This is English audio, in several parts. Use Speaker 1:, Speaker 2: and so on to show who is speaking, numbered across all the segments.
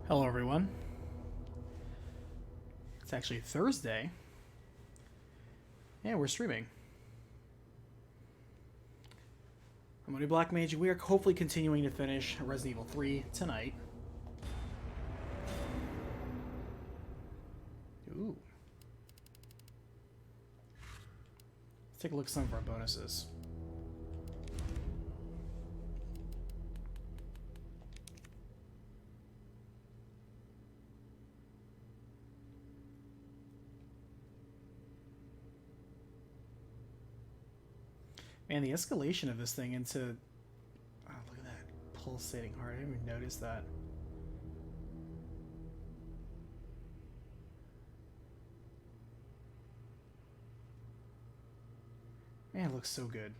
Speaker 1: Hello, everyone. It's actually Thursday. Yeah, we're streaming. I'm Money Black Mage, and we are hopefully continuing to finish Resident Evil 3 tonight. Ooh. Let's take a look at some of our bonuses. Man, the escalation of this thing into... Oh, look at that pulsating heart. I didn't even notice that. Man, it looks so good.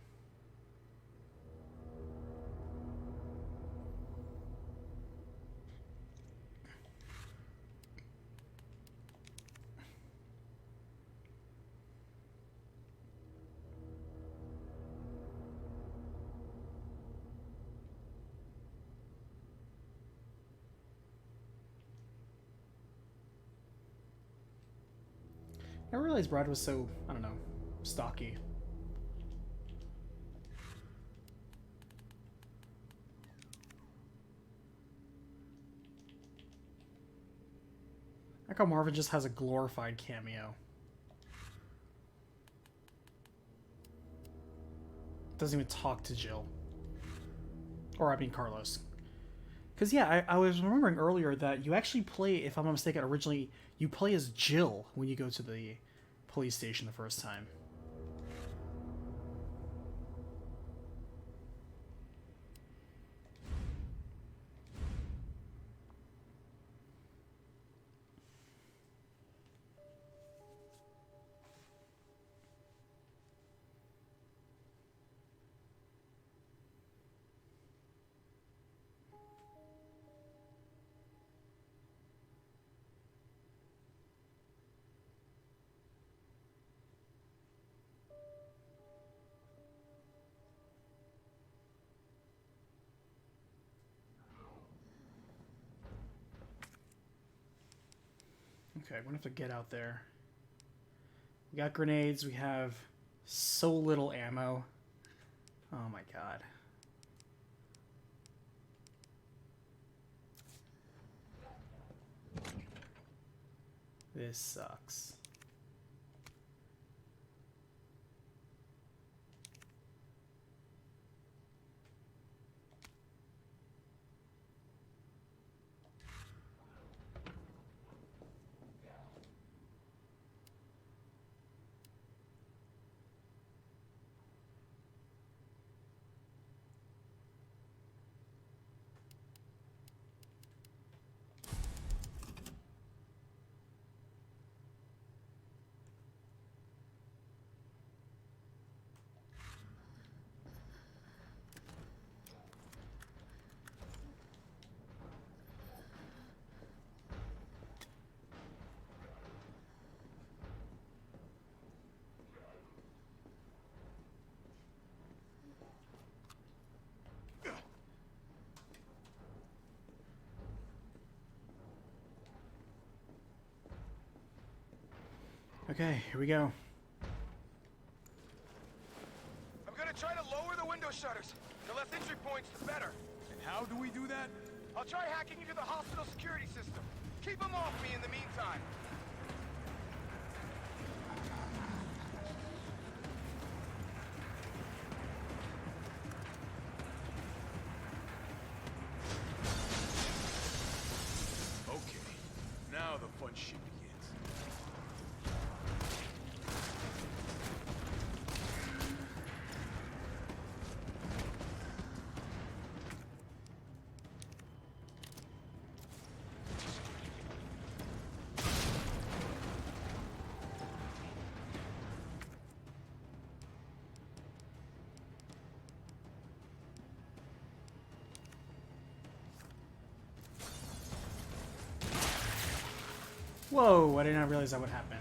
Speaker 1: I realized Brad was so, I don't know, stocky. I like how Marvin just has a glorified cameo. Doesn't even talk to Jill. Or, I mean, Carlos. Because, yeah, I was remembering earlier that you actually play, if I'm not mistaken, originally, you play as Jill when you go to the police station the first time. Okay, we're gonna have to get out there. We got grenades, we have so little ammo. Oh my god. This sucks. Okay, here we go.
Speaker 2: I'm gonna try to lower the window shutters. The less entry points, the better.
Speaker 3: And how do we do that?
Speaker 2: I'll try hacking into the hospital security system. Keep them off me in the meantime.
Speaker 3: Okay, now the fun shit begins.
Speaker 1: Whoa, I did not realize that would happen.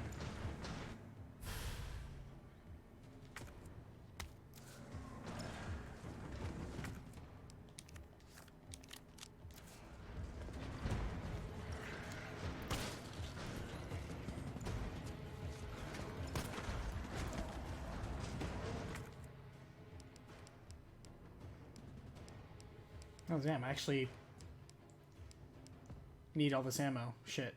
Speaker 1: Oh damn! I actually need all this ammo. Shit.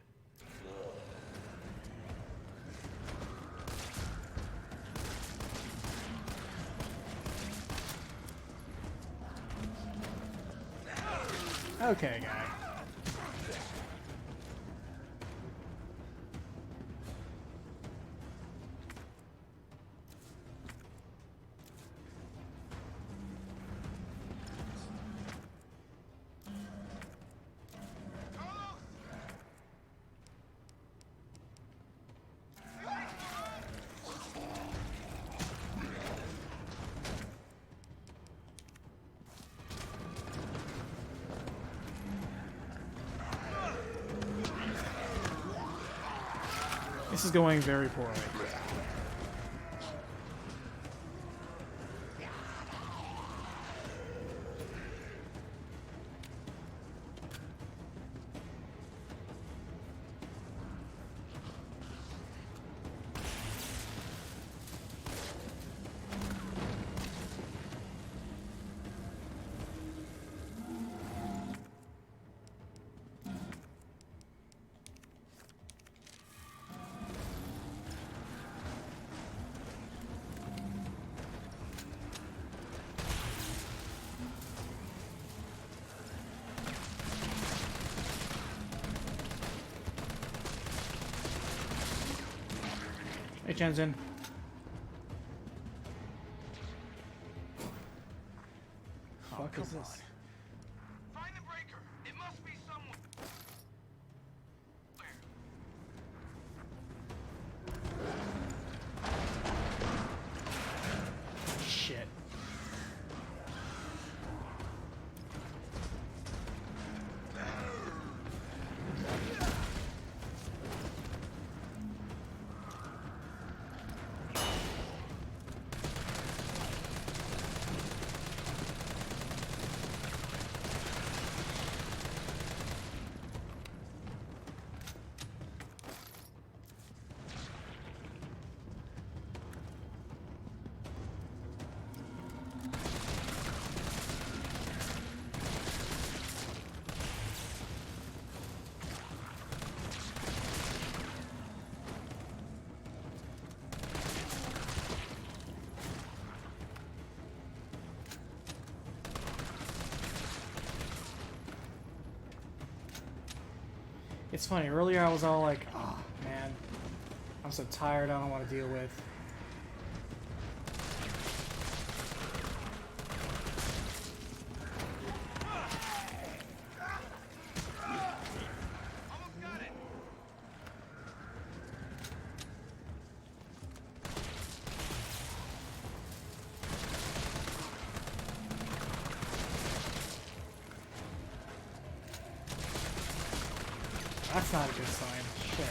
Speaker 1: Okay, guy. This is going very poorly. Hey, Jensen. Fuck is this?
Speaker 2: Find the breaker. It must be somewhere.
Speaker 1: Shit. It's funny, earlier I was all like, oh man, I'm so tired, I don't want to deal with.
Speaker 2: Almost got it.
Speaker 1: That's not a good sign. Shit.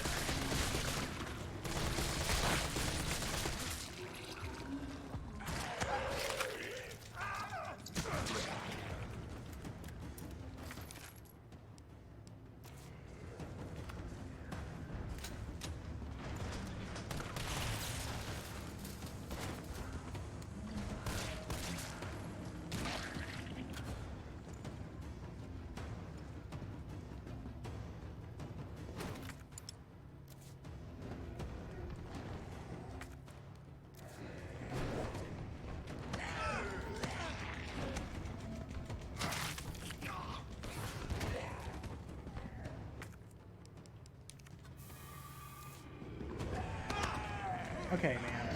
Speaker 1: Okay, man.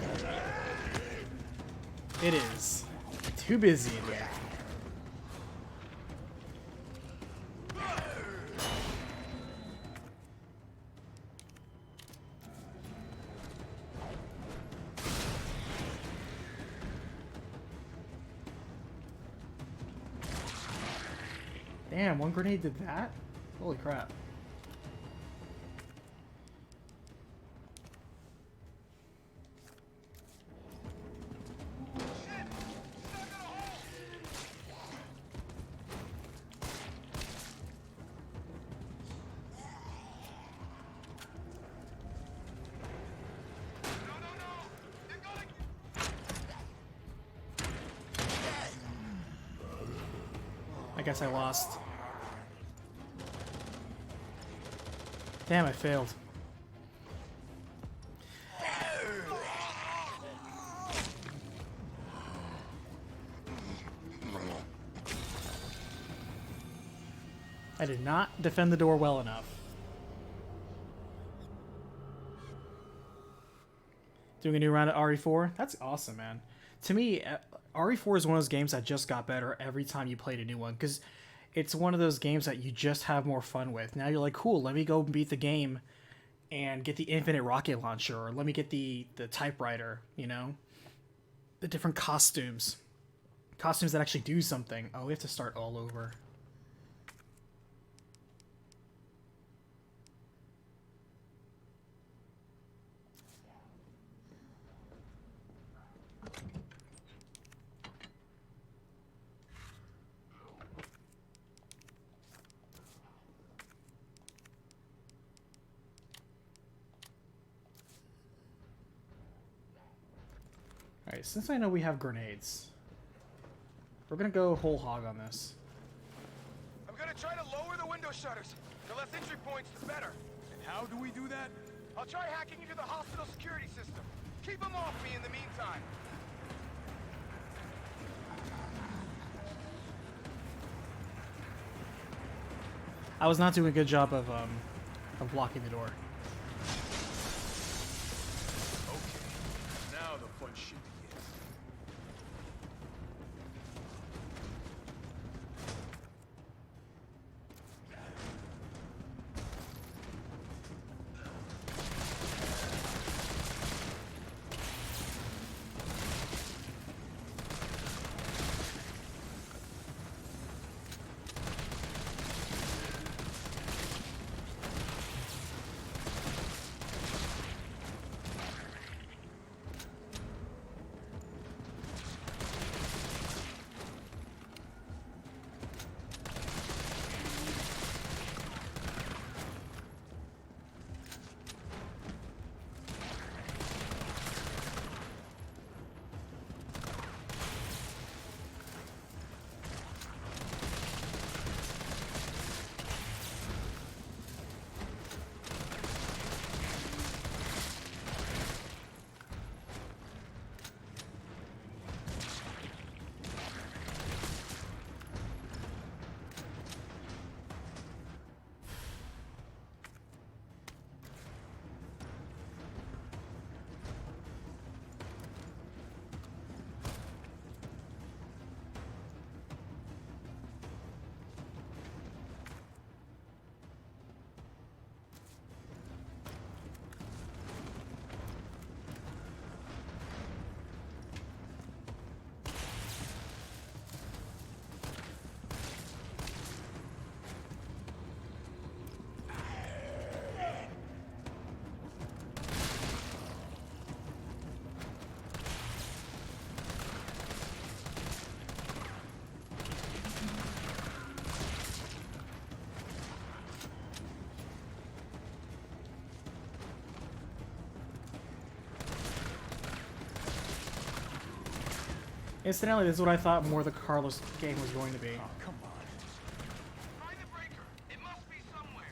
Speaker 1: It is too busy in here. Damn, one grenade did that? Holy crap. I guess I lost. Damn, I failed. I did not defend the door well enough. Doing a new round at RE4? That's awesome, man. To me, RE4 is one of those games that just got better every time you played a new one, because it's one of those games that you just have more fun with. Now you're like, cool, let me go beat the game and get the infinite rocket launcher, or let me get the typewriter, you know? The different costumes. Costumes that actually do something. Oh, we have to start all over. Alright, since I know we have grenades, we're gonna go whole hog on this.
Speaker 2: I'm gonna try to lower the window shutters. The less entry points, the better.
Speaker 3: And how do we do that?
Speaker 2: I'll try hacking into the hospital security system. Keep them off me in the meantime.
Speaker 1: I was not doing a good job of blocking the door.
Speaker 3: Okay. Now the fun shit begins.
Speaker 1: Incidentally, this is what I thought more the Carlos game was going to be.
Speaker 3: Oh, come on.
Speaker 2: Find the breaker. It must be somewhere.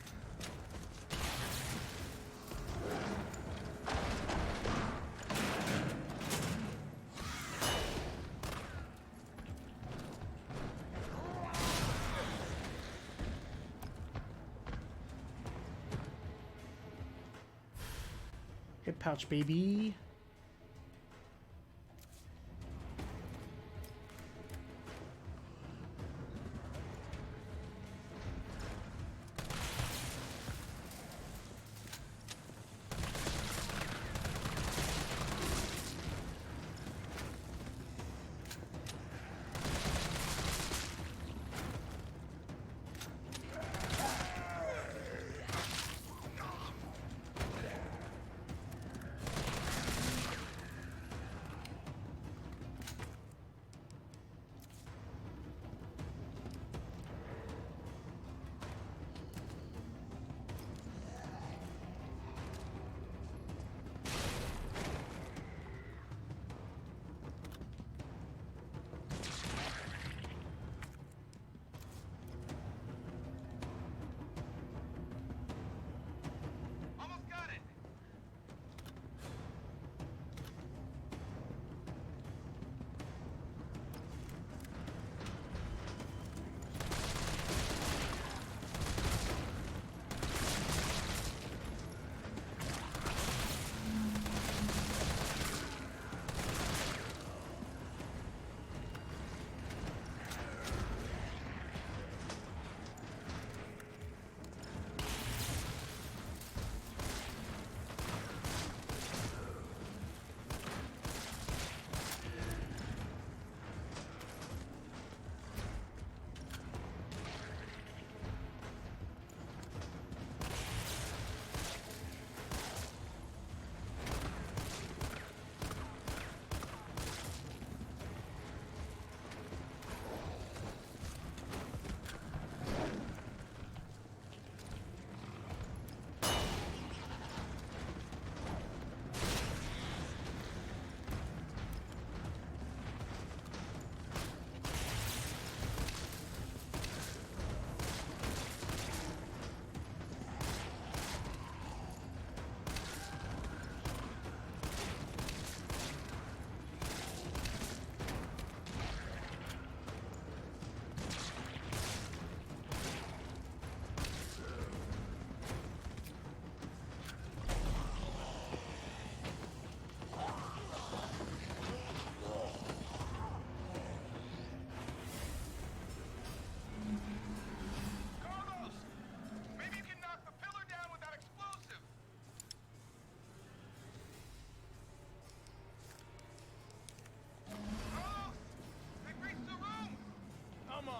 Speaker 1: Hip pouch, baby.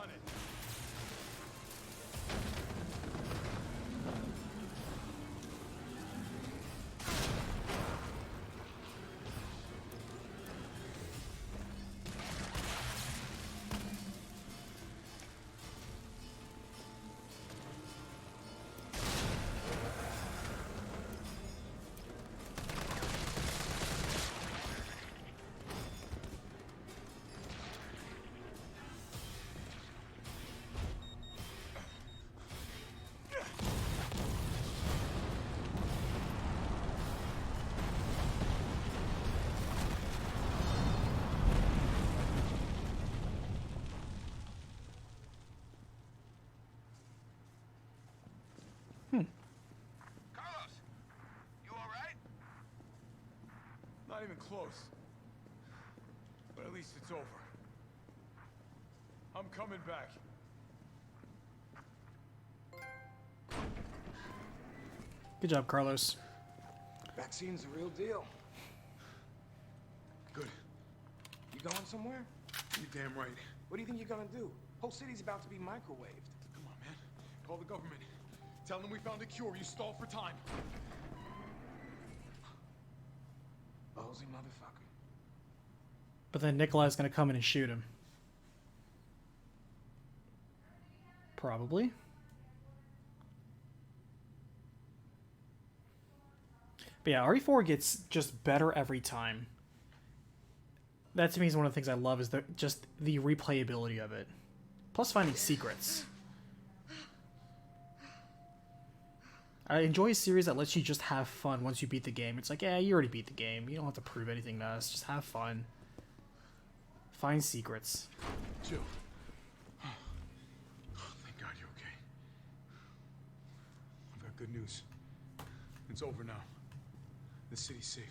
Speaker 3: on it.
Speaker 2: Carlos, you all right?
Speaker 3: Not even close. But at least it's over. I'm coming back.
Speaker 1: Good job, Carlos.
Speaker 2: Vaccine's a real deal.
Speaker 3: Good.
Speaker 2: You going somewhere?
Speaker 3: You're damn right.
Speaker 2: What do you think you're gonna do? Whole city's about to be microwaved.
Speaker 3: Come on, man. Call the government. Tell them we found a cure. You stalled for time.
Speaker 2: Ballsy motherfucker.
Speaker 1: But then Nikolai's gonna come in and shoot him. Probably. But yeah, RE4 gets just better every time. That to me is one of the things I love, is just the replayability of it. Plus finding secrets. I enjoy a series that lets you just have fun once you beat the game. It's like, yeah, you already beat the game. You don't have to prove anything to us. Just have fun. Find secrets.
Speaker 3: Jill. Oh, thank God you're okay. I've got good news. It's over now. The city's safe.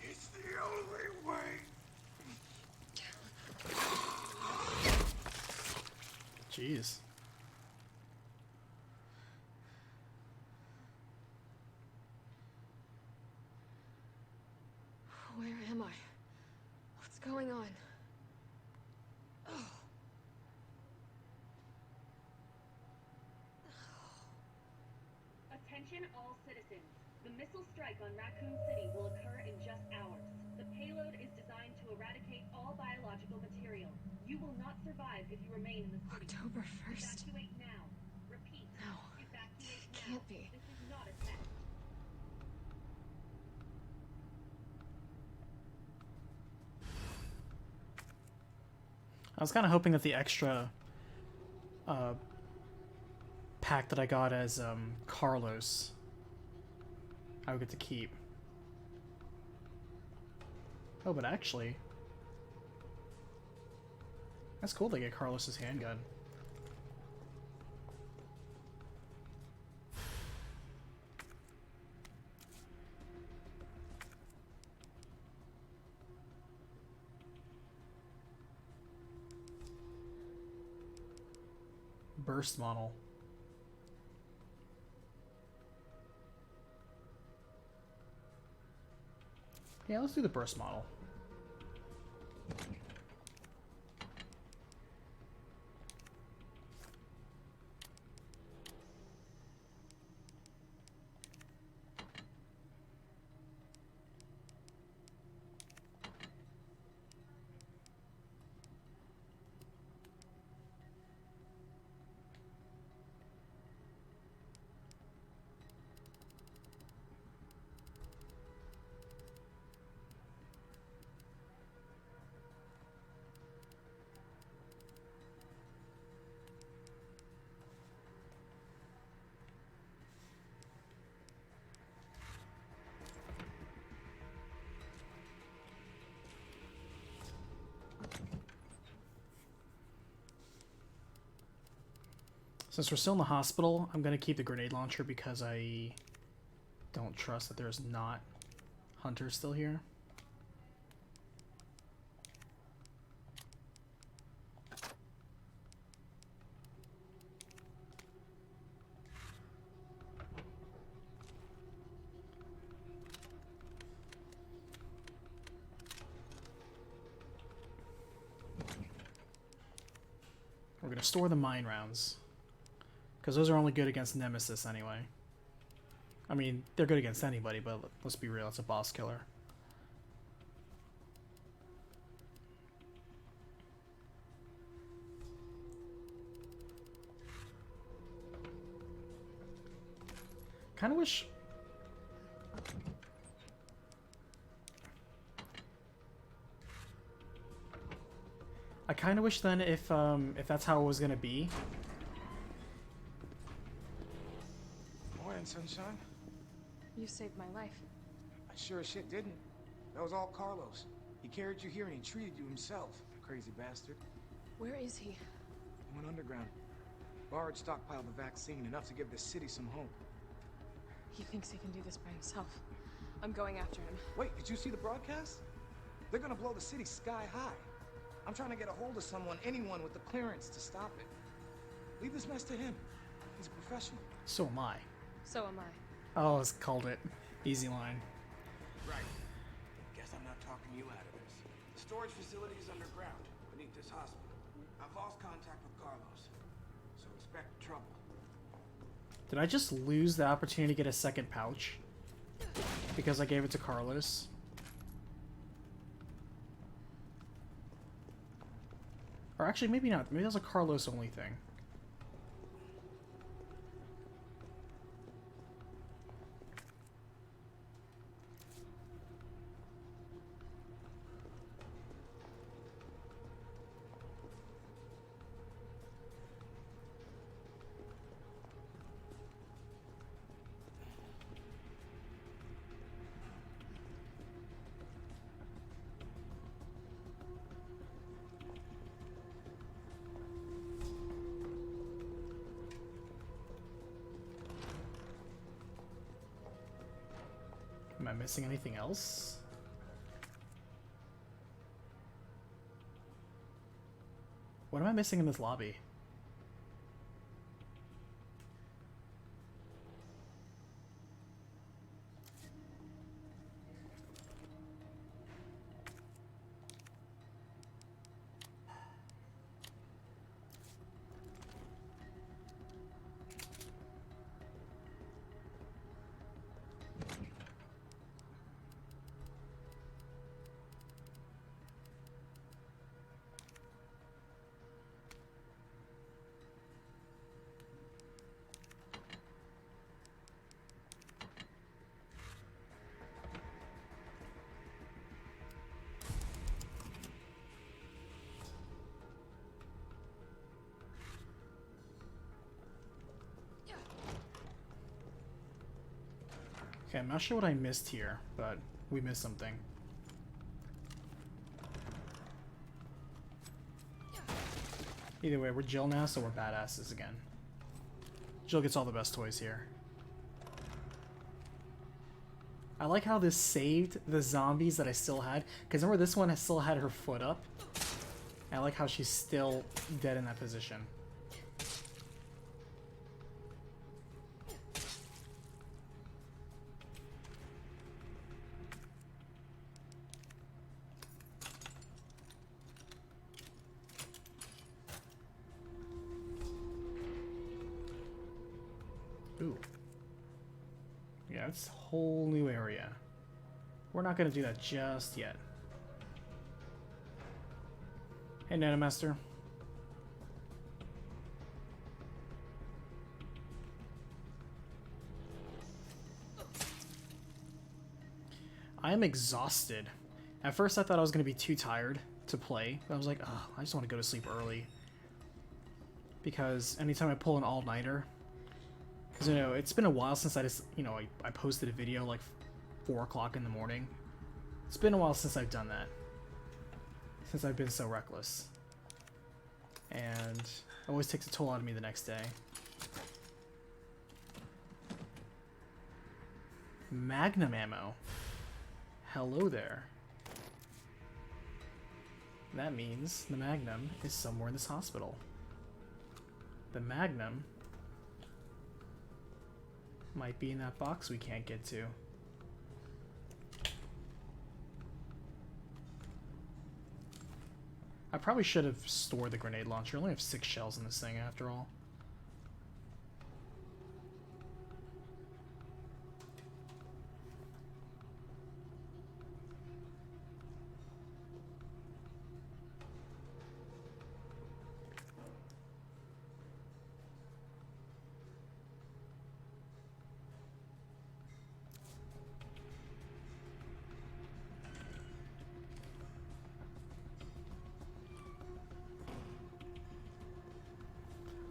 Speaker 2: It's the only way.
Speaker 1: Jeez.
Speaker 4: Where am I? What's going on?
Speaker 5: Attention all citizens. The missile strike on Raccoon City will occur in just hours. The payload is designed to eradicate all biological material. You will not survive if you remain in the city.
Speaker 4: October 1st.
Speaker 5: Evacuate now. Repeat.
Speaker 4: No.
Speaker 5: Evacuate now.
Speaker 4: Can't be.
Speaker 5: This is not a test.
Speaker 1: I was kind of hoping that the extra pack that I got as Carlos, I would get to keep. Oh, but actually, that's cool to get Carlos's handgun. Burst model. Yeah, let's do the burst model. Since we're still in the hospital, I'm going to keep the grenade launcher because I don't trust that there's not Hunter's still here. We're gonna store the mine rounds, because those are only good against Nemesis anyway. I mean, they're good against anybody, but let's be real, it's a boss killer. Kind of wish... I kind of wish then if that's how it was gonna be.
Speaker 2: Morning, sunshine.
Speaker 4: You saved my life.
Speaker 2: I sure as shit didn't. That was all Carlos. He carried you here and he treated you himself, crazy bastard.
Speaker 4: Where is he?
Speaker 2: He went underground. Bard stockpiled the vaccine, enough to give the city some hope.
Speaker 4: He thinks he can do this by himself. I'm going after him.
Speaker 2: Wait, did you see the broadcast? They're gonna blow the city sky high. I'm trying to get a hold of someone, anyone with the clearance to stop it. Leave this mess to him. He's a professional.
Speaker 1: So am I.
Speaker 4: So am I.
Speaker 1: Oh, it's called it. Easy line.
Speaker 2: Right. Guess I'm not talking you out of this. The storage facility is underground, beneath this hospital. I've lost contact with Carlos, so expect trouble.
Speaker 1: Did I just lose the opportunity to get a second pouch? Because I gave it to Carlos? Or actually, maybe not. Maybe that was a Carlos only thing. Am I missing anything else? What am I missing in this lobby? Okay, I'm not sure what I missed here, but we missed something. Either way, we're Jill now, so we're badasses again. Jill gets all the best toys here. I like how this saved the zombies that I still had, because remember this one still had her foot up. I like how she's still dead in that position. Ooh. Yeah, it's a whole new area. We're not going to do that just yet. Hey, Nanomaster. I am exhausted. At first I thought I was going to be too tired to play, but I was like, oh, I just want to go to sleep early. Because anytime I pull an all-nighter, because, you know, it's been a while since I just, you know, I posted a video like 4 o'clock in the morning. It's been a while since I've done that. Since I've been so reckless. And it always takes a toll out of me the next day. Magnum ammo. Hello there. That means the Magnum is somewhere in this hospital. The Magnum might be in that box we can't get to. I probably should have stored the grenade launcher. I only have 6 shells in this thing after all.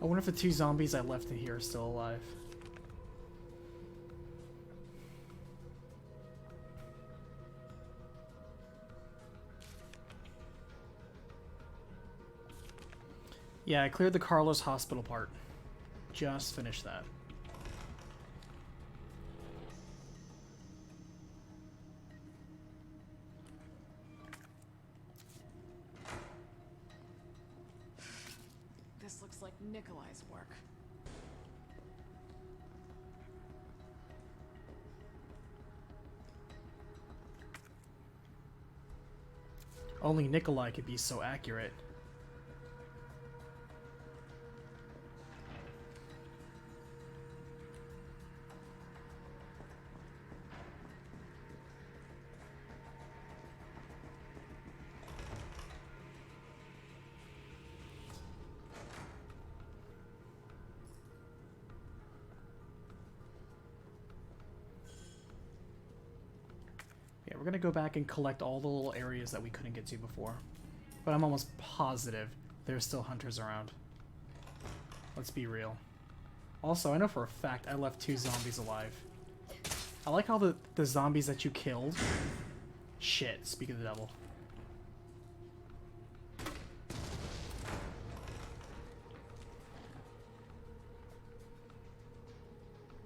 Speaker 1: I wonder if the 2 zombies I left in here are still alive. Yeah, I cleared the Carlos hospital part. Just finished that.
Speaker 4: This looks like Nikolai's work.
Speaker 1: Only Nikolai could be so accurate. Yeah, we're gonna go back and collect all the little areas that we couldn't get to before. But I'm almost positive there's still hunters around. Let's be real. Also, I know for a fact I left 2 zombies alive. I like how the zombies that you killed... Shit, speak of the devil.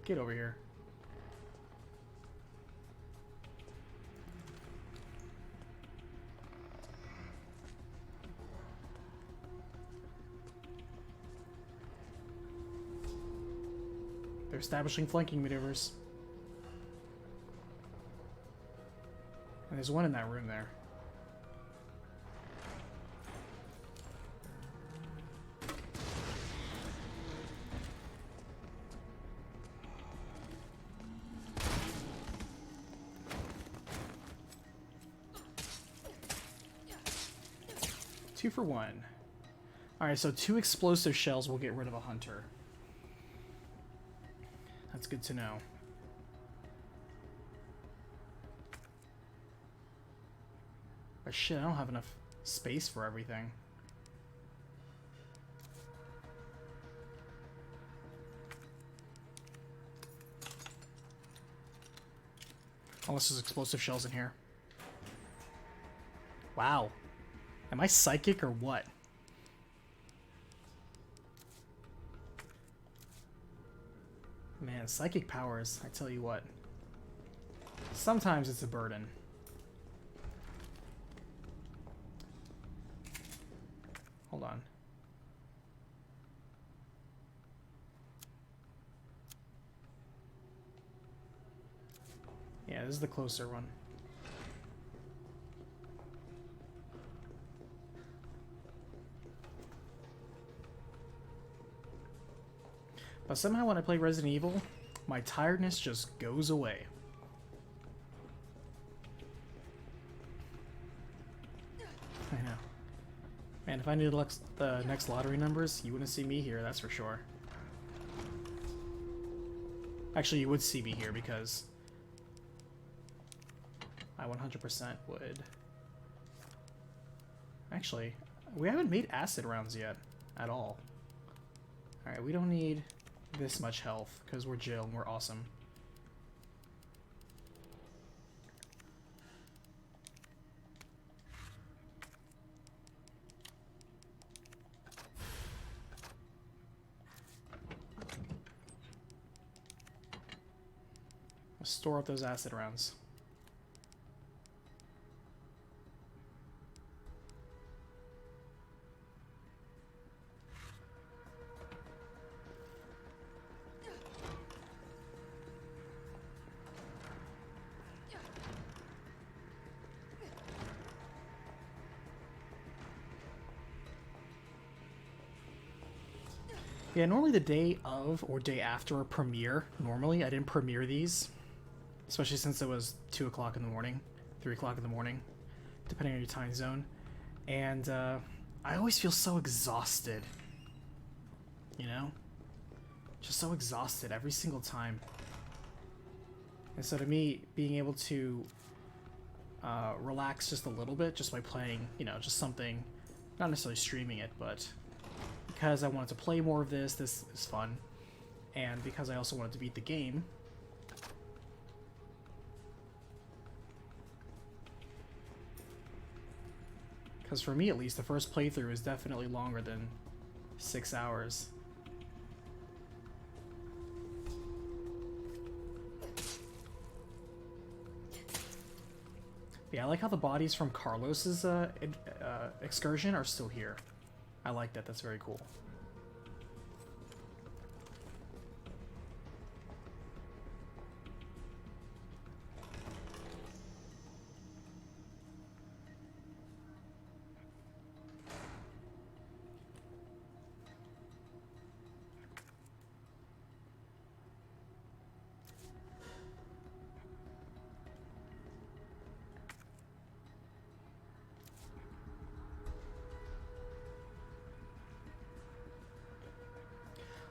Speaker 1: Get over here. They're establishing flanking maneuvers. And there's one in that room there. Two for one. Alright, so 2 explosive shells will get rid of a hunter. That's good to know. But shit, I don't have enough space for everything. Unless there's explosive shells in here. Wow. Am I psychic or what? Man, psychic powers, I tell you what. Sometimes it's a burden. Hold on. Yeah, this is the closer one. But somehow when I play Resident Evil, my tiredness just goes away. I know. Man, if I knew the next lottery numbers, you wouldn't see me here, that's for sure. Actually, you would see me here because I 100% would. Actually, we haven't made acid rounds yet at all. Alright, we don't need this much health because we're Jill and we're awesome. Let's store up those acid rounds. Yeah, normally the day of or day after a premiere. Normally, I didn't premiere these, especially since it was 2 o'clock in the morning, 3 o'clock in the morning, depending on your time zone. And I always feel so exhausted, you know? Just so exhausted every single time. And so to me, being able to relax just a little bit just by playing, you know, just something, not necessarily streaming it, but because I wanted to play more of this is fun. And because I also wanted to beat the game, because for me at least, the first playthrough is definitely longer than 6 hours. Yeah, I like how the bodies from Carlos's excursion are still here. I like that. That's very cool.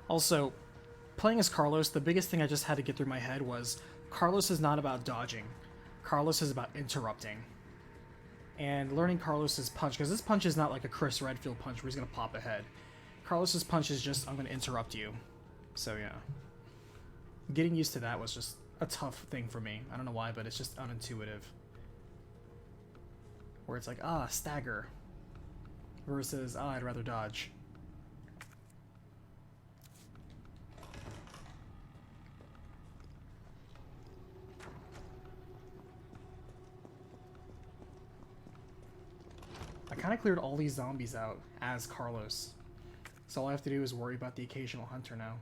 Speaker 1: Also, playing as Carlos, the biggest thing I just had to get through my head was Carlos is not about dodging. Carlos is about interrupting. And learning Carlos's punch, because this punch is not like a Chris Redfield punch where he's going to pop ahead. Carlos's punch is just, I'm going to interrupt you. So yeah. Getting used to that was just a tough thing for me. I don't know why, but it's just unintuitive. Where it's like, stagger. Versus, I'd rather dodge. I kind of cleared all these zombies out as Carlos. So all I have to do is worry about the occasional hunter now.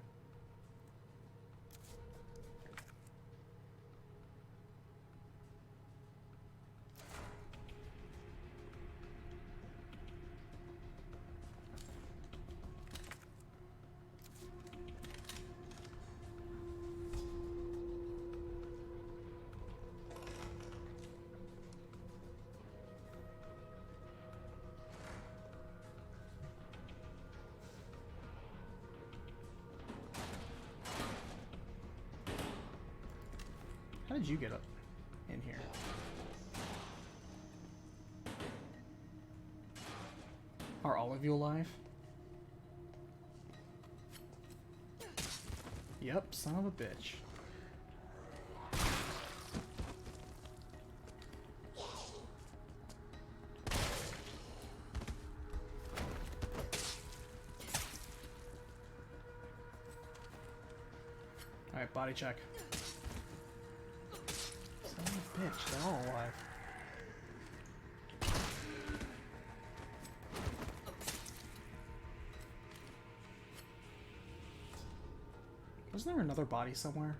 Speaker 1: How did you get up in here? Are all of you alive? Yep, son of a bitch. Alright, body check. Son of a bitch, they're all alive. Wasn't there another body somewhere?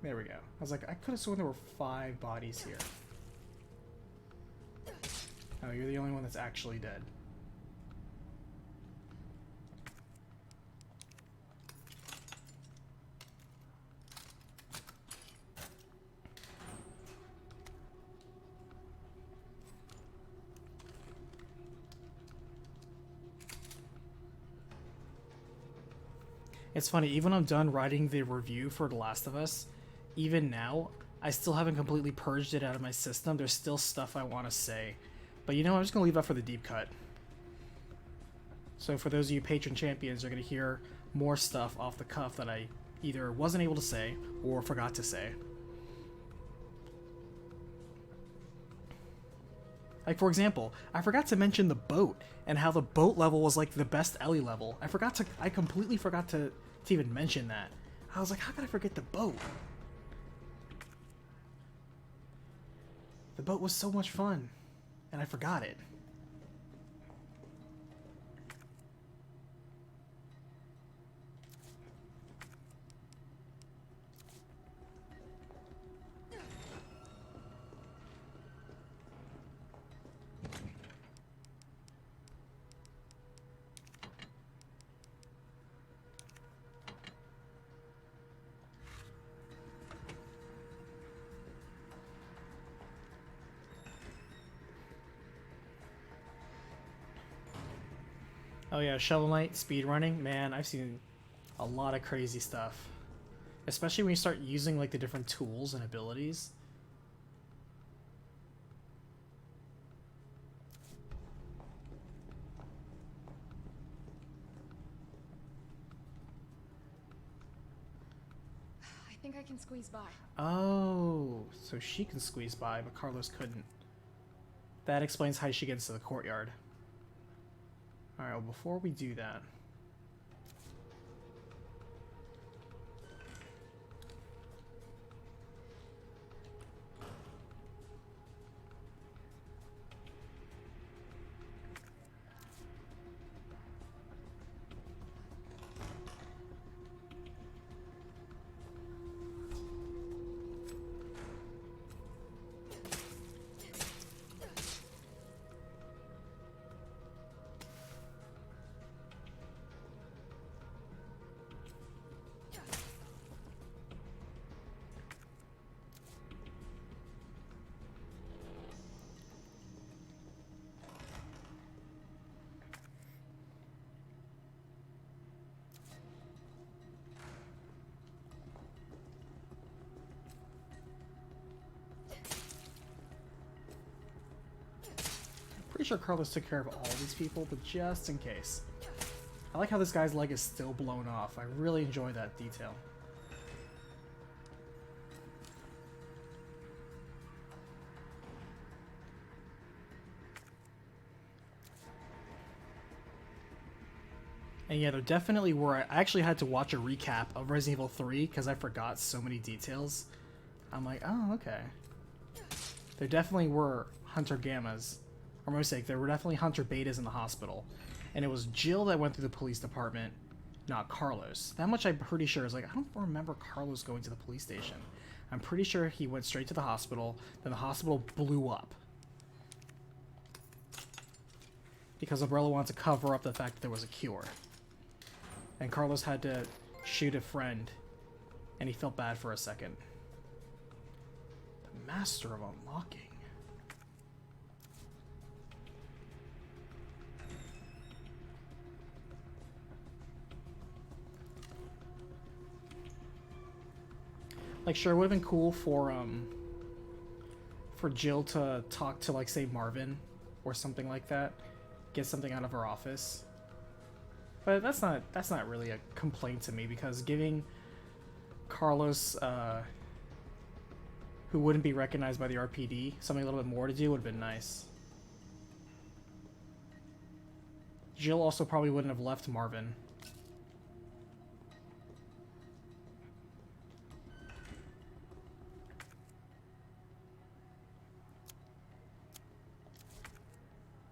Speaker 1: There we go. I was like, I could have sworn there were 5 bodies here. Oh, you're the only one that's actually dead. It's funny, even when I'm done writing the review for The Last of Us, even now, I still haven't completely purged it out of my system. There's still stuff I want to say. But you know, I'm just going to leave that for the deep cut. So for those of you patron champions, you're going to hear more stuff off the cuff that I either wasn't able to say or forgot to say. Like, for example, I forgot to mention the boat and how the boat level was like the best Ellie level. I completely forgot to even mention that. I was like, how could I forget the boat? The boat was so much fun, and I forgot it. Oh yeah, Shovel Knight speedrunning. Man, I've seen a lot of crazy stuff. Especially when you start using like the different tools and abilities.
Speaker 4: I think I can squeeze by.
Speaker 1: Oh, so she can squeeze by, but Carlos couldn't. That explains how she gets to the courtyard. Alright, well, before we do that... Pretty sure Carlos took care of all these people, but just in case. I like how this guy's leg is still blown off. I really enjoy that detail. And yeah, there definitely were. I actually had to watch a recap of Resident Evil 3 because I forgot so many details. I'm like, oh, okay. There definitely were Hunter Gammas. Or my mistake, there were definitely Hunter Betas in the hospital. And it was Jill that went through the police department, not Carlos. That much I'm pretty sure. Is like, I don't remember Carlos going to the police station. I'm pretty sure he went straight to the hospital, then the hospital blew up. Because Umbrella wanted to cover up the fact that there was a cure. And Carlos had to shoot a friend, and he felt bad for a second. The Master of Unlocking. Like, sure, it would have been cool for Jill to talk to, like, say, Marvin or something like that. Get something out of her office. But that's not really a complaint to me, because giving Carlos, who wouldn't be recognized by the RPD, something a little bit more to do would have been nice. Jill also probably wouldn't have left Marvin.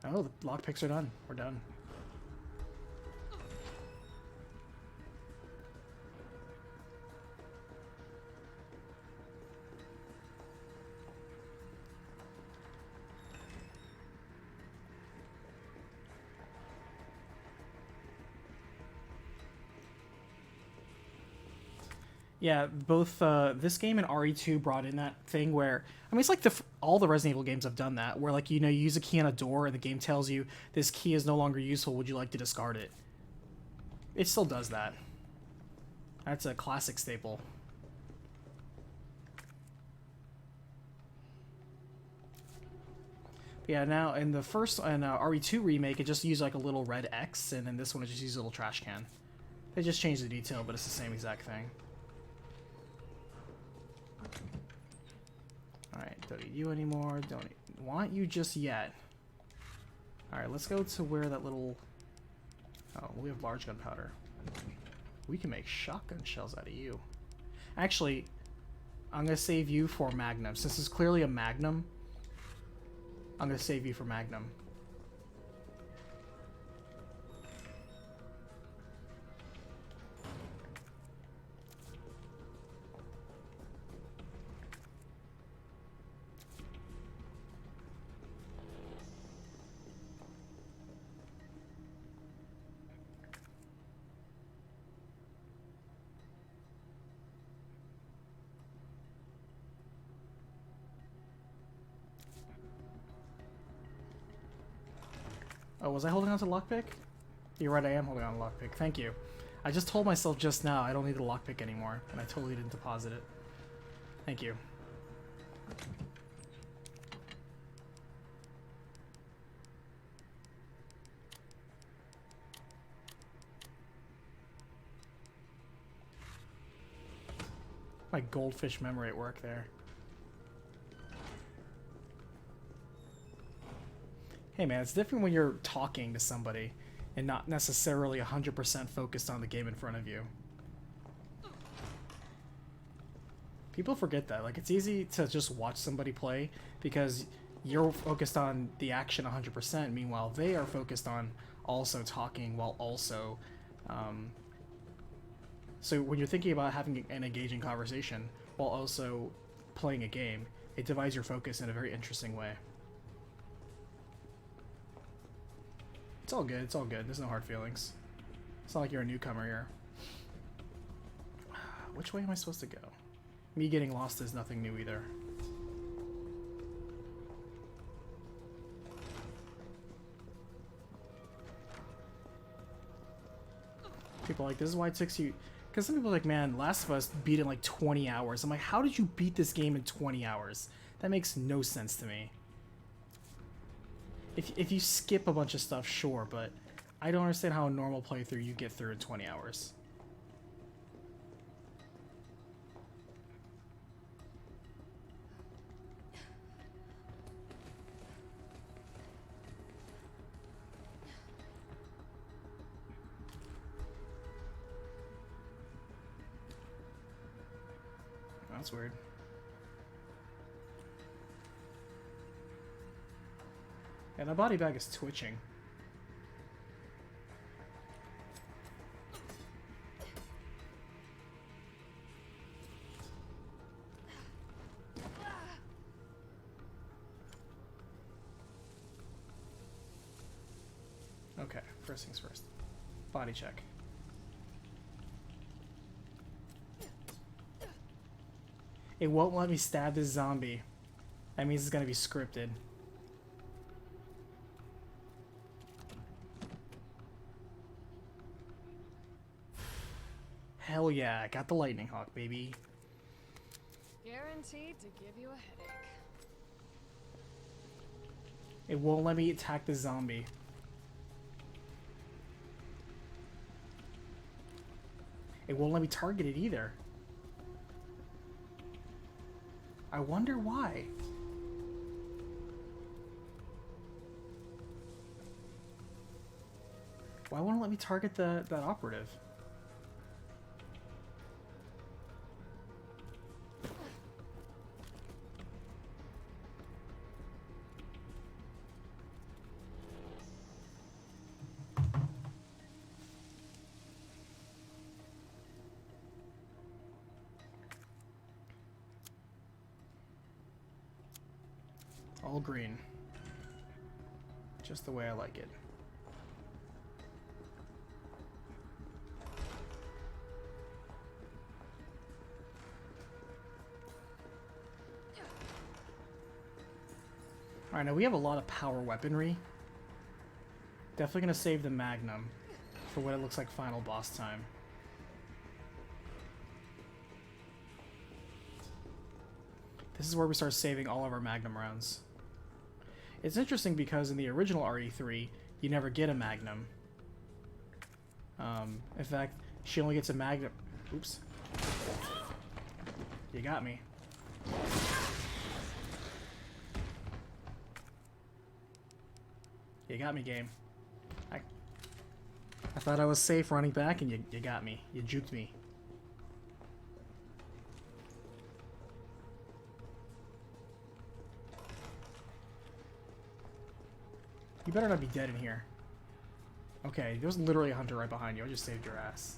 Speaker 1: Oh, the lockpicks are done. We're done. Yeah, both this game and RE2 brought in that thing where, I mean, it's like all the Resident Evil games have done that, where, like, you know, you use a key on a door and the game tells you this key is no longer useful, would you like to discard it? It still does that. That's a classic staple. Yeah, now in the first RE2 remake, it just used like a little red X, and in this one it just used a little trash can. They just changed the detail, but it's the same exact thing. Alright, don't need you anymore. Don't want you just yet. Alright, let's go to where that little... Oh, we have large gunpowder. We can make shotgun shells out of you. Actually, I'm going to save you for Magnum. Since it's clearly a Magnum, I'm going to save you for Magnum. Oh, was I holding on to the lockpick? You're right, I am holding on to lockpick. Thank you. I just told myself just now I don't need the lockpick anymore, and I totally didn't deposit it. Thank you. My goldfish memory at work there. Hey man, it's different when you're talking to somebody and not necessarily 100% focused on the game in front of you. People forget that. Like, it's easy to just watch somebody play because you're focused on the action 100%. Meanwhile, they are focused on also talking while also... So when you're thinking about having an engaging conversation while also playing a game, it divides your focus in a very interesting way. It's all good, it's all good. There's no hard feelings. It's not like you're a newcomer here. Which way am I supposed to go? Me getting lost is nothing new either. People are like, this is why it takes you... Because some people are like, man, Last of Us beat it in like 20 hours. I'm like, how did you beat this game in 20 hours? That makes no sense to me. If you skip a bunch of stuff, sure, but I don't understand how a normal playthrough you get through in 20 hours. That's weird. Yeah, the body bag is twitching. Okay, first things first. Body check. It won't let me stab this zombie. That means it's gonna be scripted. Hell yeah, I got the lightning hawk, baby.
Speaker 4: Guaranteed to give you a headache.
Speaker 1: It won't let me attack the zombie. It won't let me target it either. I wonder why. Why won't it let me target that operative? All green. Just the way I like it. Alright, now we have a lot of power weaponry. Definitely gonna save the Magnum for what it looks like final boss time. This is where we start saving all of our Magnum rounds. It's interesting because in the original RE3, you never get a Magnum. In fact, she only gets a Magnum... Oops. You got me. You got me, game. I thought I was safe running back and you got me. You juked me. You better not be dead in here. Okay, there was literally a hunter right behind you. I just saved your ass.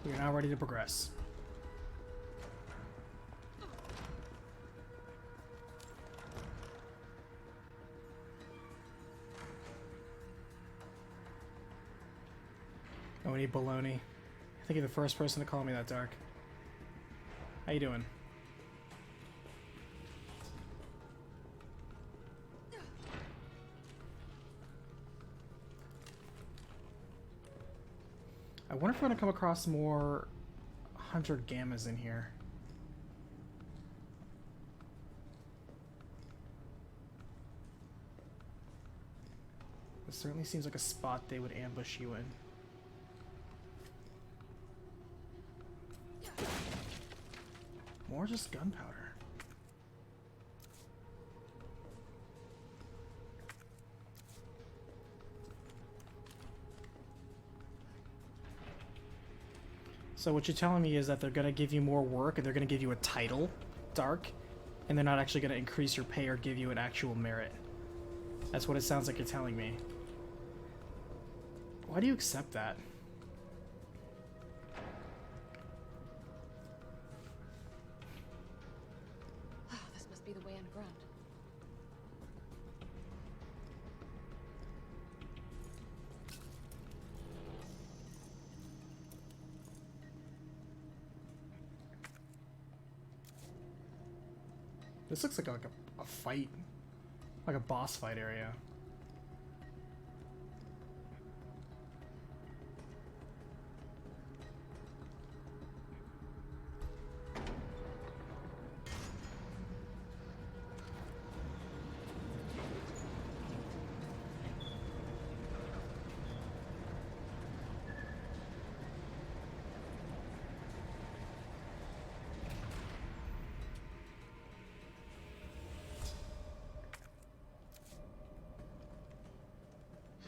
Speaker 1: We are now ready to progress. Oh, we need baloney. I think you're the first person to call me that, Dark. How you doing? I wonder if we're gonna come across more 100 gammas in here. It certainly seems like a spot they would ambush you in. More just gunpowder. So what you're telling me is that they're going to give you more work and they're going to give you a title, Dark, and they're not actually going to increase your pay or give you an actual merit. That's what it sounds like you're telling me. Why do you accept that?
Speaker 4: This must be the way underground.
Speaker 1: This looks like a fight, like a boss fight area.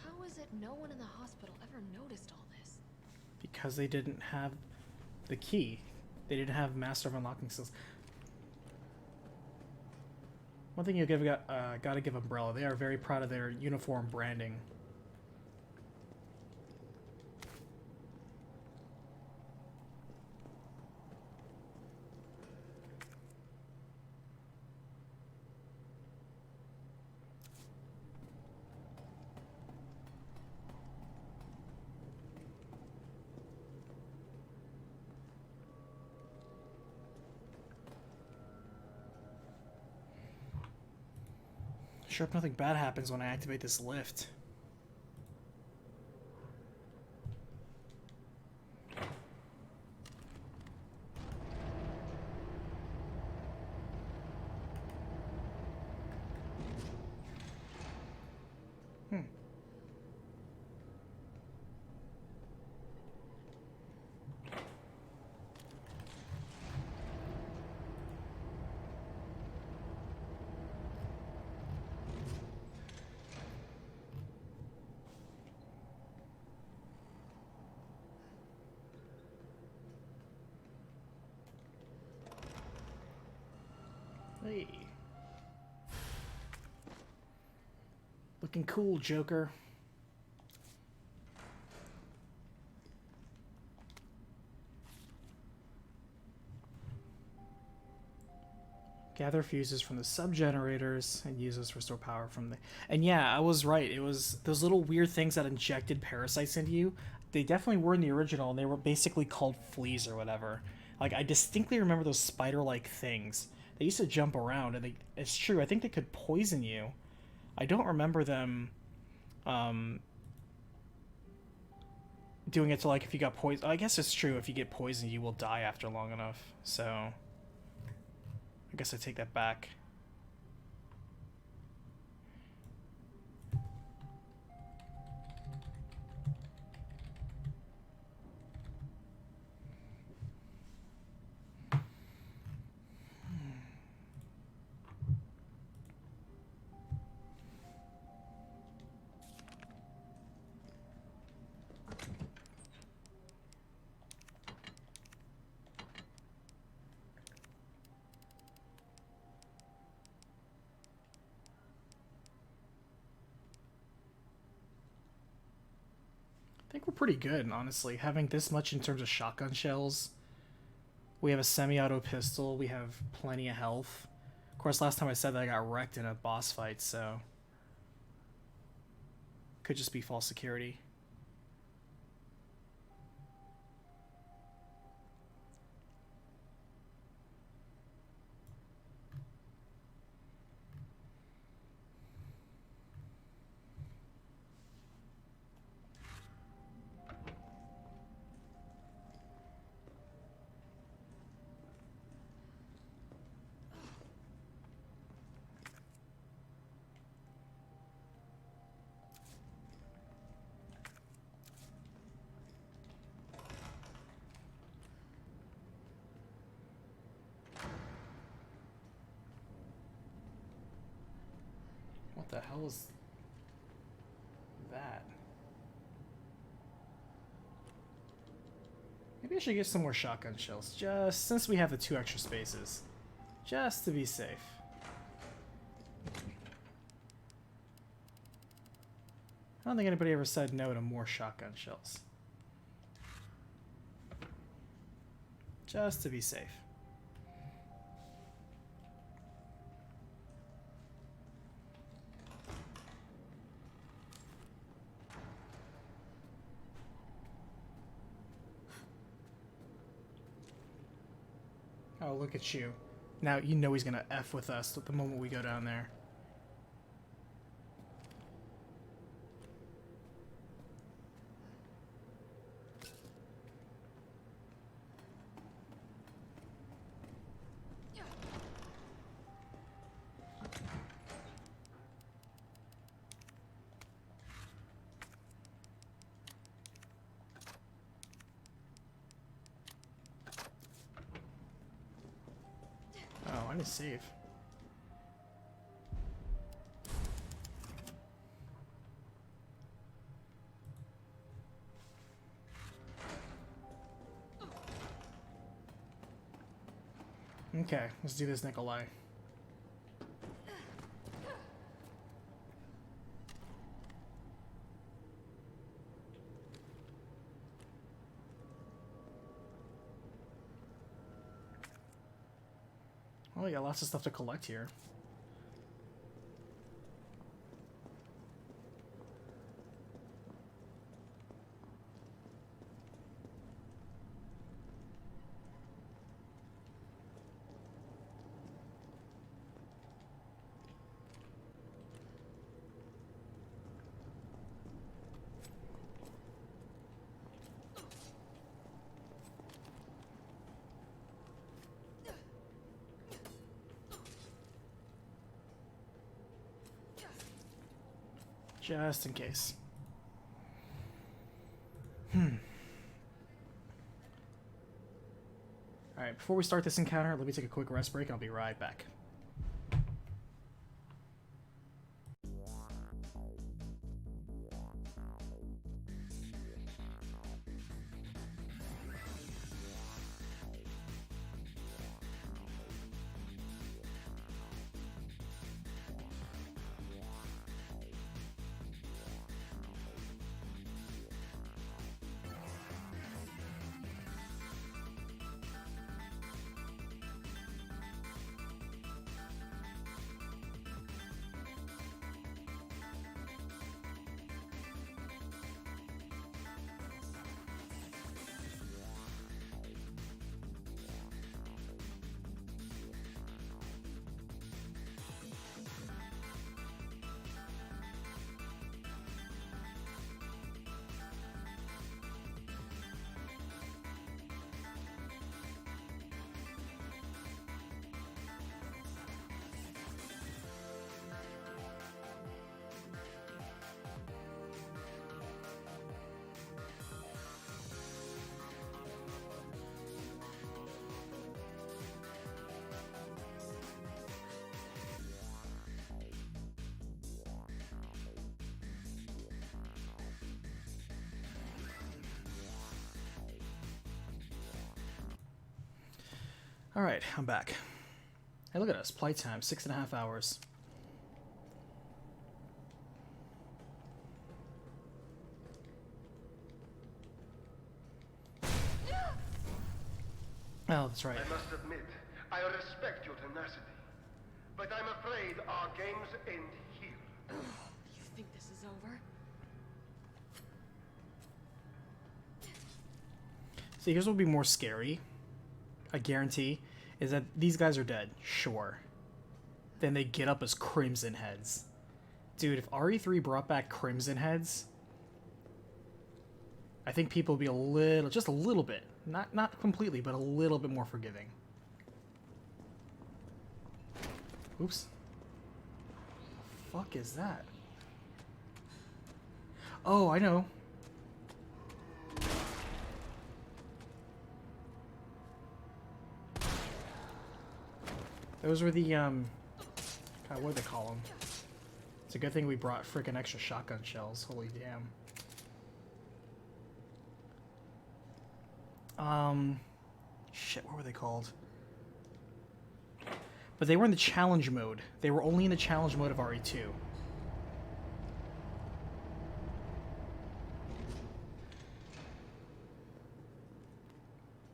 Speaker 4: How is it no one in the hospital ever noticed all this?
Speaker 1: Because they didn't have the key. They didn't have Master of Unlocking skills. One thing you gotta give Umbrella, they are very proud of their uniform branding. Sure hope nothing bad happens when I activate this lift. Hey. Looking cool, Joker. Gather fuses from the sub-generators and use those to restore power from the... And yeah, I was right. It was those little weird things that injected parasites into you. They definitely were in the original, and they were basically called fleas or whatever. Like, I distinctly remember those spider-like things. They used to jump around, and it's true, I think they could poison you. I don't remember them doing it to, like, if you got poisoned. I guess it's true, if you get poisoned, you will die after long enough, so... I guess I take that back. I think we're pretty good, honestly. Having this much in terms of shotgun shells. We have a semi-auto pistol. We have plenty of health. Of course, last time I said that I got wrecked in a boss fight, so... Could just be false security. What the hell is that? Maybe I should get some more shotgun shells, just since we have the 2 extra spaces. Just to be safe. I don't think anybody ever said no to more shotgun shells. Just to be safe. Oh, look at you. Now you know he's gonna F with us the moment we go down there. Oh, I need to save. Okay, let's do this, Nikolai. Oh, we got lots of stuff to collect here. Just in case. Alright, before we start this encounter, let me take a quick rest break. I'll be right back. Alright, I'm back. Hey, look at us. Playtime, 6.5 hours. Oh, that's right.
Speaker 6: I must admit, I respect your tenacity. But I'm afraid our games end here.
Speaker 4: You think this is over?
Speaker 1: See, here's what would be more scary. I guarantee is that these guys are dead. Sure. Then they get up as Crimson Heads. Dude, if RE3 brought back Crimson Heads, I think people would be a little, just a little bit, not completely, but a little bit more forgiving. Oops. The fuck is that? Oh, I know. Those were the, God, what do they call them? It's a good thing we brought frickin' extra shotgun shells. Holy damn. Shit, what were they called? But they were in the challenge mode. They were only in the challenge mode of RE2.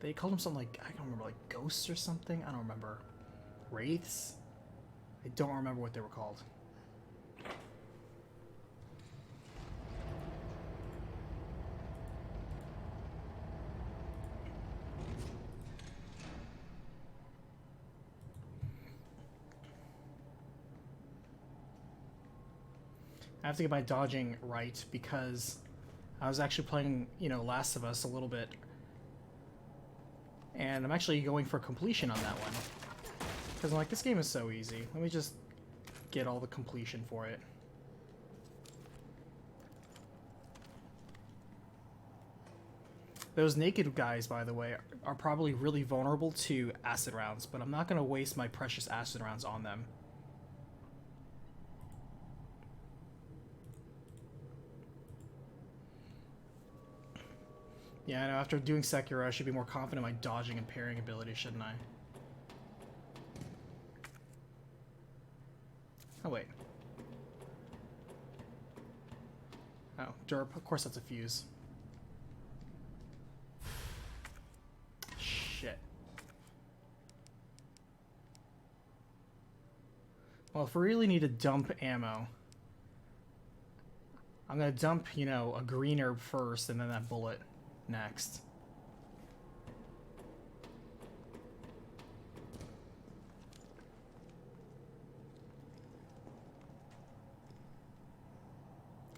Speaker 1: They called them something like, I don't remember, like ghosts or something? I don't remember. Wraiths? I don't remember what they were called. I have to get my dodging right because I was actually playing, you know, Last of Us a little bit. And I'm actually going for completion on that one. Because I'm like, this game is so easy. Let me just get all the completion for it. Those naked guys, by the way, are probably really vulnerable to acid rounds, but I'm not going to waste my precious acid rounds on them. Yeah, I know, after doing Sekiro, I should be more confident in my dodging and parrying ability, shouldn't I? Oh, wait. Oh, derp. Of course that's a fuse. Shit. Well, if we really need to dump ammo, I'm gonna dump, you know, a green herb first and then that bullet next.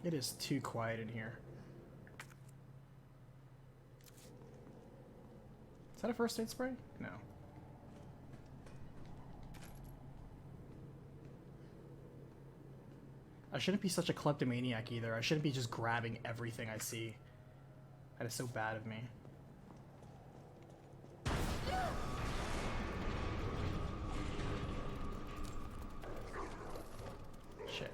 Speaker 1: It is too quiet in here. Is that a first aid spray? No. I shouldn't be such a kleptomaniac either. I shouldn't be just grabbing everything I see. That is so bad of me. Shit.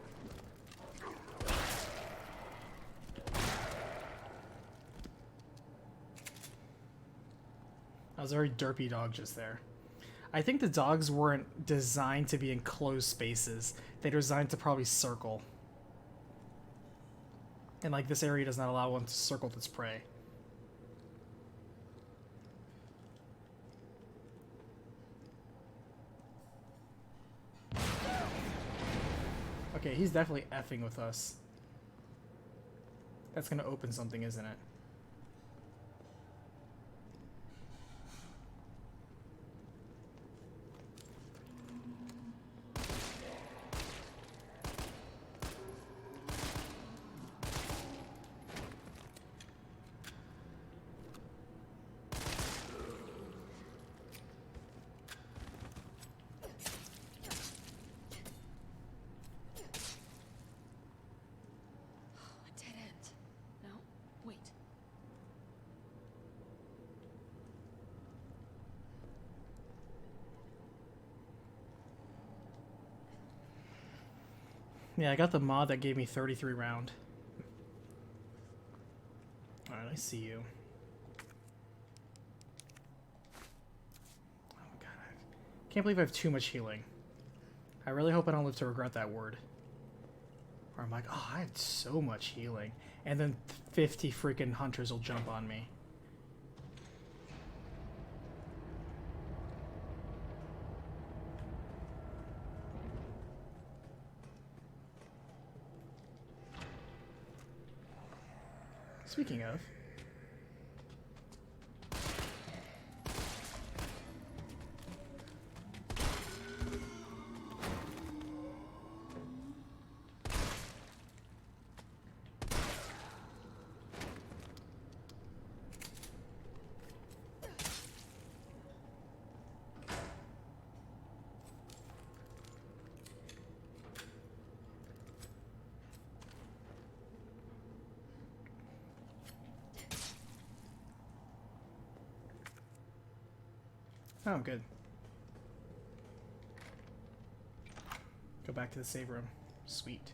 Speaker 1: That was a very derpy dog just there. I think the dogs weren't designed to be in closed spaces. They're designed to probably circle. And like this area does not allow one to circle its prey. Okay, he's definitely effing with us. That's gonna open something, isn't it?
Speaker 4: A dead end. No? Wait.
Speaker 1: Yeah, I got the mod that gave me 33 round. Alright, I see you. Oh god, I can't believe I have too much healing. I really hope I don't live to regret that word. Or I'm like, oh, I had so much healing. And then 50 freaking hunters will jump on me. Speaking of. Oh, good. Go back to the save room. Sweet.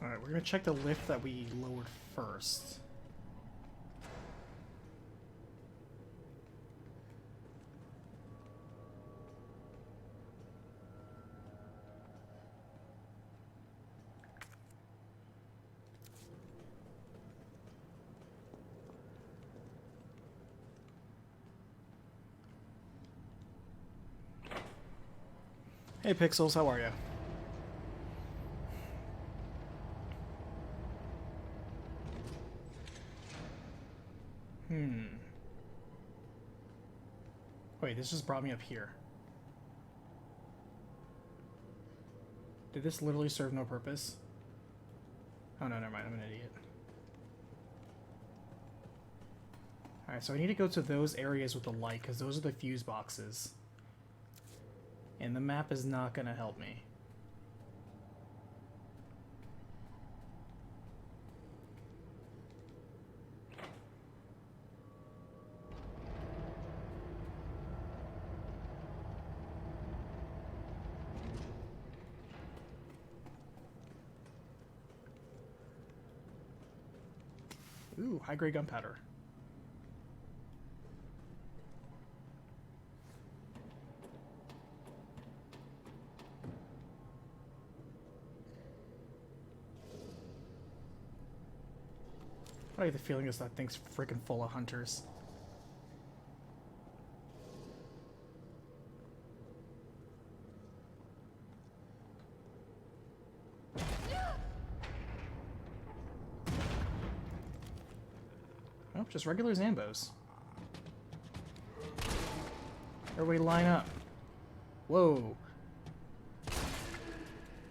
Speaker 1: Alright, we're gonna check the lift that we lowered first. Hey Pixels, how are you? Wait, this just brought me up here. Did this literally serve no purpose? Oh no, never mind, I'm an idiot. Alright, so I need to go to those areas with the light, because those are the fuse boxes. And the map is not going to help me. Ooh, high-grade gunpowder. I get the feeling is that thing's freaking full of hunters. Oh, just regular Zambos. Everybody line up. Whoa.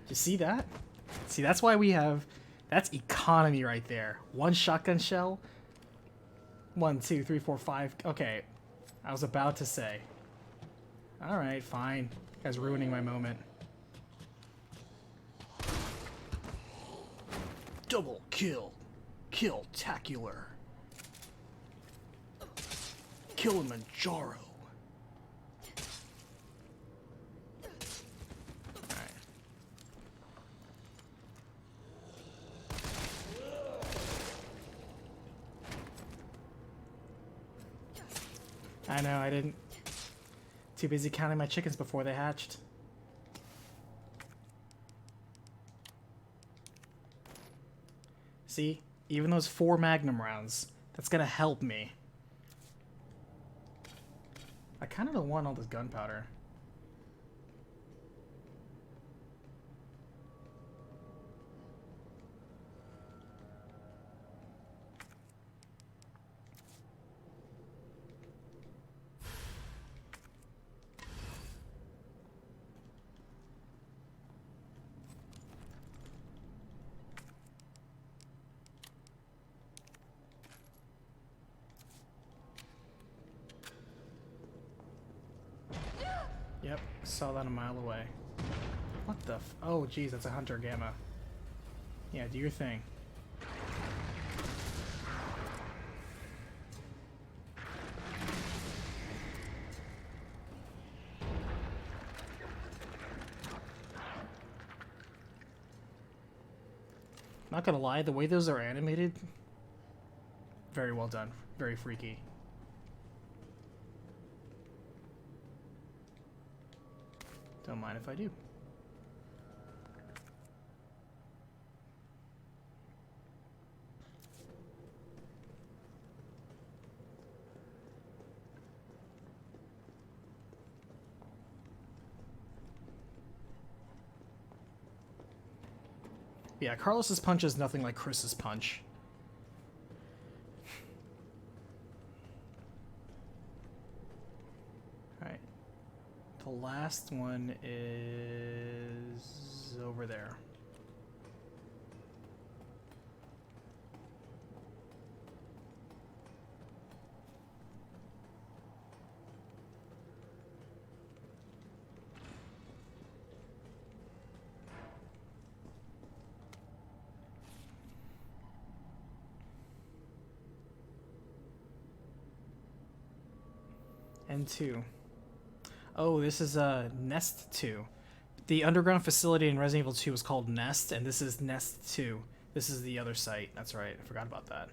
Speaker 1: You see that? See, that's why we have... That's economy right there. One shotgun shell. 1, 2, 3, 4, 5. Okay. I was about to say. Alright, fine. You guys are ruining my moment. Double kill. Kill-tacular. Kilimanjaro. Alright. I know, I didn't... Too busy counting my chickens before they hatched. See? Even those 4 Magnum rounds, that's gonna help me. I kind of don't want all this gunpowder. Yep, saw that a mile away. What the f- Oh, geez, that's a Hunter Gamma. Yeah, do your thing. Not gonna lie, the way those are animated, very well done. Very freaky. Don't mind if I do. Yeah, Carlos's punch is nothing like Chris's punch. Alright. The last one is over there. N2. Oh, this is Nest 2. The underground facility in Resident Evil 2 was called Nest, and this is Nest 2. This is the other site. That's right. I forgot about that.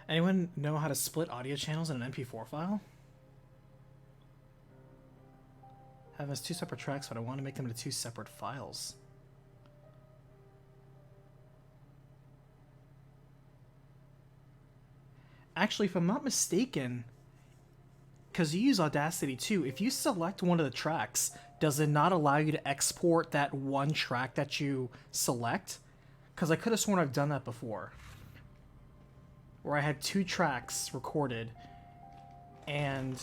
Speaker 1: Anyone know how to split audio channels in an MP4 file? Have as 2 separate tracks, but I want to make them into 2 separate files. Actually, if I'm not mistaken, because you use Audacity too, if you select one of the tracks, does it not allow you to export that one track that you select? Because I could have sworn I've done that before, where I had 2 tracks recorded and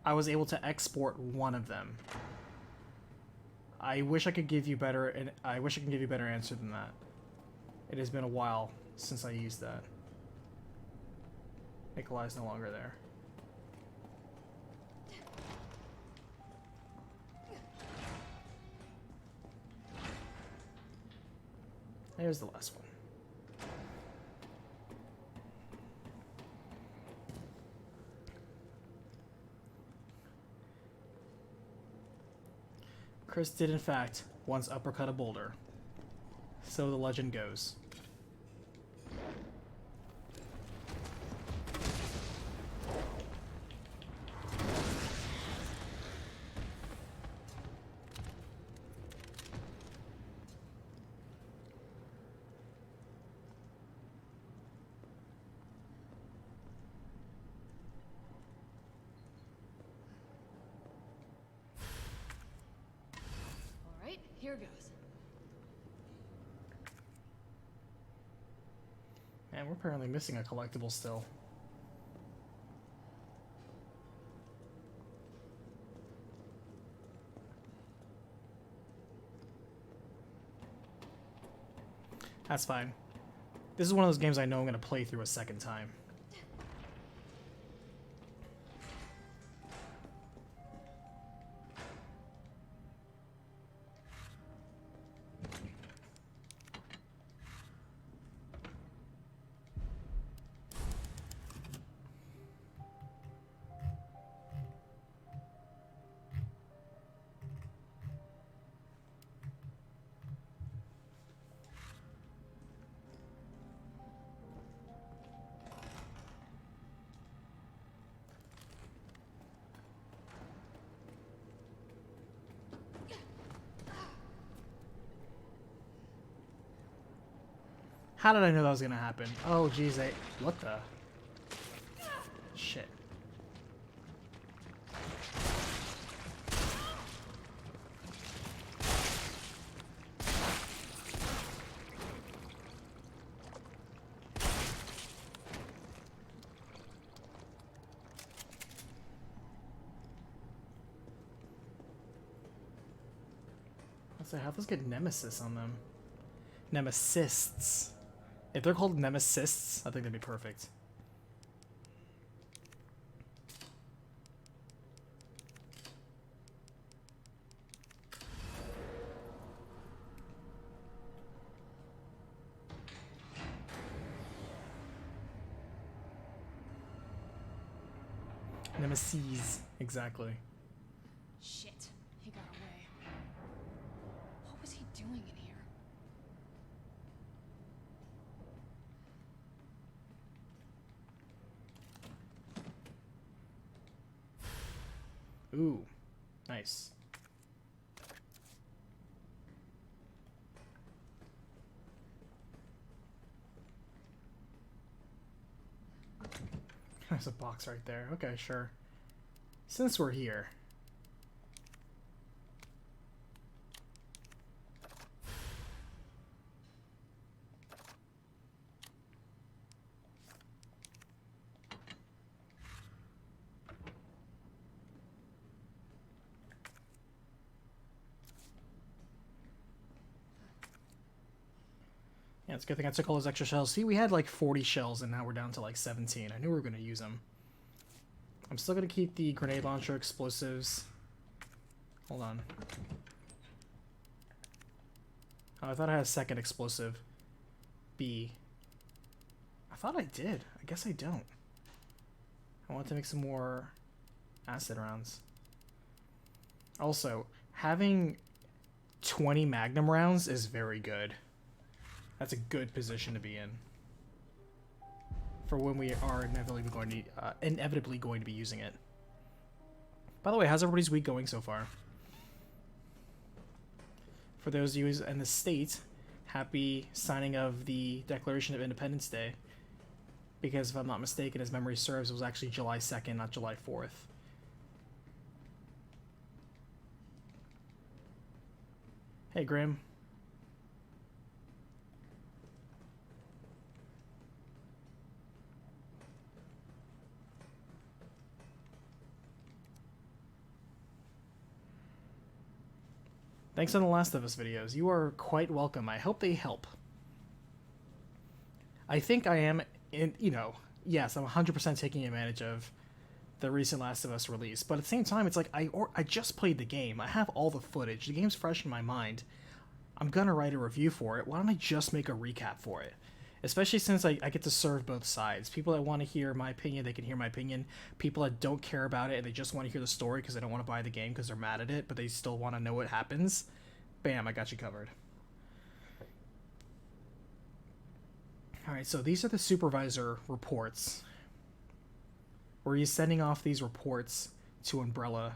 Speaker 1: I was able to export one of them. I wish I could give you better, and I wish I can give you a better answer than that. It has been a while since I used that. Nikolai's no longer there. There's the last one. Chris did, in fact, once uppercut a boulder. So the legend goes.
Speaker 4: Here goes.
Speaker 1: Man, we're apparently missing a collectible still. That's fine. This is one of those games I know I'm going to play through a second time. How did I know that was gonna happen? Oh, geez, what the? Shit. Let's say, how does get Nemesis on them? Nemesists. If they're called Nemesists, I think that'd be perfect. Nemesis, exactly.
Speaker 4: Shit, he got away. What was he doing in here?
Speaker 1: Ooh, nice. There's a box right there. Okay, sure. Since we're here. Yeah, it's a good thing I took all those extra shells. See, we had like 40 shells and now we're down to like 17. I knew we were going to use them. I'm still going to keep the grenade launcher explosives. Hold on. Oh, I thought I had a second explosive. B. I thought I did. I guess I don't. I want to make some more acid rounds. Also, having 20 magnum rounds is very good. That's a good position to be in for when we are inevitably going to be using it. By the way, how's everybody's week going so far? For those of you in the States, happy signing of the Declaration of Independence Day. Because if I'm not mistaken, as memory serves, it was actually July 2nd, not July 4th. Hey, Grim. Thanks on the Last of Us videos. You are quite welcome. I hope they help. I think I am, yes, I'm 100% taking advantage of the recent Last of Us release. But at the same time, it's like, I just played the game. I have all the footage. The game's fresh in my mind. I'm going to write a review for it. Why don't I just make a recap for it? Especially since I get to serve both sides. People that want to hear my opinion, they can hear my opinion. People that don't care about it and they just want to hear the story because they don't want to buy the game because they're mad at it, but they still want to know what happens. Bam, I got you covered. Alright, so these are the supervisor reports. Where he's sending off these reports to Umbrella.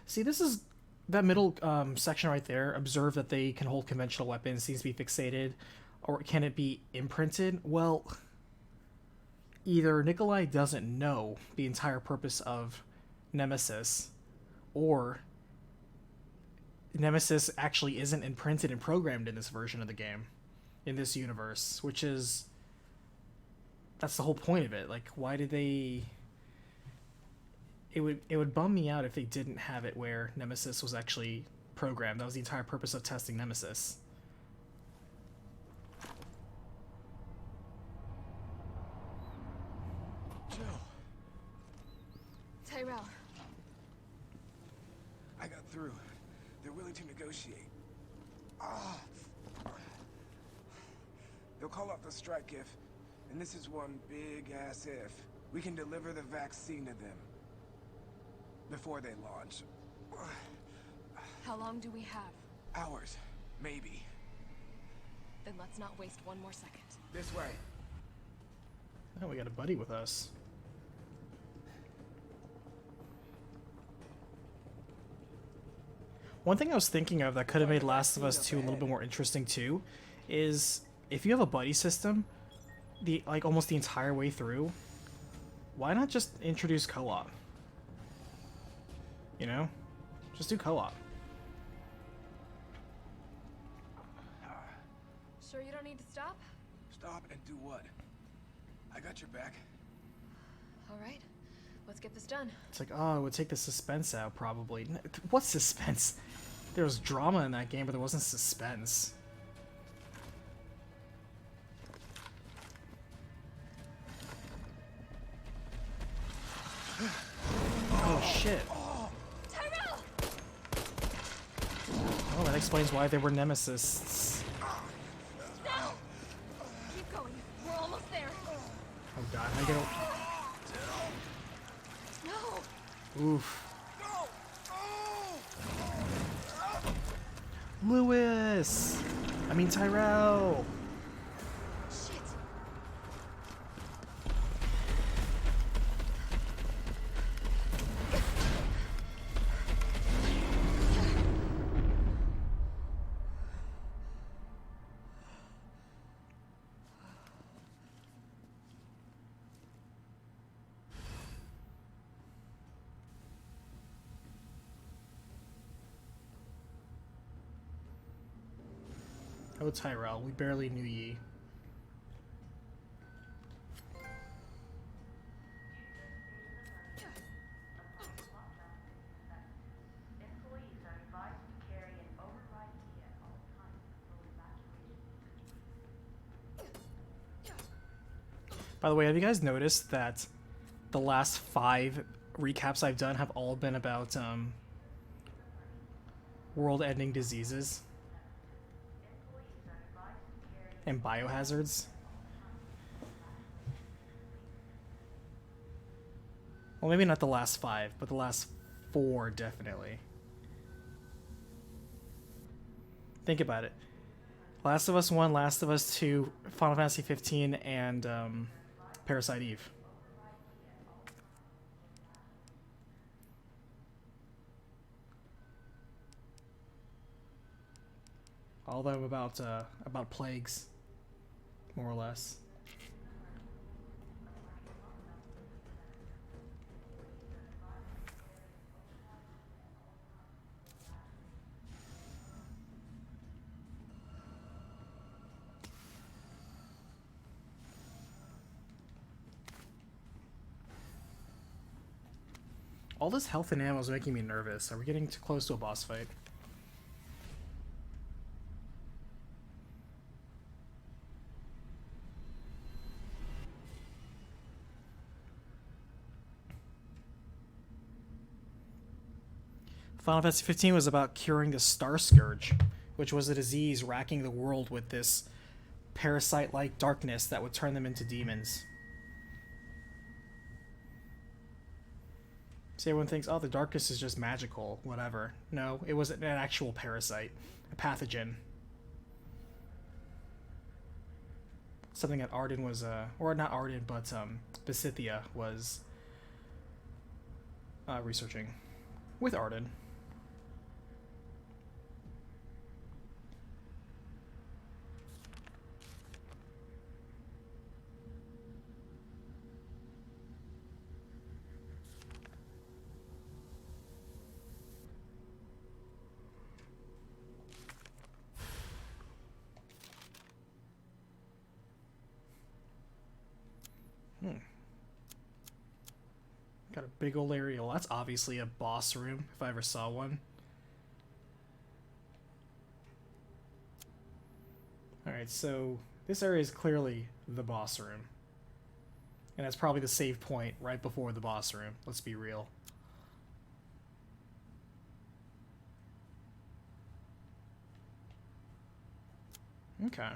Speaker 1: See, this is that middle section right there. Observe that they can hold conventional weapons. Seems to be fixated. Or can it be imprinted? Well, either Nikolai doesn't know the entire purpose of Nemesis, or Nemesis actually isn't imprinted and programmed in this version of the game, in this universe, which is... that's the whole point of it. Like, why did they... It would bum me out if they didn't have it where Nemesis was actually programmed. That was the entire purpose of testing Nemesis.
Speaker 2: Jill,
Speaker 4: Tyrell.
Speaker 2: I got through. They're willing to negotiate. They'll call off the strike if, and this is one big-ass if, we can deliver the vaccine to them. Before they launch.
Speaker 4: How long do we have?
Speaker 2: Hours. Maybe.
Speaker 4: Then let's not waste one more second.
Speaker 2: This way.
Speaker 1: Oh, we got a buddy with us. One thing I was thinking of that could have made Last of Us 2 a little bit more interesting too, is if you have a buddy system, almost the entire way through, why not just introduce co-op? You know? Just do co-op.
Speaker 4: Sure you don't need to stop?
Speaker 2: Stop and do what? I got your back.
Speaker 4: All right, let's get this done.
Speaker 1: It's like, oh, it would take the suspense out, probably. What suspense? There was drama in that game, but there wasn't suspense. Oh, shit.
Speaker 4: Tyrell!
Speaker 1: Oh, that explains why they were nemesis.
Speaker 4: Now! Keep going. We're almost there.
Speaker 1: Oh, God. I get
Speaker 4: No!
Speaker 1: Oof. Lewis! I mean, Tyrell!
Speaker 4: Shit!
Speaker 1: Oh, Tyrell, we barely knew ye. By the way, have you guys noticed that the last 5 recaps I've done have all been about world-ending diseases and biohazards? Well, maybe not the last 5, but the last 4 definitely. Think about it. Last of Us 1, Last of Us 2, Final Fantasy 15, and Parasite Eve. All of them about plagues, more or less. All this health and ammo is making me nervous. Are we getting too close to a boss fight? Final Fantasy 15 was about curing the Star Scourge, which was a disease racking the world with this parasite-like darkness that would turn them into demons. See, everyone thinks, oh, the darkness is just magical, whatever. No, it was an actual parasite, a pathogen. Something that Arden was, or not Arden, but Besithia was researching with Arden. Got a big old area. Well, that's obviously a boss room, if I ever saw one. Alright, so this area is clearly the boss room. And that's probably the save point right before the boss room. Let's be real. Okay.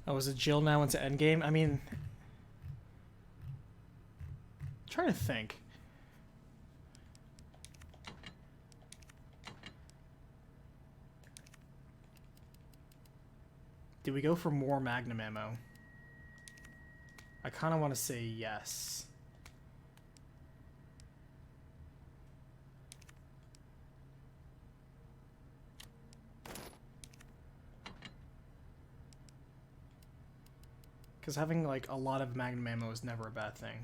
Speaker 1: Oh, is it Jill now into Endgame? I mean, I'm trying to think. Do we go for more Magnum ammo? I kind of want to say yes. Because having like a lot of magnum ammo is never a bad thing.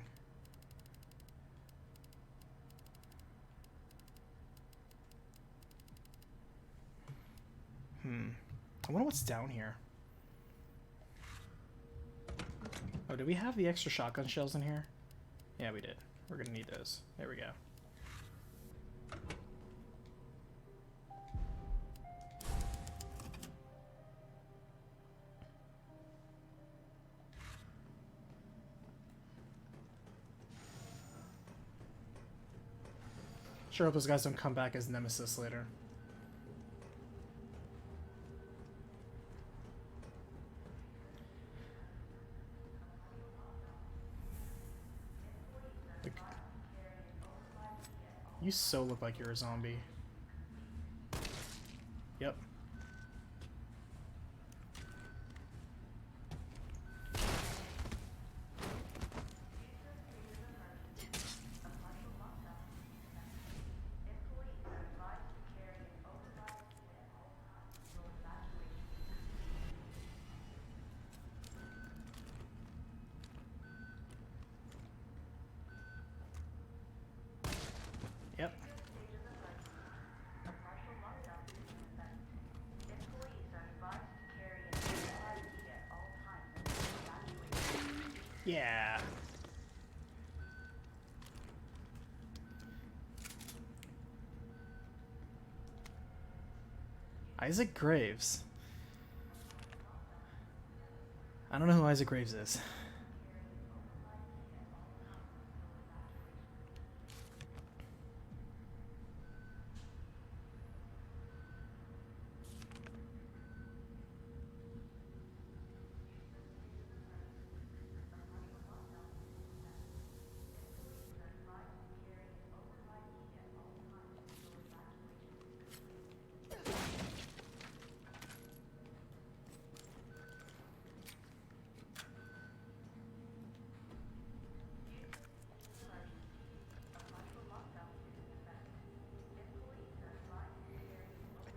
Speaker 1: I wonder what's down here. Oh, did we have the extra shotgun shells in here? Yeah, we did. We're gonna need those. There we go. Sure hope those guys don't come back as Nemesis later. You so look like you're a zombie. Yep. Yep. Yeah. Isaac Graves. I don't know who Isaac Graves is.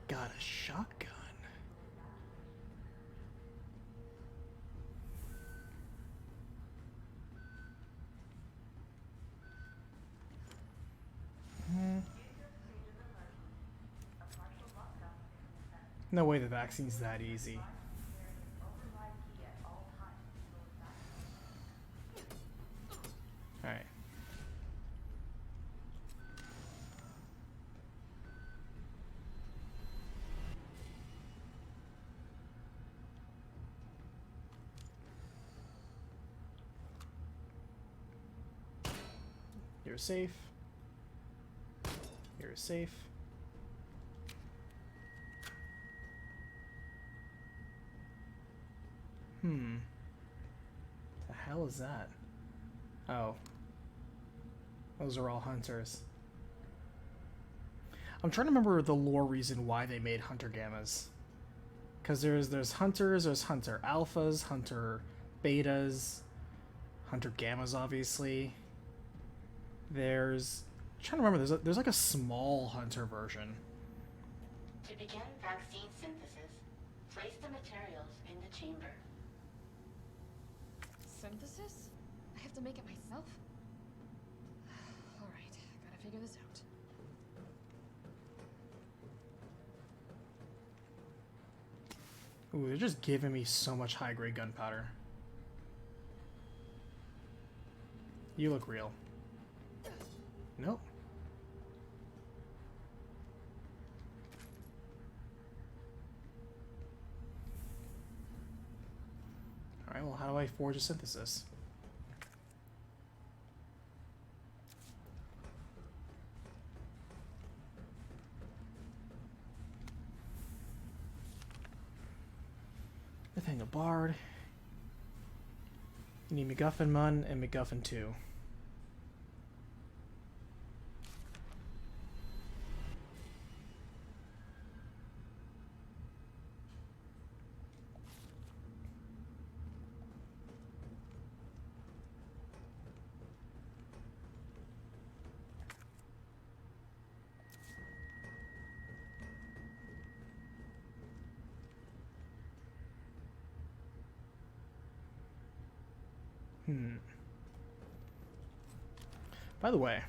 Speaker 1: Got a shotgun. No way the vaccine's that easy. Alright. You're safe. You're safe. The hell is that? Oh. Those are all hunters. I'm trying to remember the lore reason why they made hunter gammas. Because there's hunters, there's hunter alphas, hunter betas, hunter gammas, obviously. There's... I'm trying to remember, there's like a small hunter version.
Speaker 7: To begin vaccine synthesis, place the materials in the chamber.
Speaker 4: Synthesis? I have to make it myself? Alright, gotta figure this out.
Speaker 1: Ooh, they're just giving me so much high-grade gunpowder. You look real. Nope. Alright, well, how do I forge a synthesis? Nathaniel Bard. You need MacGuffin Mun and MacGuffin 2. By the way,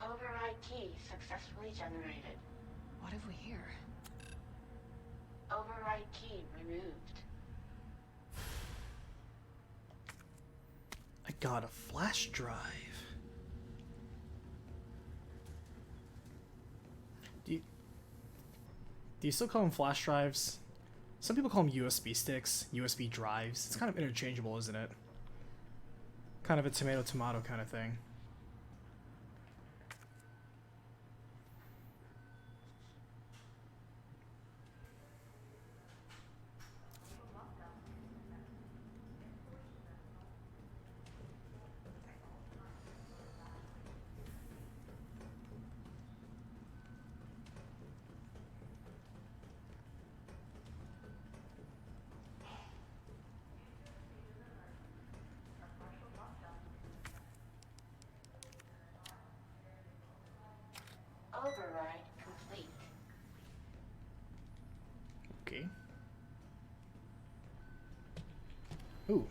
Speaker 7: Override key successfully generated.
Speaker 4: What have we here?
Speaker 7: Override key removed.
Speaker 1: I got a flash drive. Do you still call them flash drives? Some people call them USB sticks, USB drives. It's kind of interchangeable, isn't it? Kind of a tomato-tomato kind of thing.
Speaker 7: Override complete.
Speaker 1: Okay. Ooh.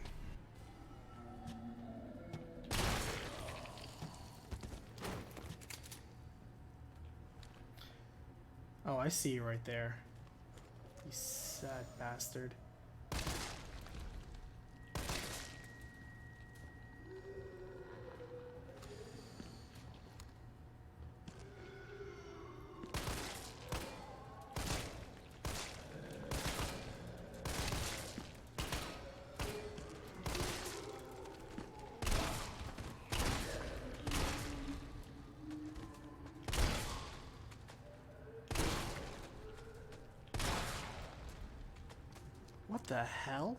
Speaker 1: Oh, I see you right there. You sad bastard. What the hell?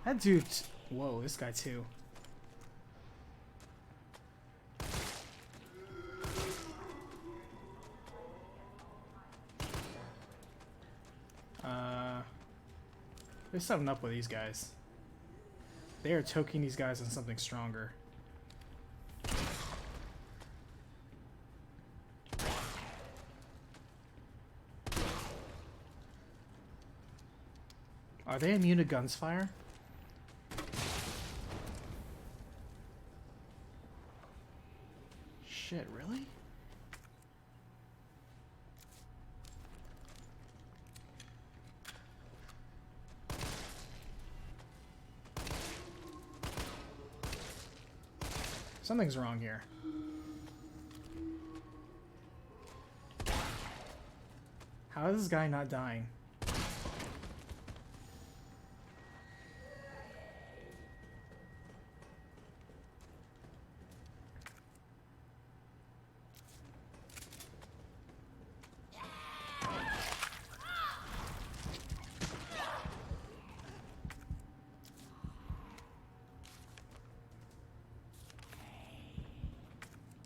Speaker 1: That dude... Whoa, this guy too. There's something up with these guys. They are toking these guys on something stronger. Are they immune to gunfire? Shit, really? Something's wrong here. How is this guy not dying?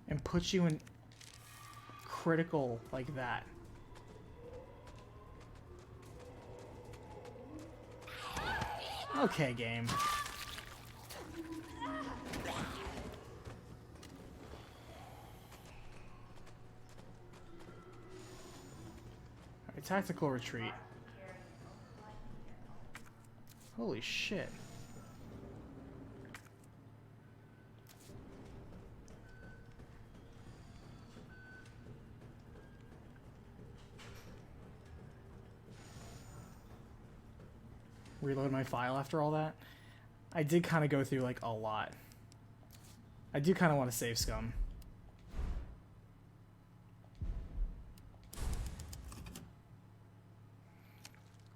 Speaker 1: And put you in critical like that. Okay, game. Alright, tactical retreat. Holy shit. Reload my file after all that. I did kind of go through like a lot. I do kind of want to save scum.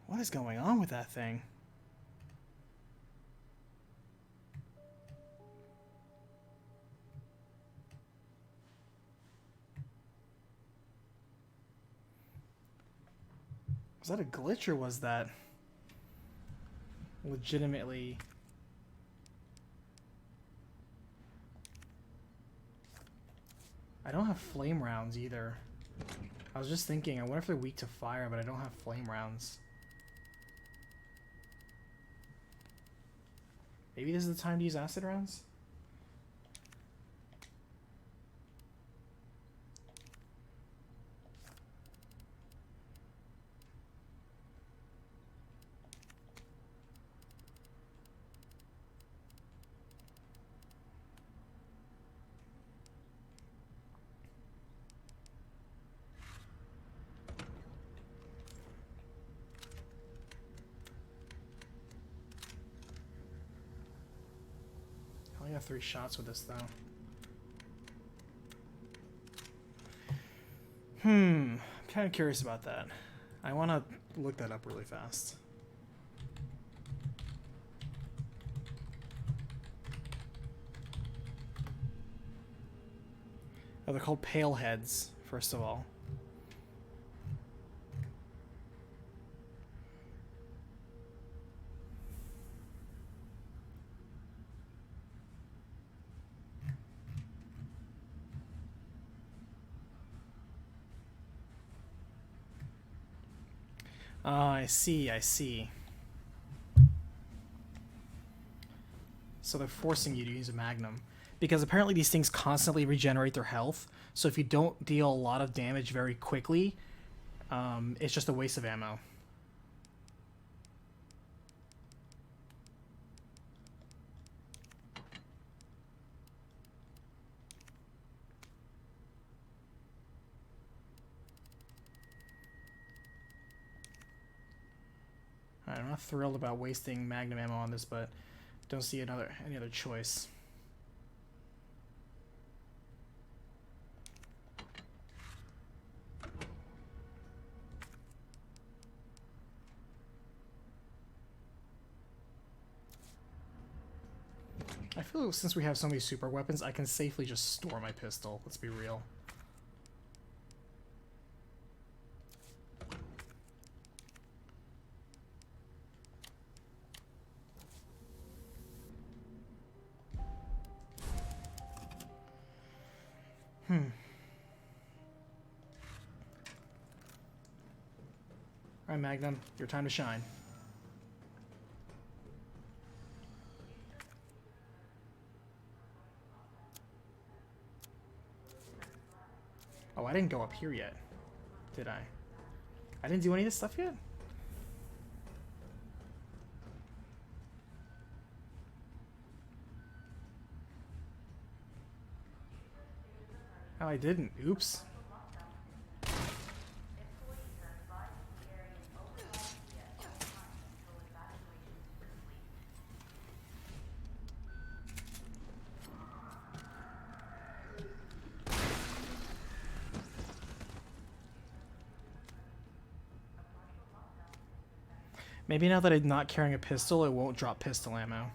Speaker 1: What is going on with that thing? Was that a glitch or was that legitimately? I don't have flame rounds either. I was just thinking, I wonder if they're weak to fire, but I don't have flame rounds. Maybe this is the time to use acid rounds? I only have 3 shots with this, though. I'm kind of curious about that. I want to look that up really fast. Oh, they're called pale heads, first of all. Oh, I see, I see. So they're forcing you to use a magnum. Because apparently these things constantly regenerate their health. So if you don't deal a lot of damage very quickly, it's just a waste of ammo. I'm not thrilled about wasting magnum ammo on this, but don't see any other choice. I feel since we have so many super weapons, I can safely just store my pistol. Let's be real. Alright, Magnum, your time to shine. Oh, I didn't go up here yet, did I? I didn't do any of this stuff yet? Oh, I didn't. Oops. Maybe now that I'm not carrying a pistol, it won't drop pistol ammo.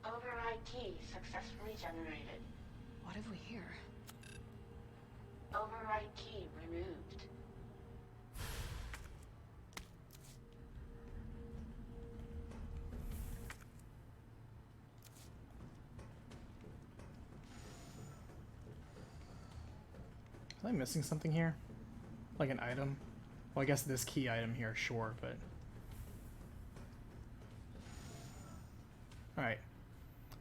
Speaker 7: Override key successfully generated.
Speaker 4: What have we here?
Speaker 7: Override key removed.
Speaker 1: Am I missing something here? Like an item? Well, I guess this key item here, sure, but... Alright.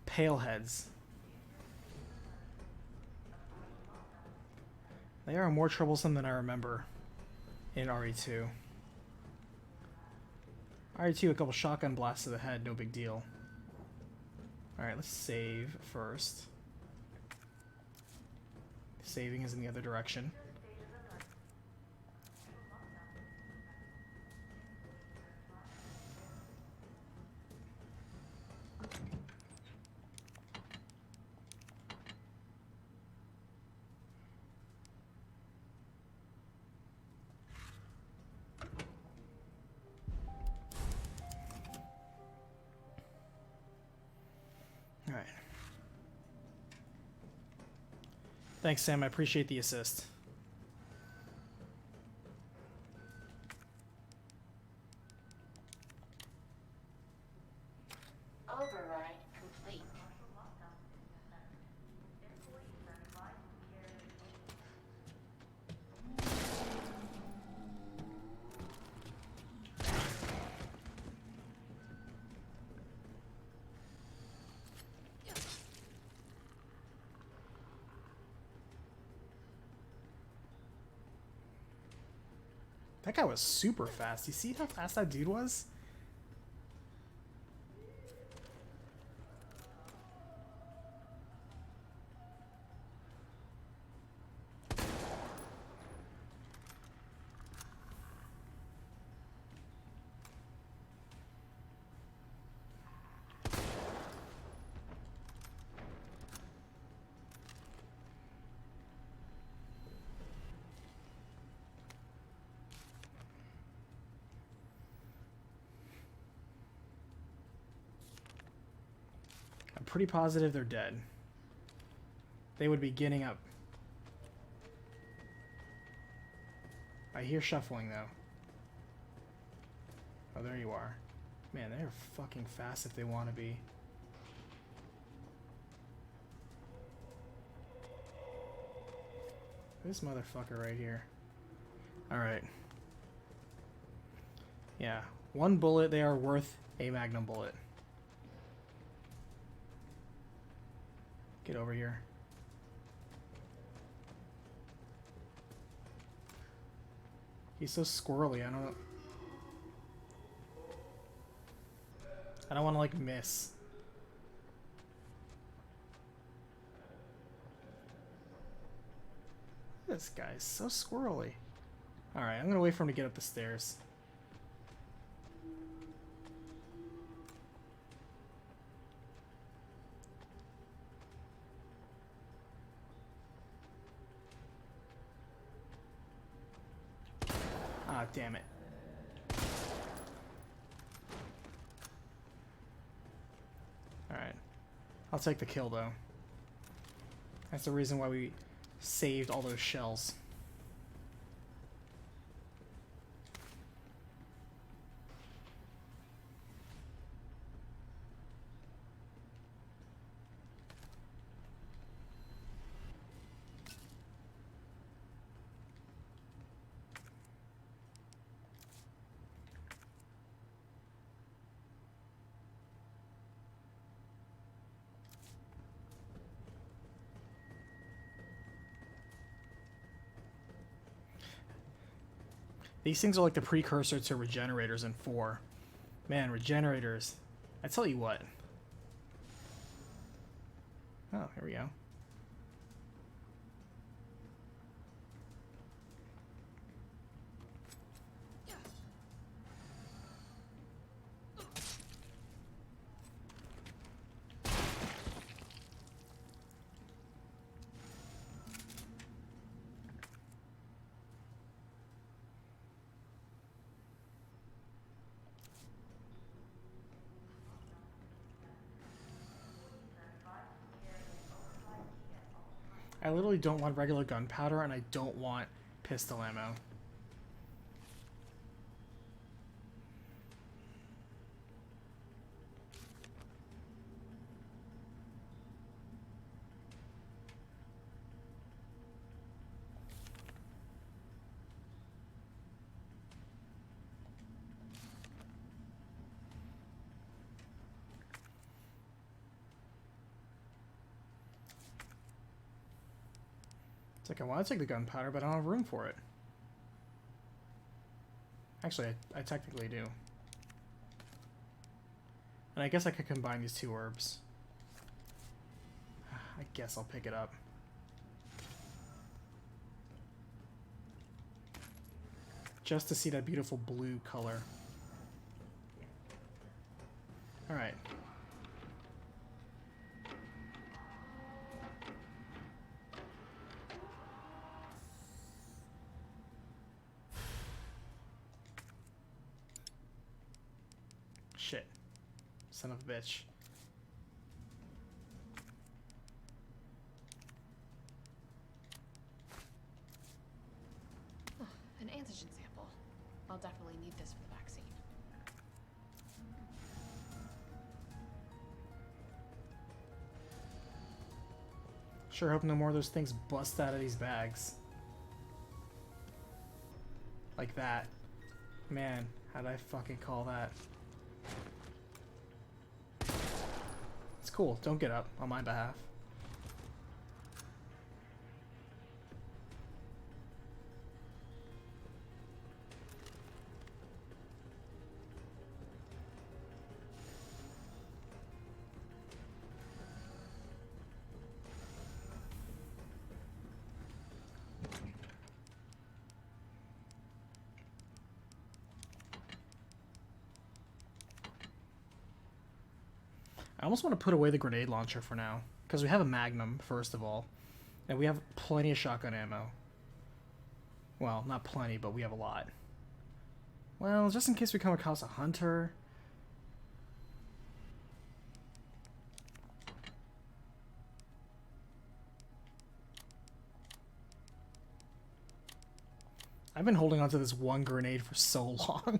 Speaker 1: Pale heads. They are more troublesome than I remember in RE2. RE2, a couple shotgun blasts to the head, no big deal. Alright, let's save first. Saving is in the other direction. All right. Thanks, Sam. I appreciate the assist.
Speaker 7: Override complete.
Speaker 1: That guy was super fast. You see how fast that dude was? I'm pretty positive they're dead. They would be getting up. I hear shuffling, though. Oh, there you are. Man, they're fucking fast if they want to be. This motherfucker right here. Alright. Yeah. One bullet, they are worth a magnum bullet. Get over here. He's so squirrely, I don't want to like miss. This guy's so squirrely. Alright, I'm gonna wait for him to get up the stairs. Ah, damn it. Alright. I'll take the kill, though. That's the reason why we saved all those shells. These things are like the precursor to regenerators in 4. Man, regenerators. I tell you what. Oh, here we go. I literally don't want regular gunpowder, and I don't want pistol ammo. It's like, I want to take the gunpowder, but I don't have room for it. Actually, I technically do. And I guess I could combine these 2 herbs. I guess I'll pick it up. just to see that beautiful blue color. Alright. Shit. Son of a bitch.
Speaker 4: An antigen sample. I'll definitely need this for the vaccine.
Speaker 1: Sure hope no more of those things bust out of these bags. Like that. Man, how'd I fucking call that? It's cool. Don't get up on my behalf. I almost want to put away the grenade launcher for now, because we have a Magnum, first of all, and we have plenty of shotgun ammo. Well, not plenty, but we have a lot. Well, just in case we come across a hunter. I've been holding on to this one grenade for so long.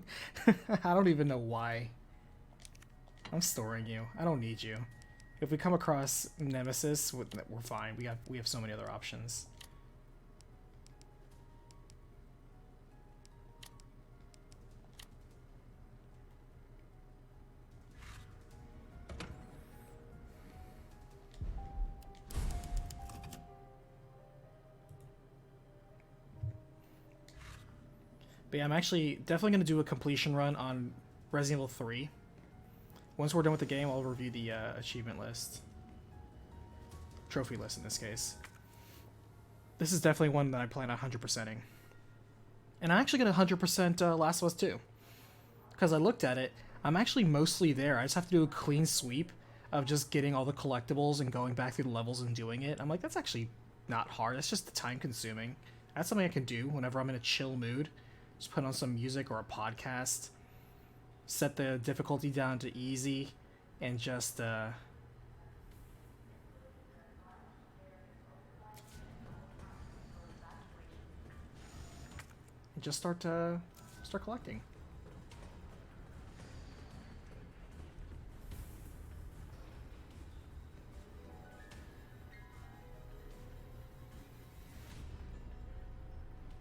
Speaker 1: I don't even know why. I'm storing you. I don't need you. If we come across Nemesis, we're fine. We have so many other options. But yeah, I'm actually definitely going to do a completion run on Resident Evil 3. Once we're done with the game, I'll review the achievement list. Trophy list, in this case. This is definitely one that I plan on 100%ing. And I'm actually going to 100% Last of Us 2. Because I looked at it, I'm actually mostly there. I just have to do a clean sweep of just getting all the collectibles and going back through the levels and doing it. I'm like, that's actually not hard. It's just time consuming. That's something I can do whenever I'm in a chill mood. Just put on some music or a podcast. Set the difficulty down to easy. And just, and just start collecting.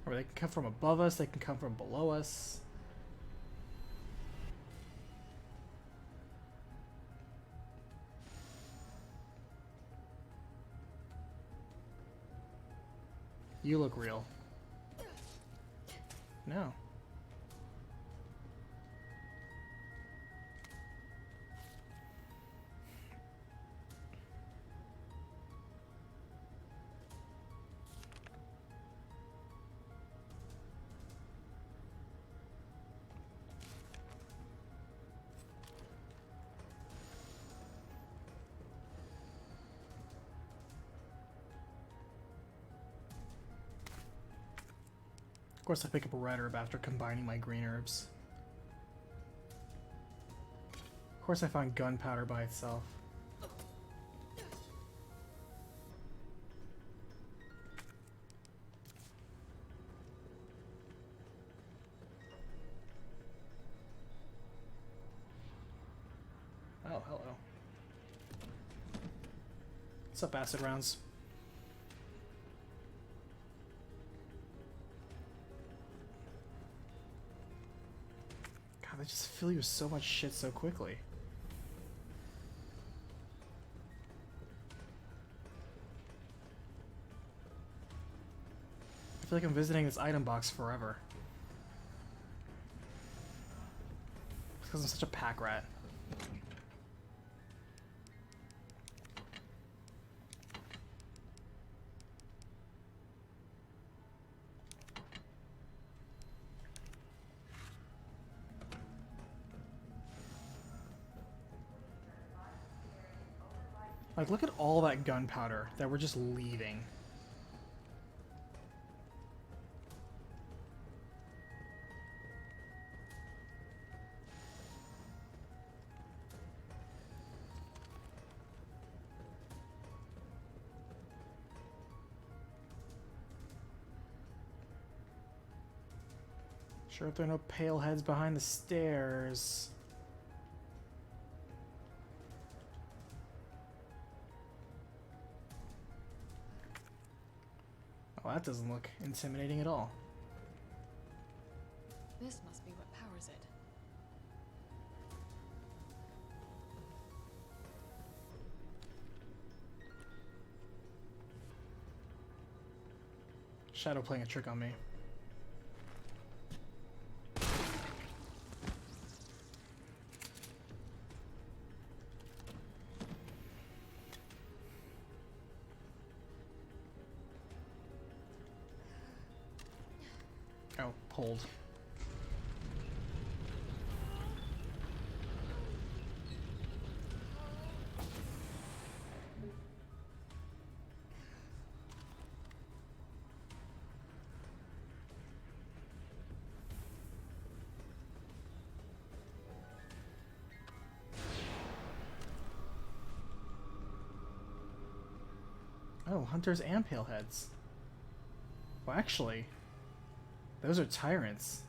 Speaker 1: Or they can come from above us, they can come from below us. You look real. No. Of course I pick up a red herb after combining my green herbs. Of course I find gunpowder by itself. Oh, hello. What's up, acid rounds? They just fill you with so much shit so quickly. I feel like I'm visiting this item box forever. Because I'm such a pack rat. Like, look at all that gunpowder that we're just leaving. Sure, if there are no pale heads behind the stairs. Oh, that doesn't look intimidating at all.
Speaker 4: This must be what powers it.
Speaker 1: Shadow playing a trick on me. Oh, hold. Oh, hunters and paleheads. Well, actually, those are tyrants.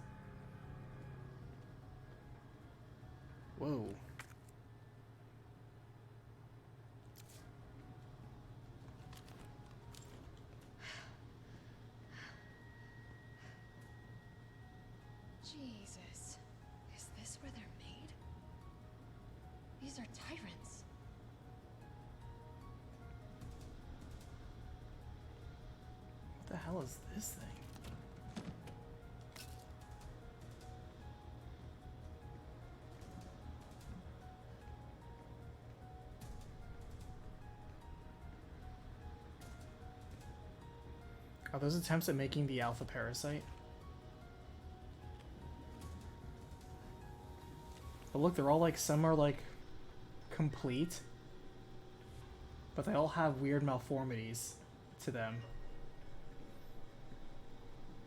Speaker 1: Whoa.
Speaker 4: Jesus. Is this where they're made? These are tyrants.
Speaker 1: What the hell is this thing? Are those attempts at making the alpha parasite? But look, they're all like, some are like complete, but they all have weird malformities to them.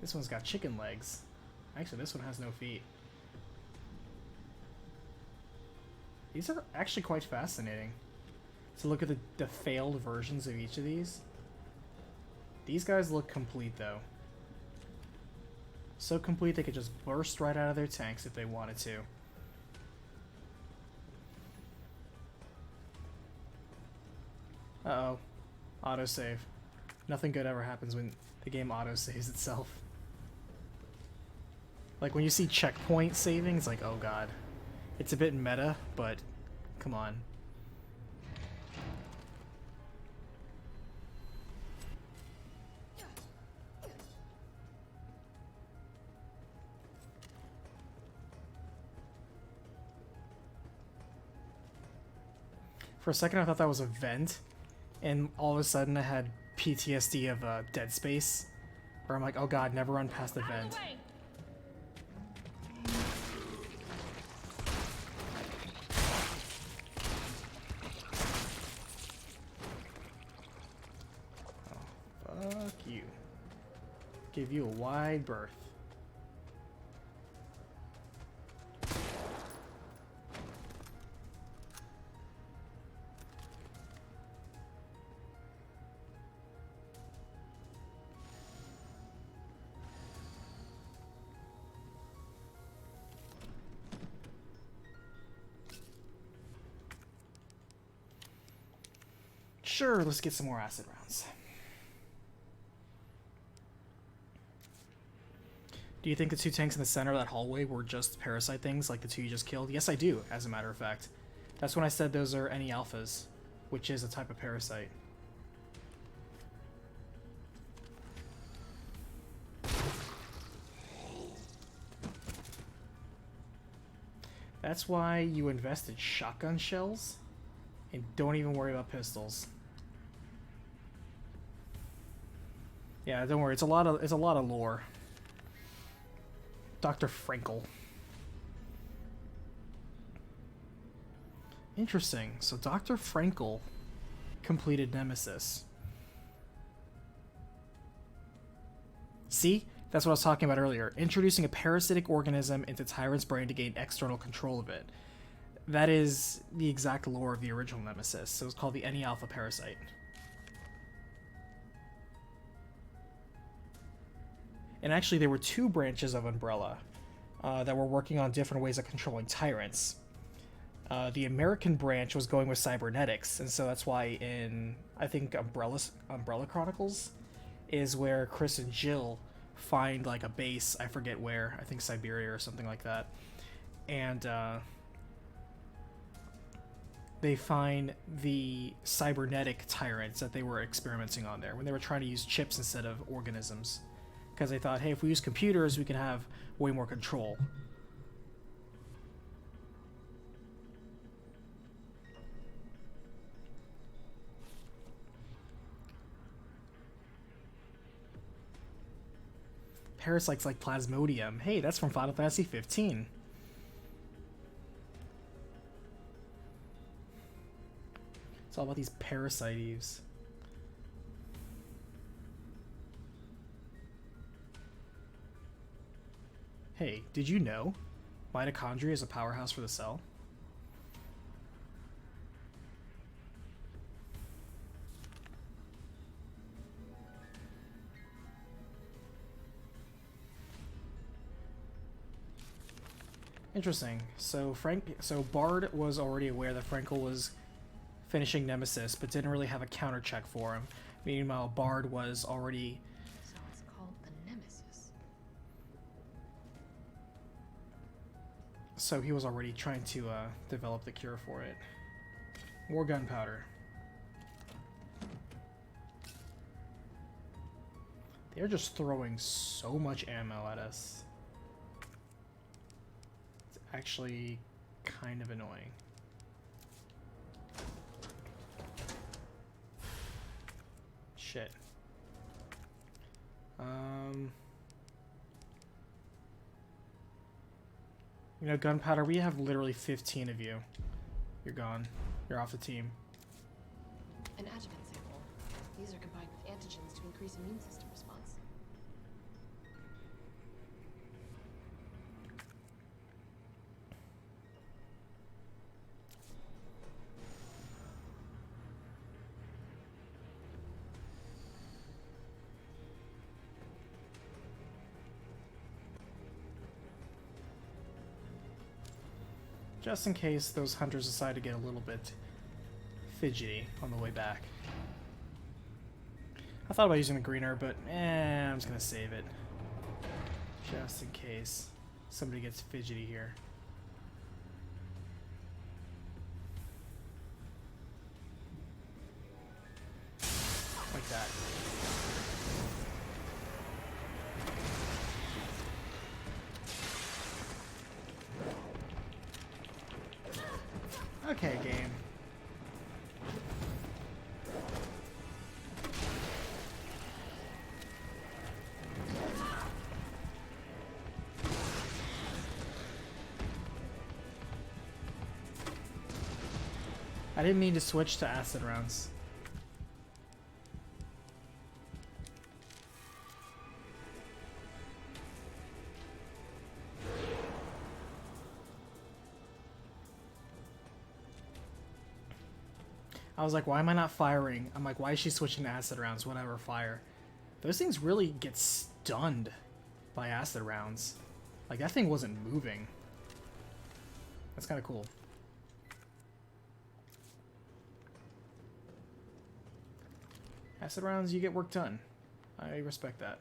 Speaker 1: This one's got chicken legs. Actually, this one has no feet. These are actually quite fascinating. To look at the failed versions of each of these. These guys look complete though. So complete they could just burst right out of their tanks if they wanted to. Uh-oh. Autosave. Nothing good ever happens when the game autosaves itself. Like when you see checkpoint saving, it's like, oh god. It's a bit meta, but come on. For a second I thought that was a vent, and all of a sudden I had PTSD of Dead Space, where I'm like, oh god, never run past the vent. Oh, fuck you. Give you a wide berth. Sure, let's get some more acid rounds. Do you think the two tanks in the center of that hallway were just parasite things, like the two you just killed? Yes, I do, as a matter of fact. That's when I said those are any alphas, which is a type of parasite. That's why you invested shotgun shells and don't even worry about pistols. Yeah, don't worry. It's a lot of lore. Dr. Frankel. Interesting. So Dr. Frankel completed Nemesis. See? That's what I was talking about earlier. Introducing a parasitic organism into Tyrant's brain to gain external control of it. That is the exact lore of the original Nemesis. So it's called the Any Alpha Parasite. And actually, there were two branches of Umbrella that were working on different ways of controlling tyrants. The American branch was going with cybernetics, and so that's why in, I think, Umbrella Chronicles is where Chris and Jill find like a base, I forget where, I think Siberia or something like that, and they find the cybernetic tyrants that they were experimenting on there when they were trying to use chips instead of organisms, because they thought, hey, if we use computers we can have way more control. Parasites like Plasmodium. Hey, that's from Final Fantasy 15. It's all about these parasites. Hey, did you know mitochondria is a powerhouse for the cell? Interesting. So Bard was already aware that Frankel was finishing Nemesis, but didn't really have a counter check for him. Meanwhile, Bard was already...
Speaker 4: So it's called the Nemesis.
Speaker 1: So he was already trying to develop the cure for it. More gunpowder. They're just throwing so much ammo at us. It's actually kind of annoying. Shit. You know, gunpowder, we have literally 15 of you. You're gone. You're off the team.
Speaker 4: An adjuvant sample. These are combined with antigens to increase immune system response.
Speaker 1: Just in case those hunters decide to get a little bit fidgety on the way back. I thought about using the green herb, but I'm just gonna save it. Just in case somebody gets fidgety here. Like that. Okay, game. I didn't mean to switch to acid rounds. I was like, why am I not firing? I'm like, why is she switching to acid rounds? Whatever, fire. Those things really get stunned by acid rounds. Like, that thing wasn't moving. That's kind of cool. Acid rounds, you get work done. I respect that.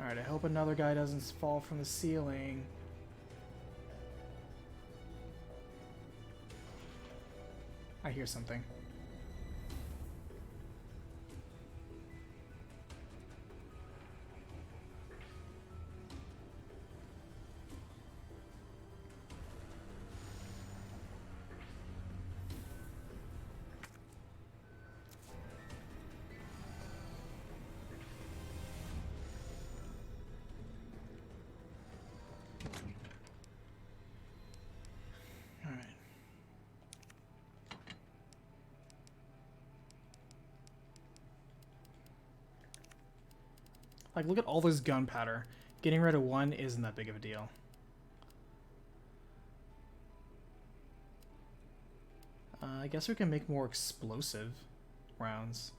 Speaker 1: Alright, I hope another guy doesn't fall from the ceiling. I hear something. Like, look at all this gunpowder. Getting rid of one isn't that big of a deal. I guess we can make more explosive rounds.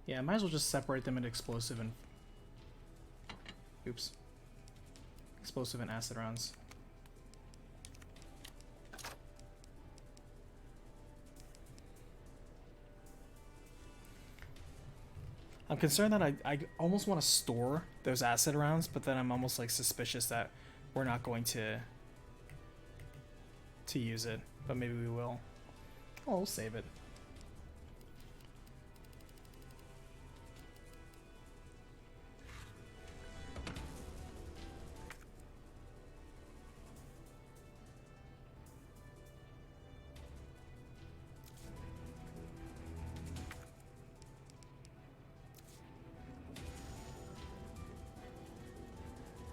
Speaker 1: Yeah, I might as well just separate them into explosive and... Oops. Explosive and acid rounds. I'm concerned that I almost want to store those acid rounds, but then I'm almost like suspicious that we're not going to use it, but maybe we will. Oh, we'll save it.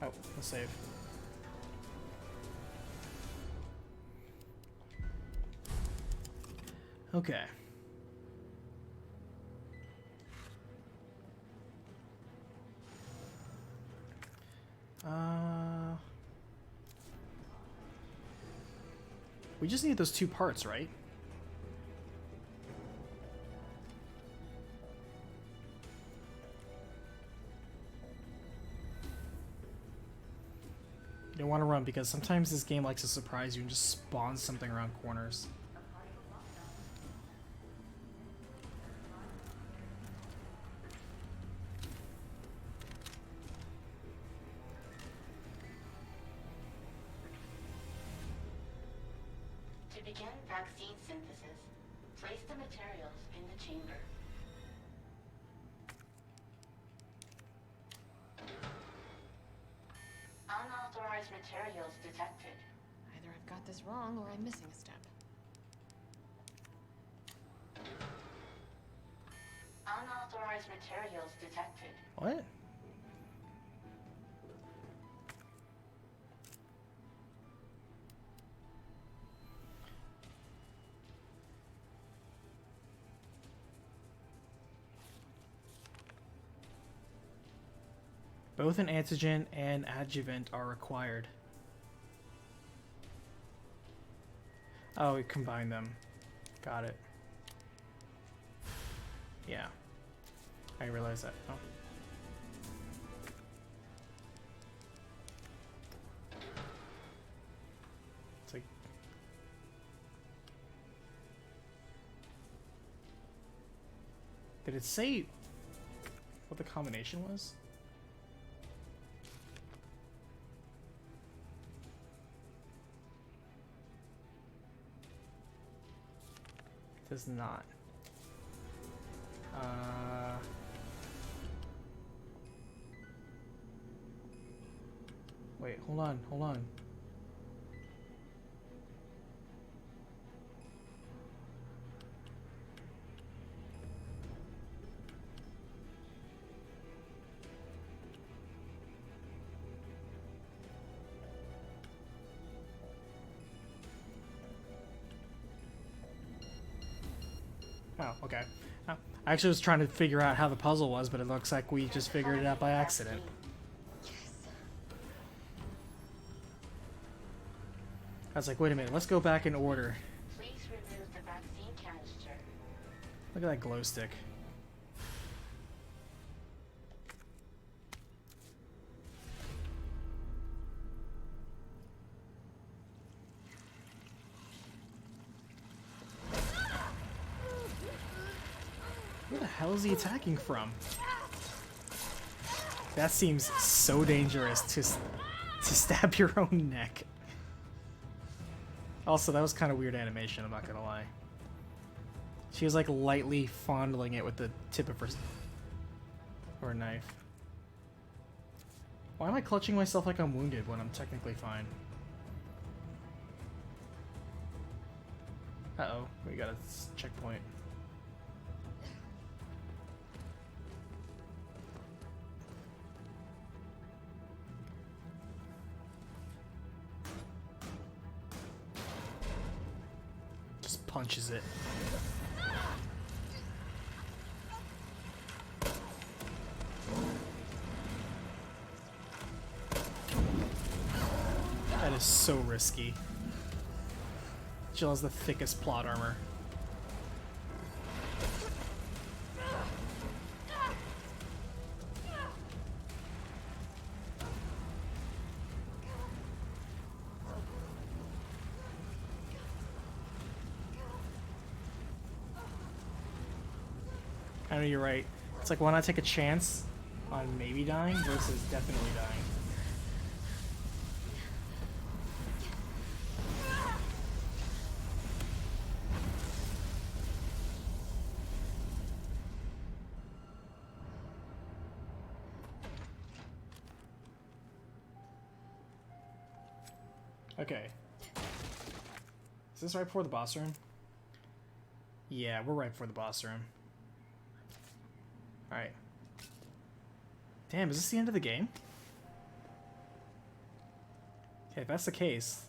Speaker 1: Oh, let's save. Okay. We just need those 2 parts, right? You don't want to run because sometimes this game likes to surprise you and just spawns something around corners.
Speaker 7: To begin vaccine synthesis, place the materials in the chamber. Unauthorized materials detected.
Speaker 4: Either I've got this wrong or I'm missing a step.
Speaker 7: Unauthorized materials detected.
Speaker 1: What? Both an antigen and adjuvant are required. Oh, we combine them. Got it. Yeah. I realized that. Oh. It's like... Did it say what the combination was? Does not. Wait, hold on, hold on. Oh, okay. I actually was trying to figure out how the puzzle was, but it looks like we just figured it out by accident. I was like, wait a minute, let's go back in order.
Speaker 7: Please remove the vaccine canister.
Speaker 1: Look at that glow stick. Where the hell is he attacking from? That seems so dangerous to stab your own neck. Also, that was kind of weird animation, I'm not gonna lie. She was like lightly fondling it with the tip of her knife. Why am I clutching myself like I'm wounded when I'm technically fine? Uh-oh, we got a checkpoint. Just punches it. is so risky. Jill has the thickest plot armor. I know you're right. It's like, why not take a chance on maybe dying versus definitely dying? Okay. Is this right before the boss room? Yeah, we're right before the boss room. Alright. Damn, is this the end of the game? Okay, if that's the case,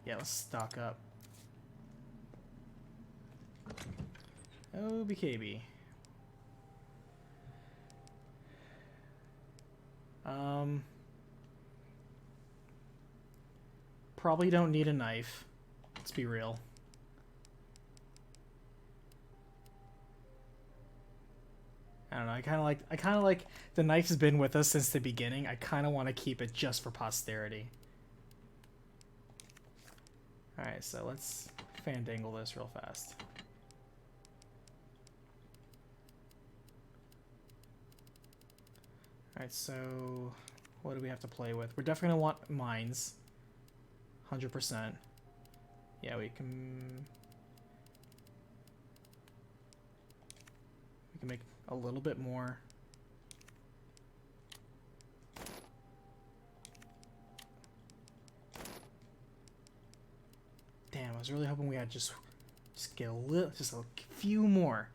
Speaker 1: yeah, let's stock up. Oh, BKB. Probably don't need a knife. Let's be real. I don't know. I kind of like the knife's been with us since the beginning. I kind of want to keep it just for posterity. All right, so let's fandangle this real fast. All right, so what do we have to play with? We're definitely gonna want mines. 100%. Yeah, we can make a little bit more. Damn, I was really hoping we had just get just a few more.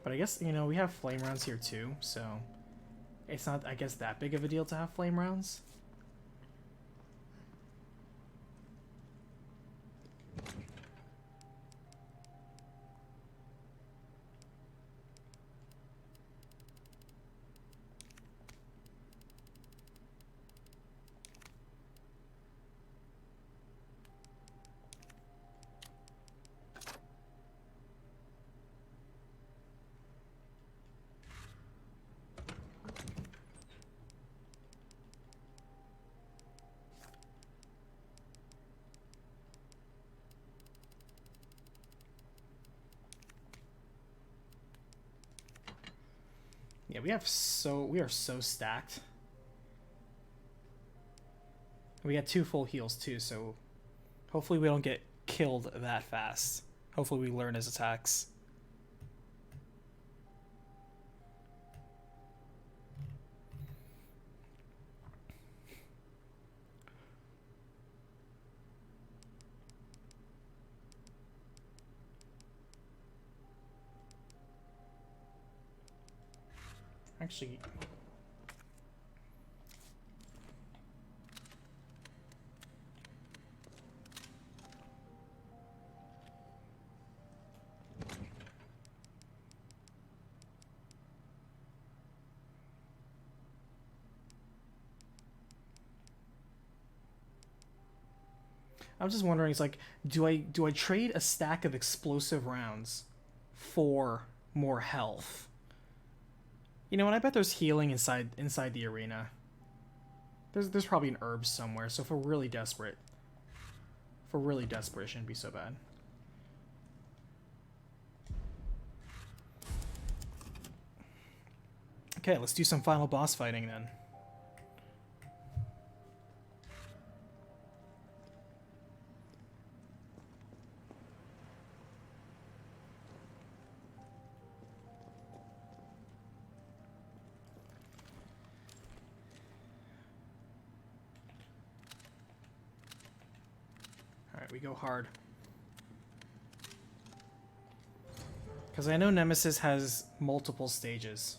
Speaker 1: But I guess, you know, we have flame rounds here too, so it's not, I guess, that big of a deal to have flame rounds. Yeah, we are so stacked. We got 2 full heals too, so hopefully we don't get killed that fast. Hopefully we learn his attacks. Actually, I'm just wondering, it's like, do I trade a stack of explosive rounds for more health? You know, and I bet there's healing inside the arena. There's probably an herb somewhere, so if we're really desperate, it shouldn't be so bad. Okay, let's do some final boss fighting then. Alright, we go hard. Because I know Nemesis has multiple stages.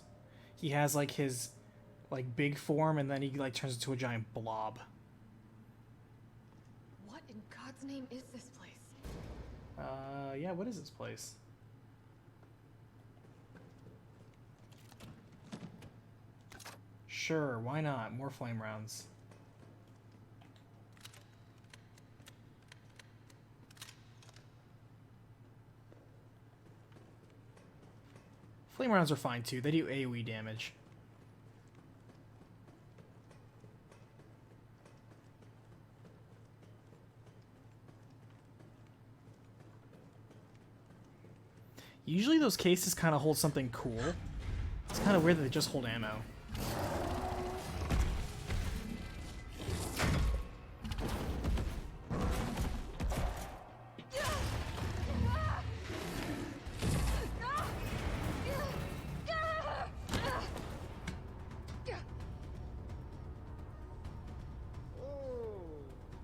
Speaker 1: He has like his like big form, and then he like turns into a giant blob.
Speaker 4: What in God's name is this place?
Speaker 1: Yeah, what is this place? Sure, why not? More flame rounds. Flame rounds are fine too. They do AoE damage. Usually those cases kind of hold something cool. It's kind of weird that they just hold ammo.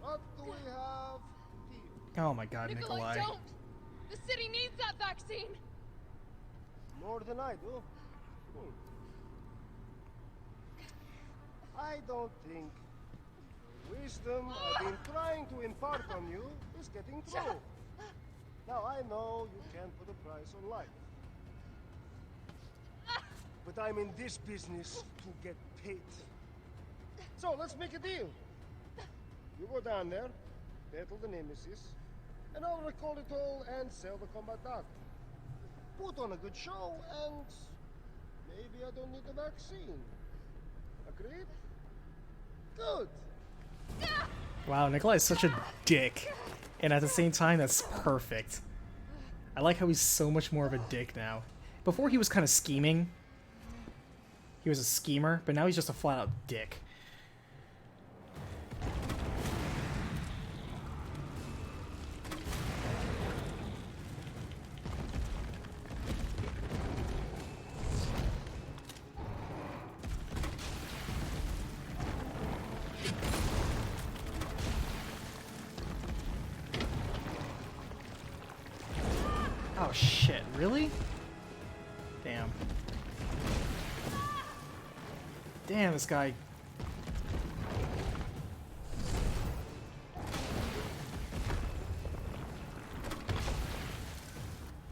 Speaker 6: What do we have here?
Speaker 1: Oh my god, Nikolai.
Speaker 4: Don't! The city needs that vaccine!
Speaker 6: More than I do. I don't think the wisdom I've been trying to impart on you is getting through. Now I know you can't put a price on life. But I'm in this business to get paid. So let's make a deal. You go down there, battle the Nemesis, and I'll recall it all and sell the combat dog. Put on a good show, and maybe I don't need the vaccine. Agreed? Good.
Speaker 1: Wow, Nikolai is such a dick. And at the same time, that's perfect. I like how he's so much more of a dick now. Before he was kind of scheming. He was a schemer, but now he's just a flat-out dick. Oh shit, really? Damn. Damn, this guy.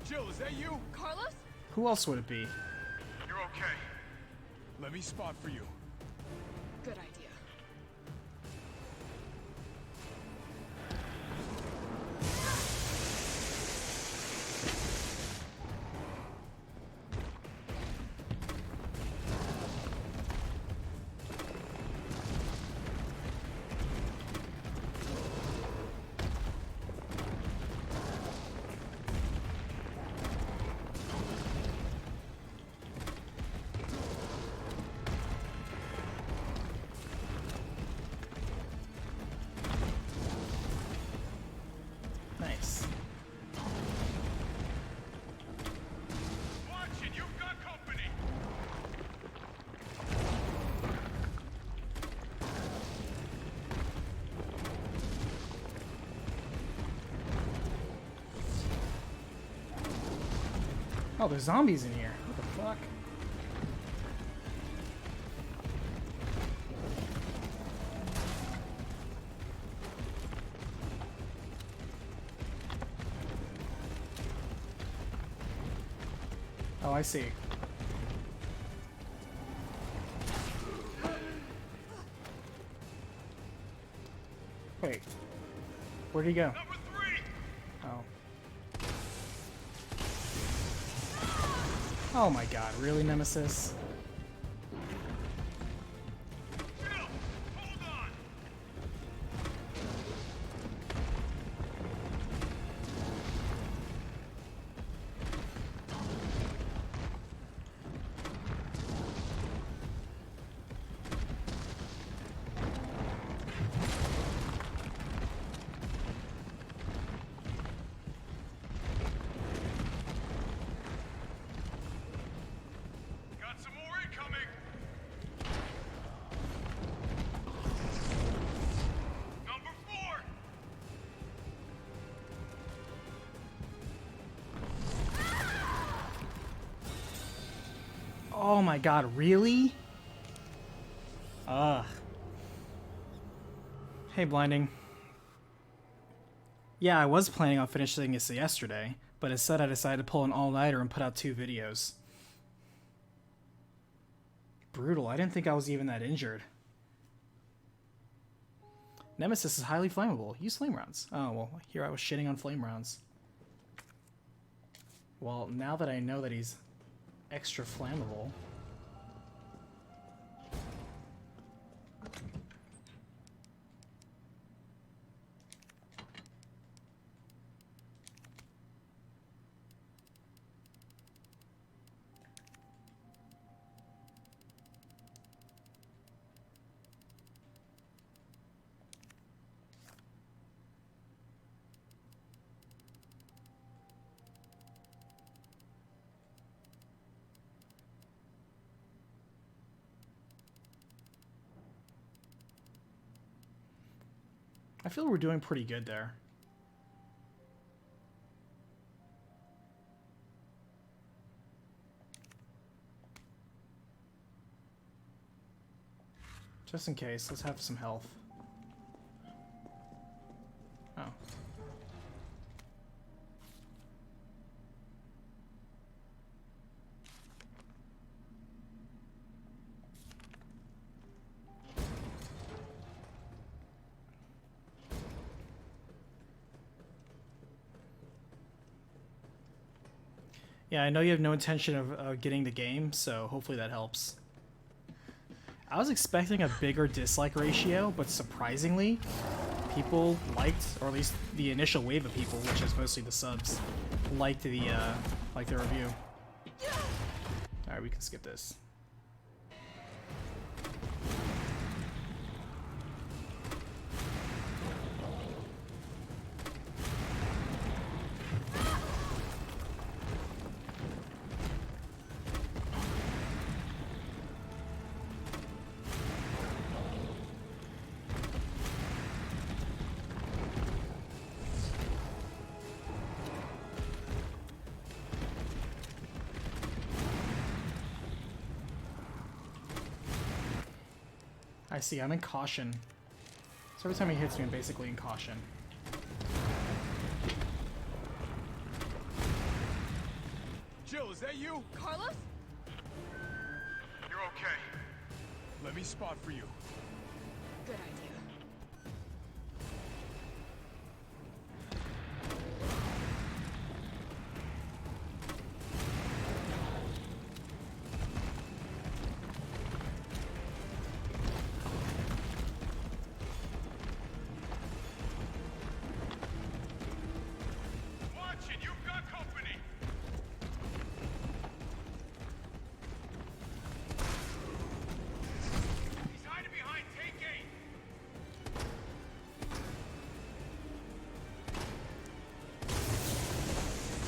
Speaker 3: Jill, is that you?
Speaker 4: Carlos?
Speaker 1: Who else would it be?
Speaker 3: You're okay. Let me spot for you.
Speaker 4: Good idea.
Speaker 1: Nice.
Speaker 3: Watch it, you've got company.
Speaker 1: Oh, there's zombies in here. What the fuck? Oh, I see. Wait. Where'd he go?
Speaker 3: Number 3.
Speaker 1: Oh. Oh my god, really, Nemesis?
Speaker 3: Jill, hold on. Got some more incoming. Number 4.
Speaker 1: Oh my god, really? Ugh. Hey, Blinding. Yeah, I was planning on finishing this yesterday, but instead I decided to pull an all-nighter and put out 2 videos. brutal. I didn't think I was even that injured. Nemesis is highly flammable. Use flame rounds. Oh, well, here I was shitting on flame rounds. Well, now that I know that he's extra flammable... I feel we're doing pretty good there. Just in case, let's have some health. Oh. Yeah, I know you have no intention of getting the game, so hopefully that helps. I was expecting a bigger dislike ratio, but surprisingly, people liked, or at least the initial wave of people, which is mostly the subs, liked the review. Alright, we can skip this. I see, I'm in caution. So every time he hits me, I'm basically in caution.
Speaker 3: Jill, is that you?
Speaker 4: Carlos?
Speaker 3: You're okay. Let me spot for you.
Speaker 4: Good idea.
Speaker 3: Watch it, you've got company. He's hiding behind Take 8.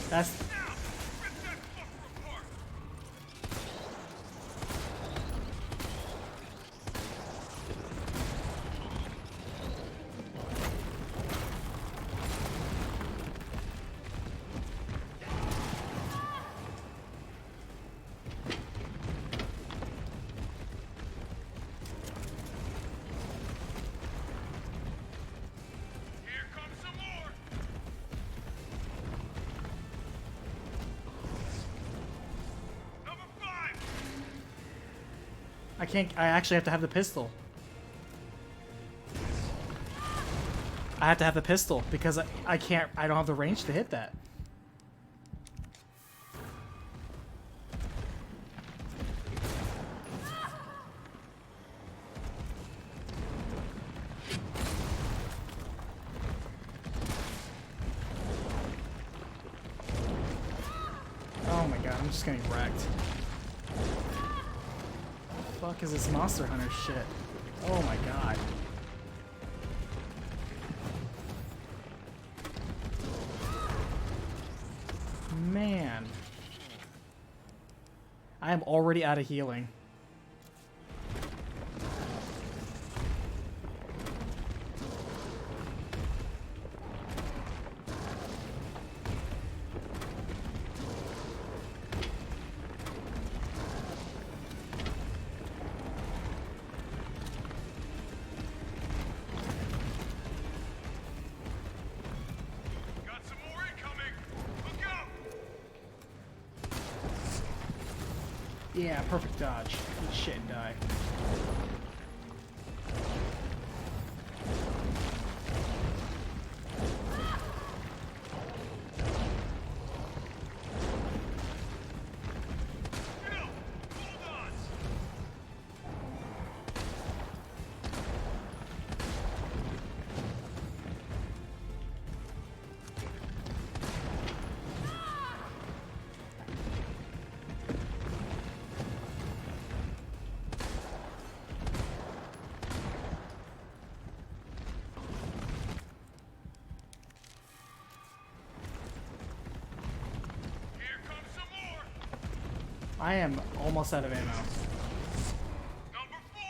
Speaker 1: That's...
Speaker 3: Now, rip that fucker apart. Here comes some more. Number 5.
Speaker 1: I can't... I actually have to have the pistol. I have to have the pistol, because I can't... I don't have the range to hit that. Oh my god, I'm just getting wrecked. What the fuck is this Monster Hunter shit? Oh my god. Man. I am already out of healing.
Speaker 3: Got some more incoming. Look out.
Speaker 1: Yeah, perfect dodge. Eat shit and die. I am almost out of ammo.
Speaker 3: Number 4!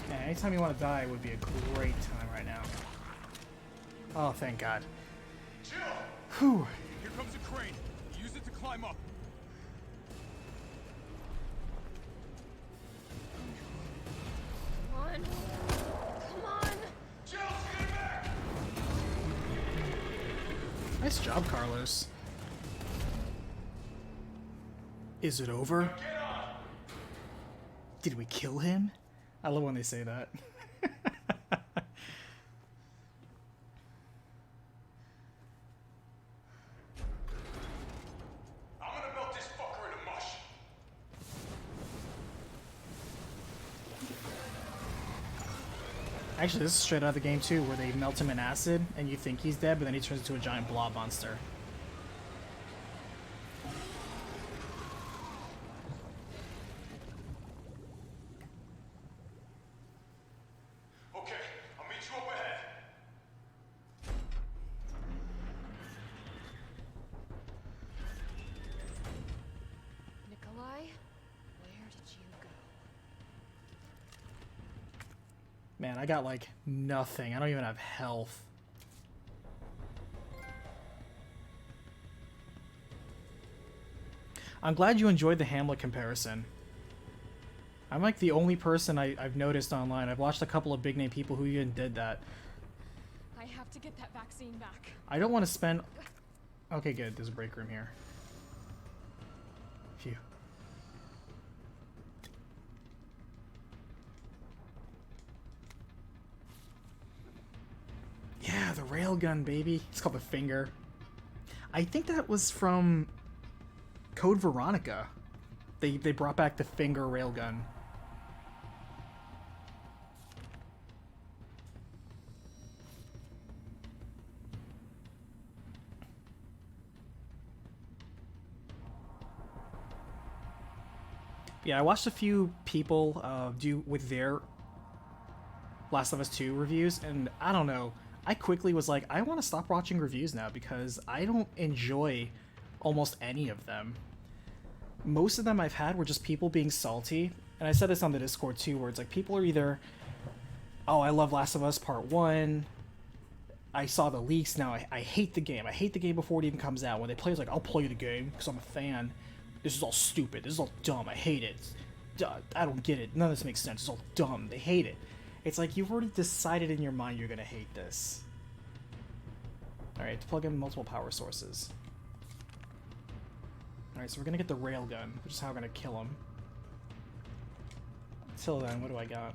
Speaker 1: Yeah, anytime you want to die would be a great time right now. Oh, thank God.
Speaker 3: Jill!
Speaker 1: Whew.
Speaker 3: Here comes a crane. Use it to climb up.
Speaker 4: Come on. Come on.
Speaker 3: Jill, get back!
Speaker 1: Nice job, Carlos. Is it over?
Speaker 3: Get on!
Speaker 1: Did we kill him? I love when they say that.
Speaker 3: I'm gonna melt this fucker into mush.
Speaker 1: Actually, this is straight out of the game too, where they melt him in acid and you think he's dead, but then he turns into a giant blob monster.
Speaker 3: Okay, I'll meet you up ahead.
Speaker 4: Nikolai, where did you go?
Speaker 1: Man, I got like nothing. I don't even have health. I'm glad you enjoyed the Hamlet comparison. I'm like the only person I've noticed online. I've watched a couple of big name people who even did that.
Speaker 4: I have to get that vaccine back.
Speaker 1: I don't want to spend... Okay, good. There's a break room here. Phew. Yeah, the railgun, baby. It's called the Finger. I think that was from Code Veronica. They brought back the Finger railgun. Yeah, I watched a few people do with their Last of Us 2 reviews, and I don't know. I quickly was like, I want to stop watching reviews now because I don't enjoy almost any of them. Most of them I've had were just people being salty, and I said this on the Discord too, where it's like people are either, oh, I love Last of Us Part 1, I saw the leaks, now I hate the game. I hate the game before it even comes out. When they play, it's like, I'll play the game because I'm a fan. This is all stupid. This is all dumb. I hate it. I don't get it. None of this makes sense. It's all dumb. They hate it. It's like you've already decided in your mind you're going to hate this. Alright, to plug in multiple power sources. Alright, so we're going to get the railgun, which is how we're going to kill him. Until then, what do I got?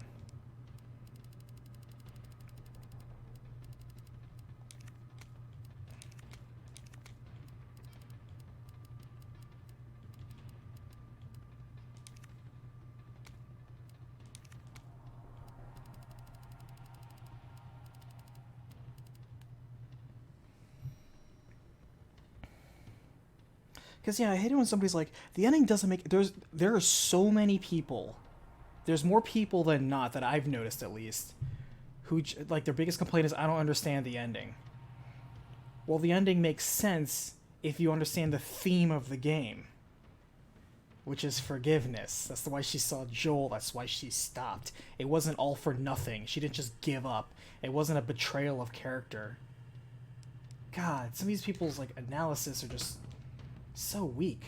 Speaker 1: Because, yeah, I hate it when somebody's like, the ending doesn't make... There are so many people. There's more people than not, that I've noticed at least, who, like, their biggest complaint is, I don't understand the ending. Well, the ending makes sense if you understand the theme of the game, which is forgiveness. That's why she saw Joel. That's why she stopped. It wasn't all for nothing. She didn't just give up. It wasn't a betrayal of character. God, some of these people's, like, analysis are just... so weak.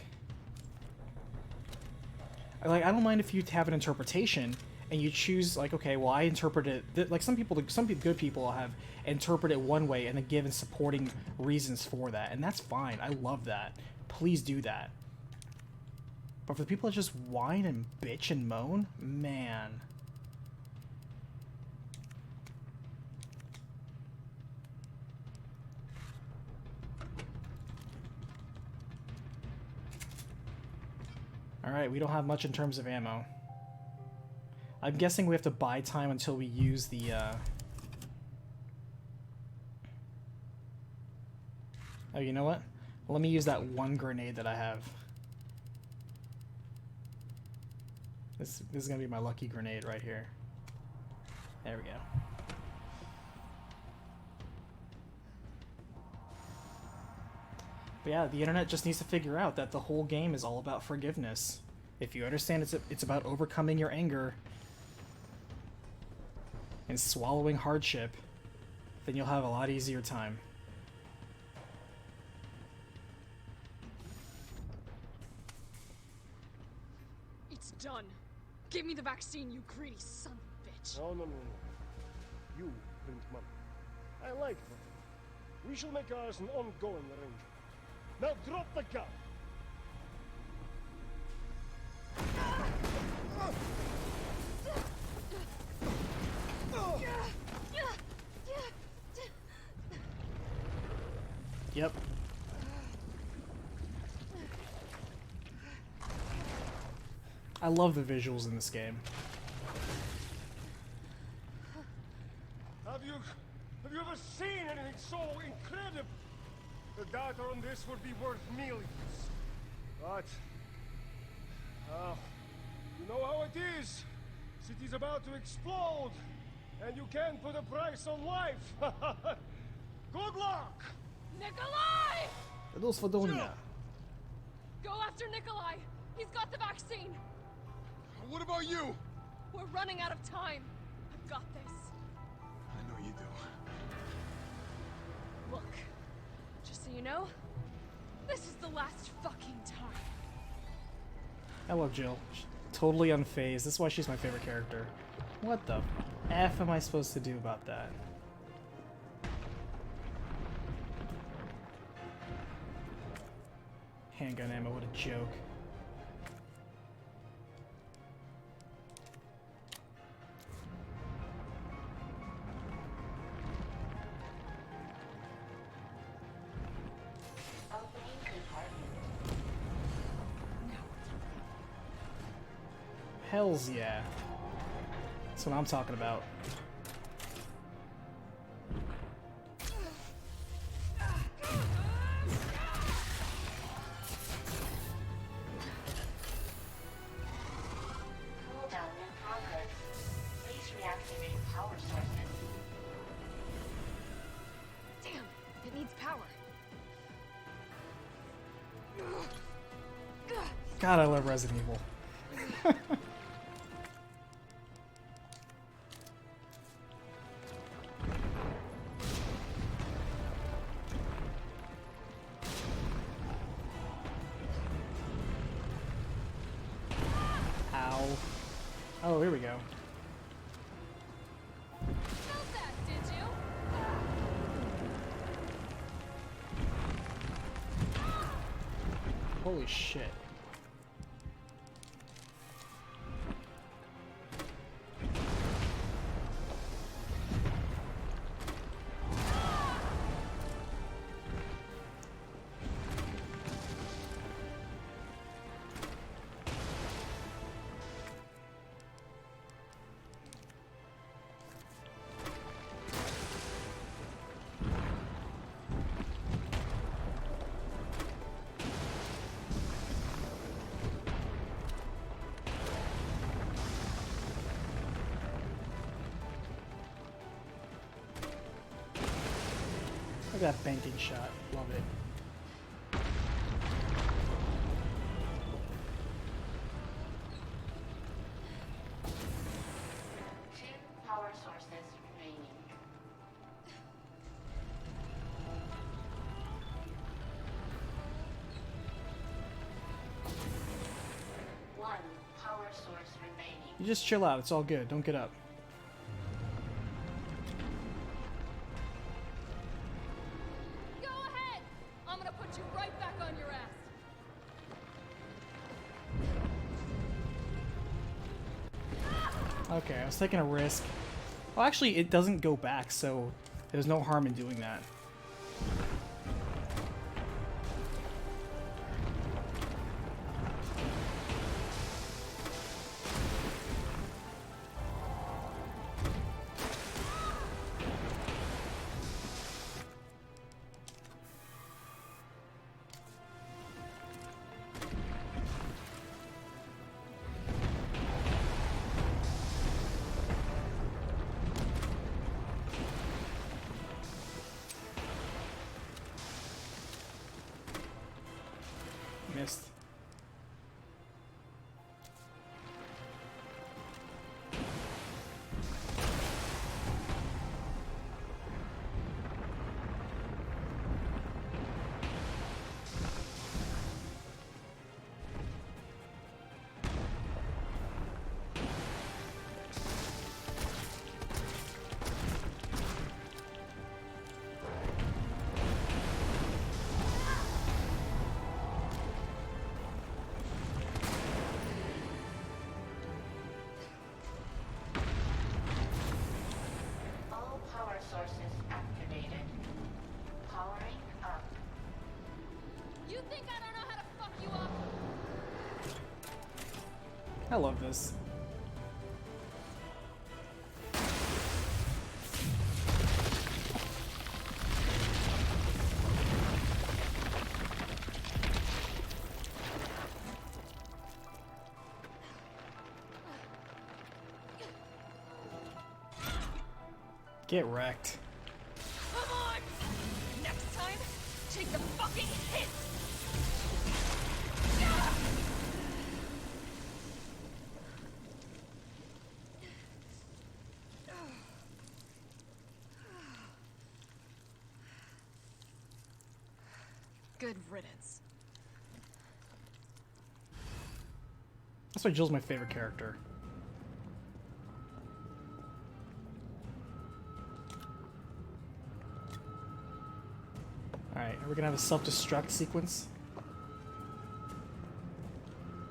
Speaker 1: Like, I don't mind if you have an interpretation and you choose, like, okay, well, I interpret it like some good people have interpreted it one way and then given supporting reasons for that, and that's fine. I love that. Please do that. But for the people that just whine and bitch and moan, man. Alright, we don't have much in terms of ammo. I'm guessing we have to buy time until we use the, Oh, you know what? Let me use that one grenade that I have. This is gonna be my lucky grenade right here. There we go. But yeah, the internet just needs to figure out that the whole game is all about forgiveness. If you understand it's about overcoming your anger and swallowing hardship, then you'll have a lot easier time.
Speaker 4: It's done. Give me the vaccine, you greedy son of a bitch.
Speaker 6: No, no, no, no. You bring money. I like money. We shall make ours an ongoing arrangement. Now drop the gun!
Speaker 1: Yep. I love the visuals in this game.
Speaker 6: Have you ever seen anything so incredible? The data on this would be worth millions. But, you know how it is. City's about to explode, and you can't put a price on life. Good luck!
Speaker 4: Nikolai!
Speaker 1: Do swiadомлення.
Speaker 4: Go after Nikolai! He's got the vaccine!
Speaker 3: What about you?
Speaker 4: We're running out of time. I've got this.
Speaker 3: I know you do.
Speaker 4: Look, just so you know, this is the last fucking time.
Speaker 1: I love Jill. She's totally unfazed. This is why she's my favorite character. What the F am I supposed to do about that? Handgun ammo, what a joke.
Speaker 7: Opening compartment.
Speaker 1: Hells yeah. That's what I'm talking about.
Speaker 7: Cooldown in progress. Please reactivate power sources.
Speaker 4: Damn, it needs power.
Speaker 1: God, I love Resident Evil. Ow. Oh, here we go.
Speaker 4: Felt that, did you?
Speaker 1: Holy shit. Look at that banking shot. Love it.
Speaker 7: Two power sources remaining. One power
Speaker 1: You just chill out. It's all good. Don't get up.
Speaker 4: Go ahead! I'm gonna put you right back on your ass.
Speaker 1: Okay, I was taking a risk. Well, actually, it doesn't go back, so there's no harm in doing that. Missed.
Speaker 7: All power sources activated. Powering up.
Speaker 4: You think I don't know how to fuck you up?
Speaker 1: I love this. Get wrecked.
Speaker 4: Come on! Next time, take the fucking hit! Good riddance.
Speaker 1: That's why Jill's my favorite character. Alright, are we gonna have a self-destruct sequence?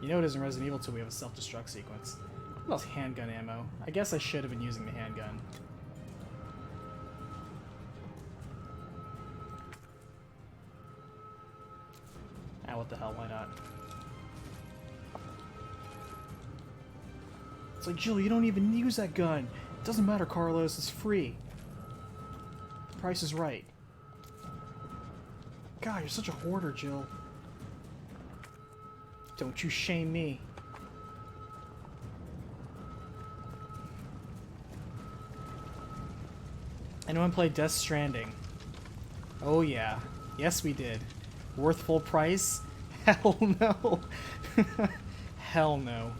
Speaker 1: You know it is in Resident Evil 2 we have a self-destruct sequence. What else? Handgun ammo. I guess I should have been using the handgun. Ah, what the hell, why not? It's like, Jill, you don't even use that gun. It doesn't matter, Carlos, it's free. The price is right. God, you're such a hoarder, Jill. Don't you shame me. Anyone play Death Stranding? Oh yeah. Yes, we did. Worth full price? Hell no. Hell no.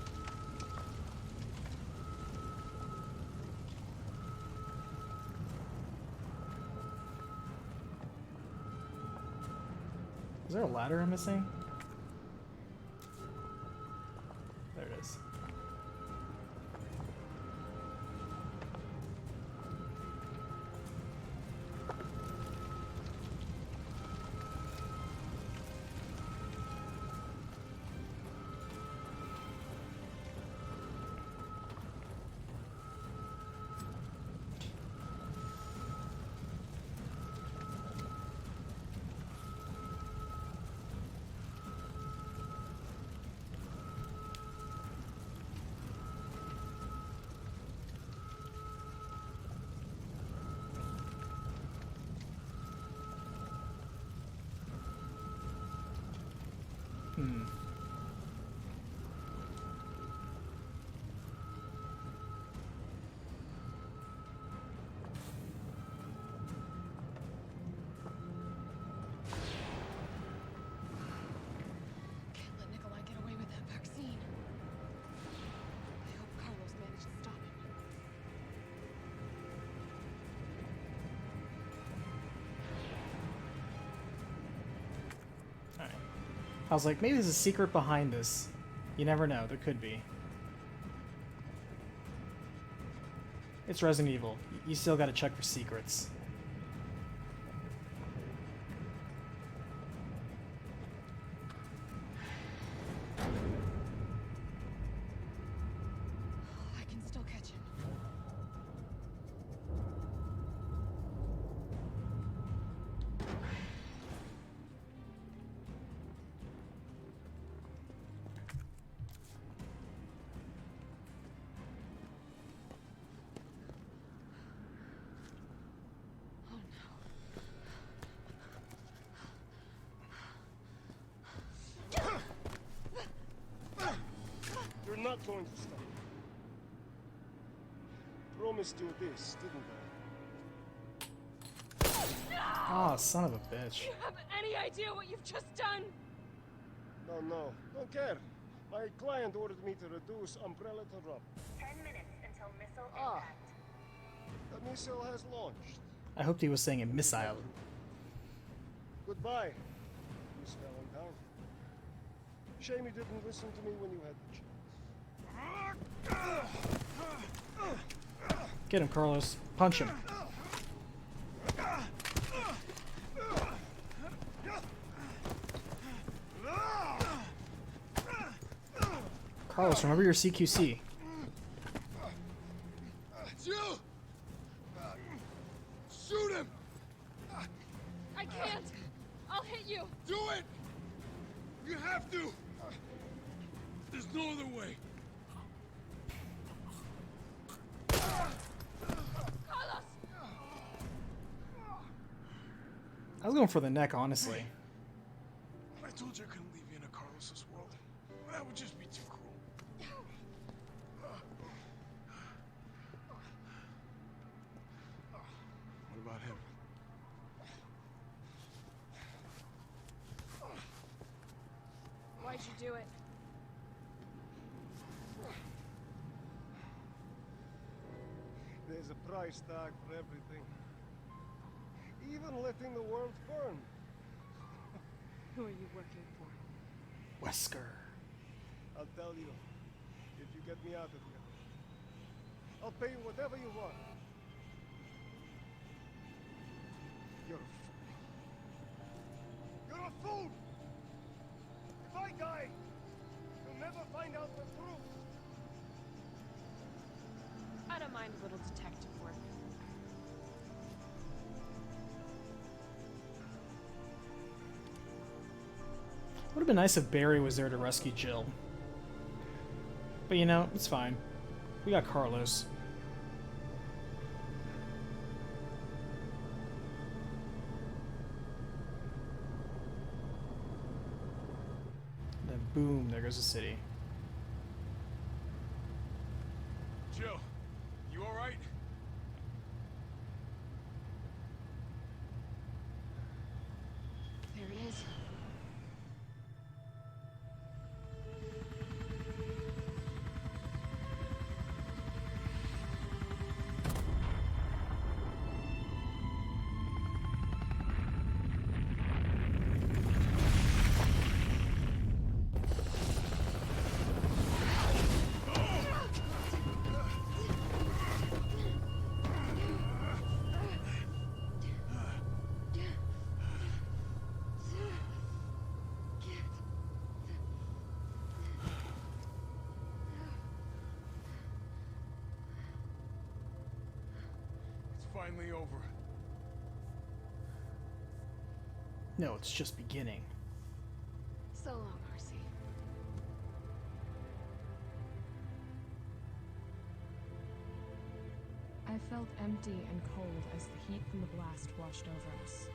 Speaker 1: Is there a ladder I'm missing? There it is. Hmm.
Speaker 4: Can't let Nikolai get away with that vaccine. I hope Carlos managed to stop him.
Speaker 1: Alright. I was like, maybe there's a secret behind this. You never know, there could be. It's Resident Evil. You still gotta check for secrets.
Speaker 4: I can still catch him. Oh no.
Speaker 6: You're not going to stop. Promised you this, didn't I?
Speaker 1: Ah, son of a bitch.
Speaker 4: Do you have any idea what you've just done?
Speaker 6: No, don't care. My client ordered me to reduce Umbrella to rubble.
Speaker 5: 10 minutes until missile
Speaker 6: Ah.
Speaker 5: impact.
Speaker 6: The missile has launched.
Speaker 1: I hoped he was saying a missile.
Speaker 6: Goodbye, Miss Valentine. Shame you didn't listen to me when you had the chance.
Speaker 1: Get him, Carlos. Punch him. Carlos, remember your CQC.
Speaker 3: Jill! Shoot him!
Speaker 4: I can't. I'll hit you.
Speaker 3: Do it! You have to! There's no other way.
Speaker 4: Carlos!
Speaker 1: I was going for the neck, honestly.
Speaker 3: I told you I couldn't leave you in a Carlos's world. That would just be too cruel. What about him?
Speaker 4: Why'd you do it?
Speaker 6: There's a price tag for everything. Even letting the world burn.
Speaker 4: Who are you working for?
Speaker 1: Wesker.
Speaker 6: I'll tell you, if you get me out of here. I'll pay you whatever you want. You're a fool. You're a fool! If I die, you'll never find out the truth.
Speaker 4: I don't mind a little detective work.
Speaker 1: Would have been nice if Barry was there to rescue Jill. But you know, it's fine. We got Carlos. Then boom, there goes the city.
Speaker 3: Jill, you alright?
Speaker 4: There it is.
Speaker 3: It's finally over.
Speaker 1: No, it's just beginning.
Speaker 4: So long, Marcy. I felt empty and cold as the heat from the blast washed over us.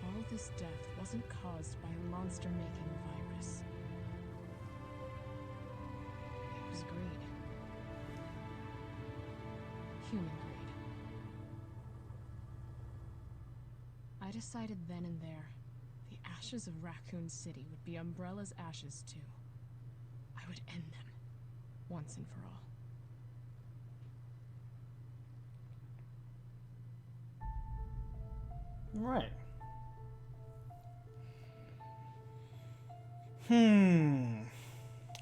Speaker 4: All this death wasn't caused by a monster-making virus. It was greed. Human greed. I decided then and there, the ashes of Raccoon City would be Umbrella's ashes too. I would end them, once and for all.
Speaker 1: Right.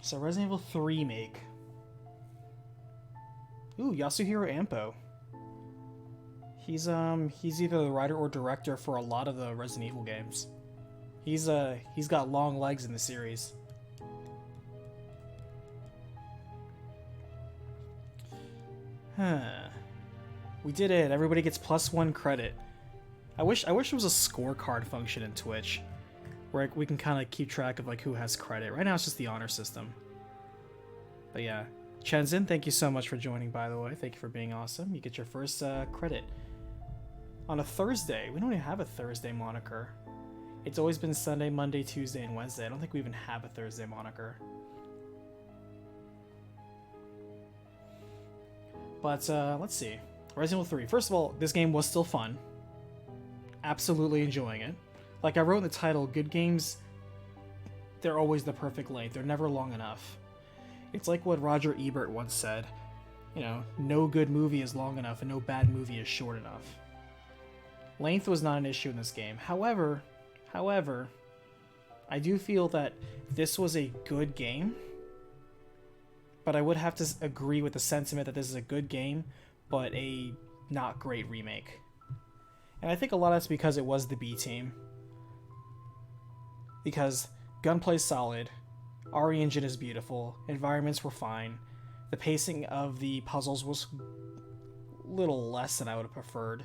Speaker 1: So Resident Evil 3 Remake. Ooh, Yasuhiro Ampo. He's either the writer or director for a lot of the Resident Evil games. He's got long legs in the series. Huh. We did it. Everybody gets +1 credit. I wish there was a scorecard function in Twitch where we can kind of keep track of like who has credit. Right now it's just the honor system. But yeah, Chenzin, thank you so much for joining, by the way. Thank you for being awesome. You get your first credit. On a Thursday. We don't even have a Thursday moniker. It's always been Sunday, Monday, Tuesday, and Wednesday. I don't think we even have a Thursday moniker. But let's see. Resident Evil 3. First of all, this game was still fun. Absolutely enjoying it. Like I wrote in the title, good games, they're always the perfect length. They're never long enough. It's like what Roger Ebert once said. You know, no good movie is long enough and no bad movie is short enough. Length was not an issue in this game. However, I do feel that this was a good game, but I would have to agree with the sentiment that this is a good game, but a not great remake. And I think a lot of that's because it was the B team. Because gunplay's solid, RE engine is beautiful, environments were fine, the pacing of the puzzles was a little less than I would have preferred.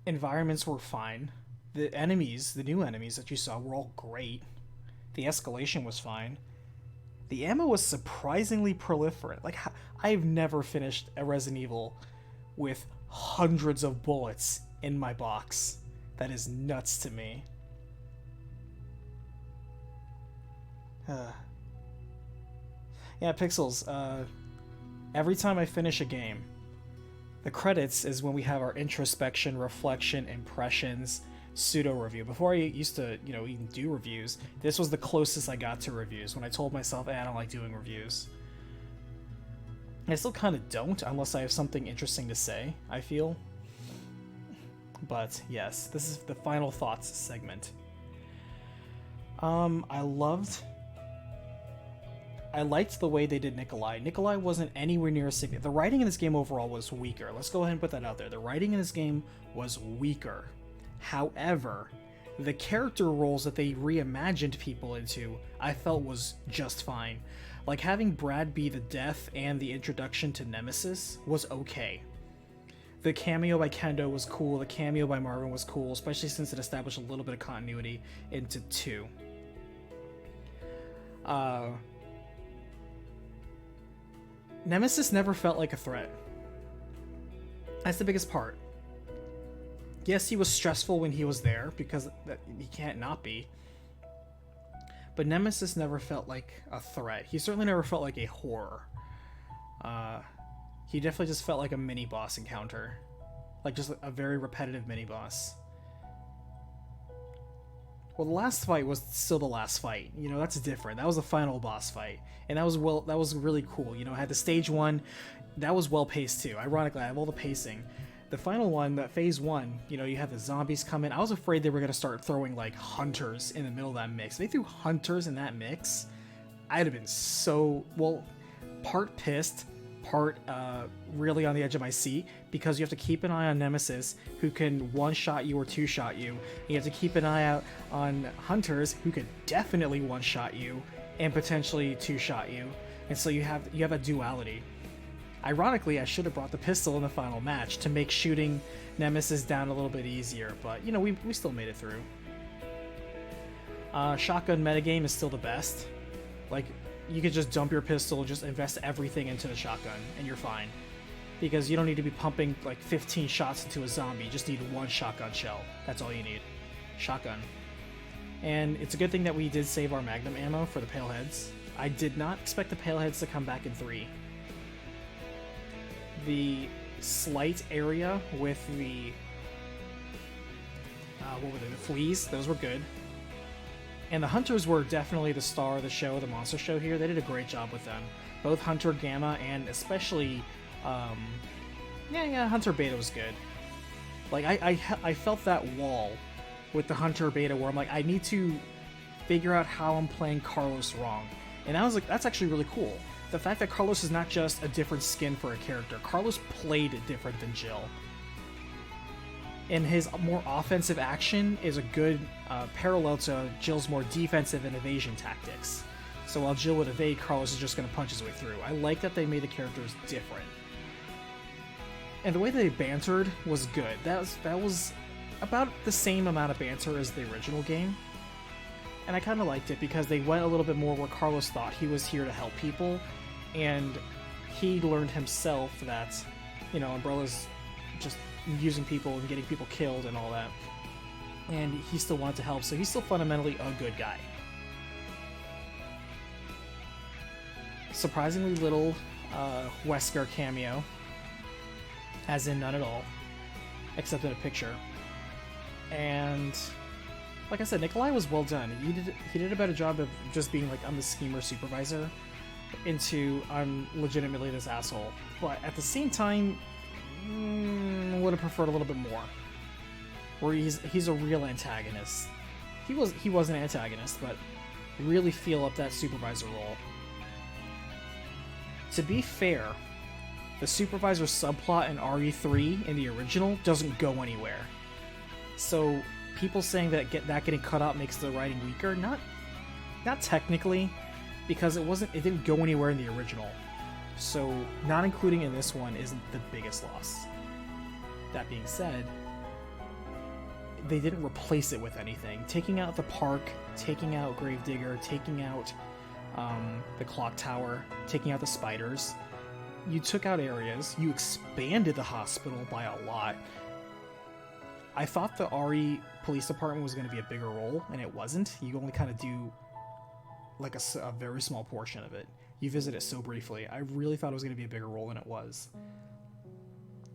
Speaker 1: Environments were fine. The enemies, the new enemies that you saw, were all great. The escalation was fine. The ammo was surprisingly proliferate. Like, I've never finished a Resident Evil with hundreds of bullets in my box. That is nuts to me. Yeah, Pixels, every time I finish a game, the credits is when we have our introspection, reflection, impressions, pseudo-review. Before I used to, even do reviews, this was the closest I got to reviews, when I told myself, I don't like doing reviews. I still kind of don't, unless I have something interesting to say, I feel. But, yes, this is the final thoughts segment. I liked the way they did Nikolai. Nikolai wasn't anywhere near as significant. The writing in this game overall was weaker. Let's go ahead and put that out there. The writing in this game was weaker. However, the character roles that they reimagined people into, I felt was just fine. Like having Brad be the death and the introduction to Nemesis was okay. The cameo by Kendo was cool. The cameo by Marvin was cool, especially since it established a little bit of continuity into 2. Nemesis never felt like a threat. That's the biggest part. Yes, he was stressful when he was there, because he can't not be. But Nemesis never felt like a threat. He certainly never felt like a horror. He definitely just felt like a mini-boss encounter. Like just a very repetitive mini-boss. Well, the last fight was still the last fight. That's different. That was the final boss fight. And that was really cool. It had the stage 1. That was well paced too. Ironically, I have all the pacing. The final one, that phase 1, you have the zombies come in. I was afraid they were going to start throwing like hunters in the middle of that mix. If they threw hunters in that mix, I'd have been so, part pissed, part really on the edge of my seat, because you have to keep an eye on Nemesis, who can one-shot you or two-shot you. You have to keep an eye out on hunters, who could definitely one-shot you and potentially two-shot you. And so you have a duality. Ironically, I should have brought the pistol in the final match to make shooting Nemesis down a little bit easier, but we still made it through. Shotgun metagame is still the best. Like, you could just dump your pistol, just invest everything into the shotgun, and you're fine. Because you don't need to be pumping like 15 shots into a zombie, you just need one shotgun shell. That's all you need. Shotgun. And it's a good thing that we did save our magnum ammo for the pale heads. I did not expect the pale heads to come back in 3. The slight area with the the fleas, those were good. And the hunters were definitely the star of the show, the monster show here. They did a great job with them. Both Hunter Gamma and especially, Hunter Beta was good. Like, I felt that wall with the Hunter Beta where I'm like, I need to figure out how I'm playing Carlos wrong. And I was like, that's actually really cool. The fact that Carlos is not just a different skin for a character. Carlos played different than Jill. And his more offensive action is a good parallel to Jill's more defensive and evasion tactics. So while Jill would evade, Carlos is just going to punch his way through. I like that they made the characters different. And the way they bantered was good. That was about the same amount of banter as the original game. And I kind of liked it because they went a little bit more where Carlos thought he was here to help people, and he learned himself that, you know, Umbrella's just using people and getting people killed and all that. And he still wanted to help, so he's still fundamentally a good guy. Surprisingly little Wesker cameo, as in none at all, except in a picture. And like I said, Nikolai was well done. He did a better job of just being like, I'm the schemer supervisor, into I'm legitimately this asshole. But at the same time, would have preferred a little bit more. Where he's a real antagonist. He was an antagonist, but really feel up that supervisor role. To be fair, the supervisor subplot in RE3 in the original doesn't go anywhere. So people saying that getting cut out makes the writing weaker, not technically, because it didn't go anywhere in the original. So not including in this one isn't the biggest loss. That being said, they didn't replace it with anything. Taking out the park, taking out Gravedigger, taking out the clock tower, taking out the spiders, you took out areas, you expanded the hospital by a lot. I thought the RE police department was going to be a bigger role, and it wasn't. You only kind of do like a very small portion of it. You visit it so briefly. I really thought it was going to be a bigger role than it was.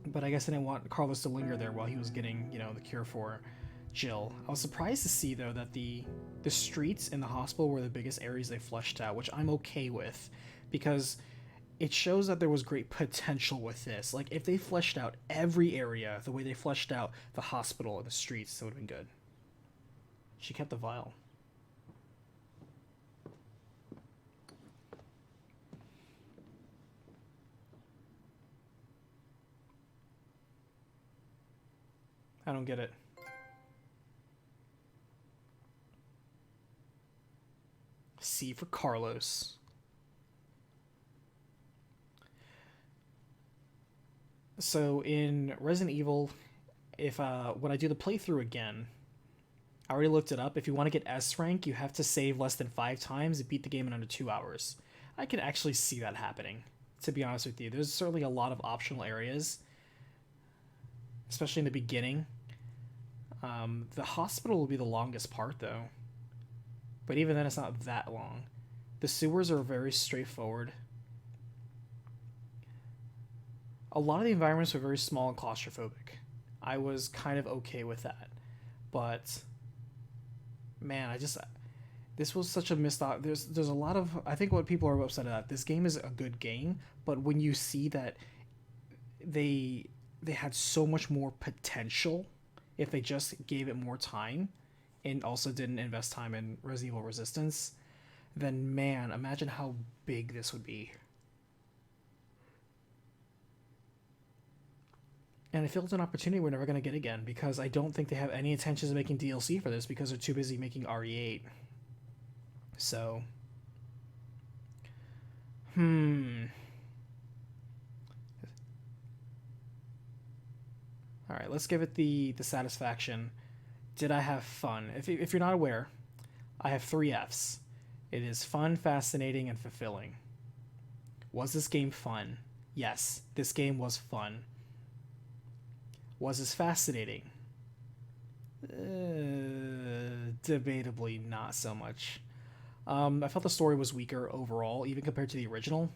Speaker 1: But I guess I didn't want Carlos to linger there while he was getting, you know, the cure for Jill. I was surprised to see, though, that the streets in the hospital were the biggest areas they fleshed out, which I'm okay with, because it shows that there was great potential with this. Like, if they fleshed out every area the way they fleshed out the hospital and the streets, that would have been good. She kept the vial. I don't get it. C for Carlos. So in Resident Evil, if when I do the playthrough again, I already looked it up. If you want to get S rank, you have to save less than 5 times and beat the game in under 2 hours. I can actually see that happening, to be honest with you. There's certainly a lot of optional areas, especially in the beginning. The hospital will be the longest part, though. But even then, it's not that long. The sewers are very straightforward. A lot of the environments were very small and claustrophobic. I was kind of okay with that. But, man, this was such a missed out. There's a lot of, I think what people are upset at, this game is a good game, but when you see that they had so much more potential if they just gave it more time and also didn't invest time in Resident Evil Resistance, then man, imagine how big this would be. And I feel it's an opportunity we're never going to get again, because I don't think they have any intentions of making DLC for this because they're too busy making RE8. So, Alright, let's give it the satisfaction. Did I have fun? If you're not aware, I have 3 Fs. It is fun, fascinating, and fulfilling. Was this game fun? Yes, this game was fun. Was this fascinating? Debatably not so much. I felt the story was weaker overall, even compared to the original.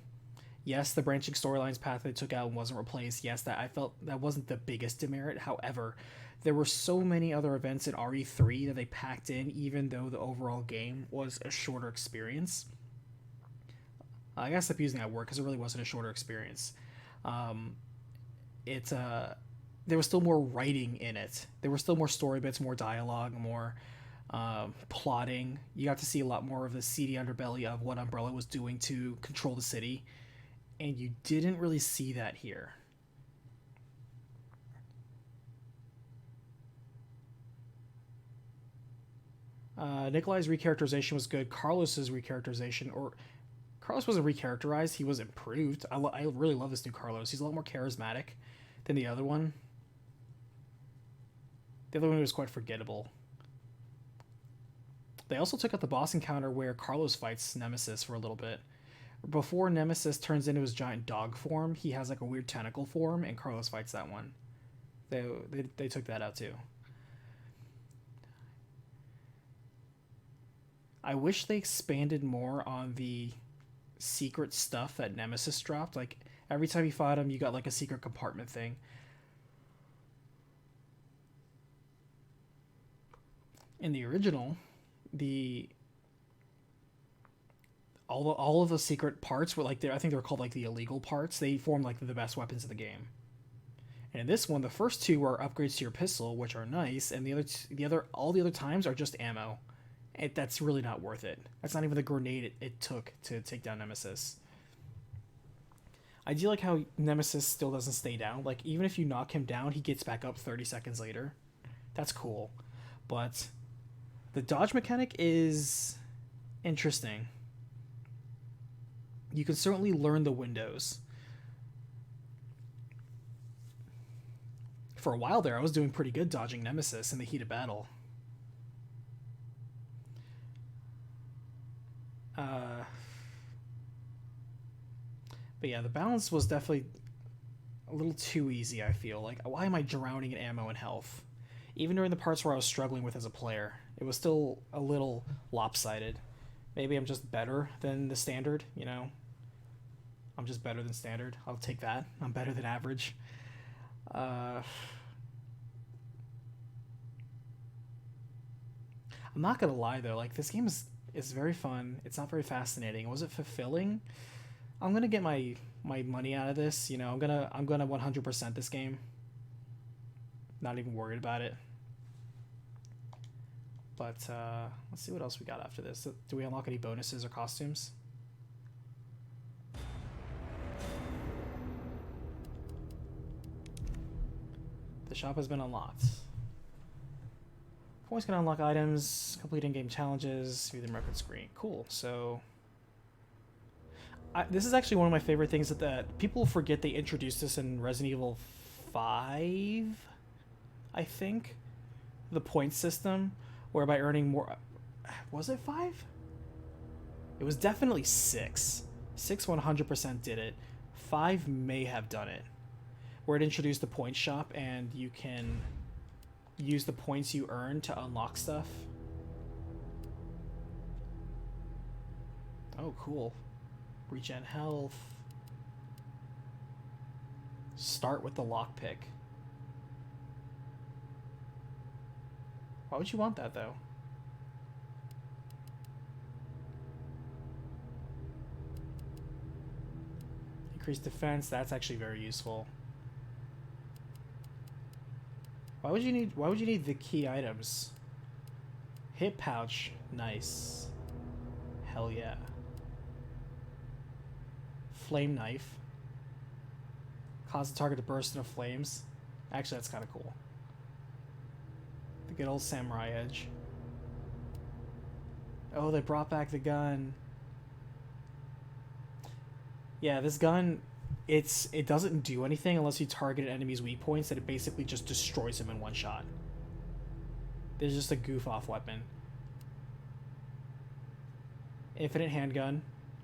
Speaker 1: Yes, the branching storylines path they took out and wasn't replaced. Yes, I felt that wasn't the biggest demerit. However, there were so many other events in RE3 that they packed in, even though the overall game was a shorter experience. I gotta stop using that word because it really wasn't a shorter experience. There was still more writing in it. There were still more story bits, more dialogue, more plotting. You got to see a lot more of the seedy underbelly of what Umbrella was doing to control the city, and you didn't really see that here. Nikolai's recharacterization was good. Carlos's recharacterization, or Carlos wasn't recharacterized, he was improved. I really love this new Carlos. He's a lot more charismatic than the other one. The other one was quite forgettable. They also took out the boss encounter where Carlos fights Nemesis for a little bit. Before Nemesis turns into his giant dog form, he has like a weird tentacle form, and Carlos fights that one. They took that out too. I wish they expanded more on the secret stuff that Nemesis dropped. Like, every time you fought him, you got like a secret compartment thing. In the original, all of the secret parts were like, I think they were called like the illegal parts. They formed like the best weapons of the game. And in this one, the first two are upgrades to your pistol, which are nice, and all the other times are just ammo. That's really not worth it. That's not even the grenade it took to take down Nemesis. I do like how Nemesis still doesn't stay down. Like, even if you knock him down, he gets back up 30 seconds later. That's cool. But the dodge mechanic is interesting. You can certainly learn the windows. For a while there, I was doing pretty good dodging Nemesis in the heat of battle. But yeah, the balance was definitely a little too easy, I feel. Like, why am I drowning in ammo and health? Even during the parts where I was struggling with as a player, it was still a little lopsided. Maybe I'm just better than the standard, you know? I'm just better than standard. I'll take that. I'm better than average. I'm not gonna lie though, like, this game is very fun. It's not very fascinating. Was it fulfilling? I'm gonna get my money out of this. You know, I'm gonna 100% this game. Not even worried about it. But let's see what else we got after this. Do we unlock any bonuses or costumes? The shop has been unlocked. Always gonna unlock items, complete in-game challenges, view the record screen. Cool. So this is actually one of my favorite things that people forget they introduced this in Resident Evil 5, I think. The point system, whereby earning more... Was it 5? It was definitely 6. 6 100% did it. 5 may have done it. Where it introduced the point shop and you can use the points you earn to unlock stuff. Oh, cool. Regen health. Start with the lockpick. Why would you want that, though? Increase defense. That's actually very useful. Why would you need the key items? Hip pouch. Nice. Hell yeah. Flame knife. Cause the target to burst into flames. Actually, that's kind of cool. The good old samurai edge. Oh, they brought back the gun. Yeah, this gun, it doesn't do anything unless you target an enemy's weak points, and it basically just destroys him in one shot. There's just a goof-off weapon. Infinite handgun.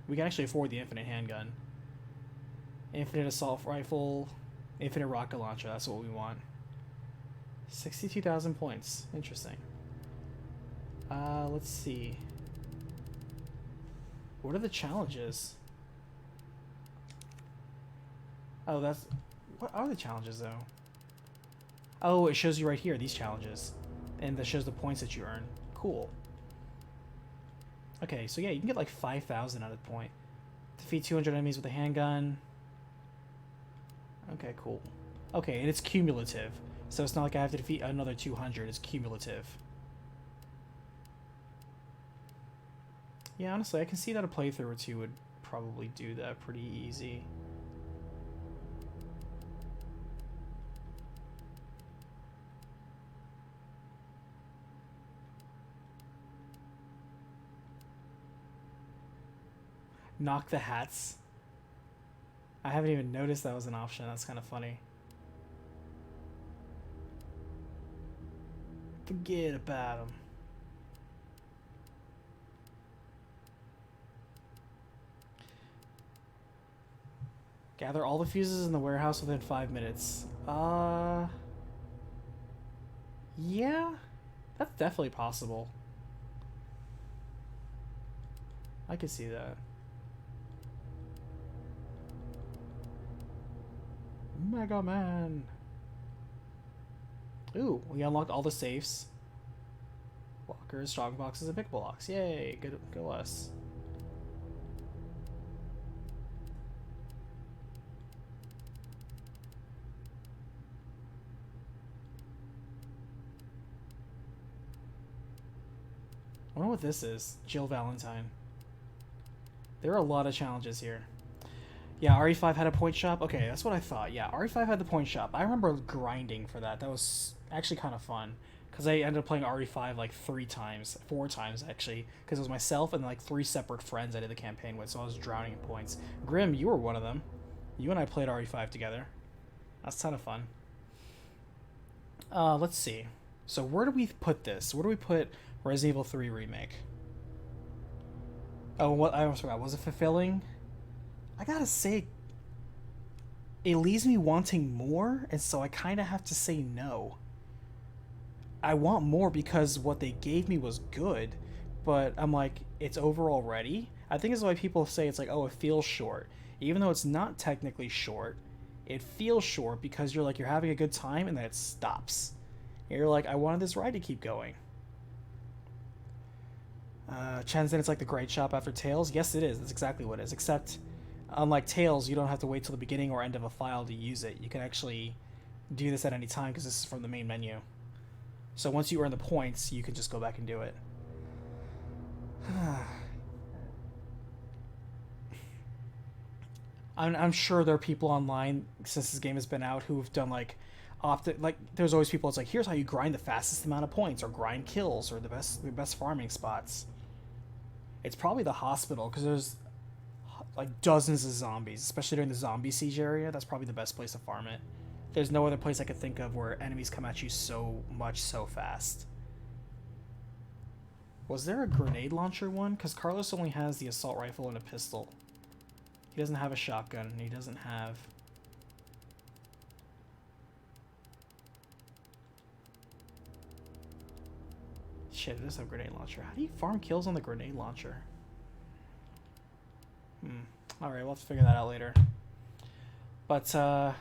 Speaker 1: We can actually afford the infinite handgun. Infinite assault rifle. Infinite rocket launcher. That's what we want. 62,000 points. Interesting. Let's see. What are the challenges? Oh, that's... What are the challenges, though? Oh, it shows you right here, these challenges. And that shows the points that you earn. Cool. Okay, so yeah, you can get like 5,000 out of the point. Defeat 200 enemies with a handgun. Okay, cool. Okay, and it's cumulative. So it's not like I have to defeat another 200, it's cumulative. Yeah, honestly, I can see that a playthrough or two would probably do that pretty easy. Knock the hats. I haven't even noticed that was an option. That's kind of funny. Forget about them. Gather all the fuses in the warehouse within 5 minutes. Yeah, that's definitely possible. I could see that. Mega Man. Ooh, we unlocked all the safes. Lockers, strong boxes, and pick blocks. Yay, good, go us. I wonder what this is. Jill Valentine. There are a lot of challenges here. Yeah, RE5 had a point shop. Okay, that's what I thought. Yeah, RE5 had the point shop. I remember grinding for that. That was actually kind of fun. Because I ended up playing RE5 like 4 times actually. Because it was myself and like 3 separate friends I did the campaign with. So I was drowning in points. Grim, you were one of them. You and I played RE5 together. That's a ton of fun. Let's see. So where do we put this? Where do we put Resident Evil 3 Remake? Oh, what I almost forgot. Was it fulfilling? I gotta say, it leaves me wanting more, and so I kind of have to say no. I want more because what they gave me was good, but I'm like, it's over already? I think it's why people say it's like, oh, it feels short. Even though it's not technically short, it feels short because you're like, you're having a good time, and then it stops. And you're like, I wanted this ride to keep going. Chen said it's like the grade shop after Tales. Yes, it is. That's exactly what it is, except... unlike Tales, you don't have to wait till the beginning or end of a file to use it. You can actually do this at any time because this is from the main menu. So once you earn the points, you can just go back and do it. I'm sure there are people online, since this game has been out, who've done like... there's always people, it's like, here's how you grind the fastest amount of points, or grind kills, or the best farming spots. It's probably the hospital, because there's like dozens of zombies, especially during the zombie siege area. That's probably the best place to farm it. There's no other place I could think of where enemies come at you so much so fast. Was there a grenade launcher one? Because Carlos only has the assault rifle and a pistol. He doesn't have a shotgun, and he doesn't have... Shit, it does have a grenade launcher. How do you farm kills on the grenade launcher? Alright, we'll have to figure that out later. But,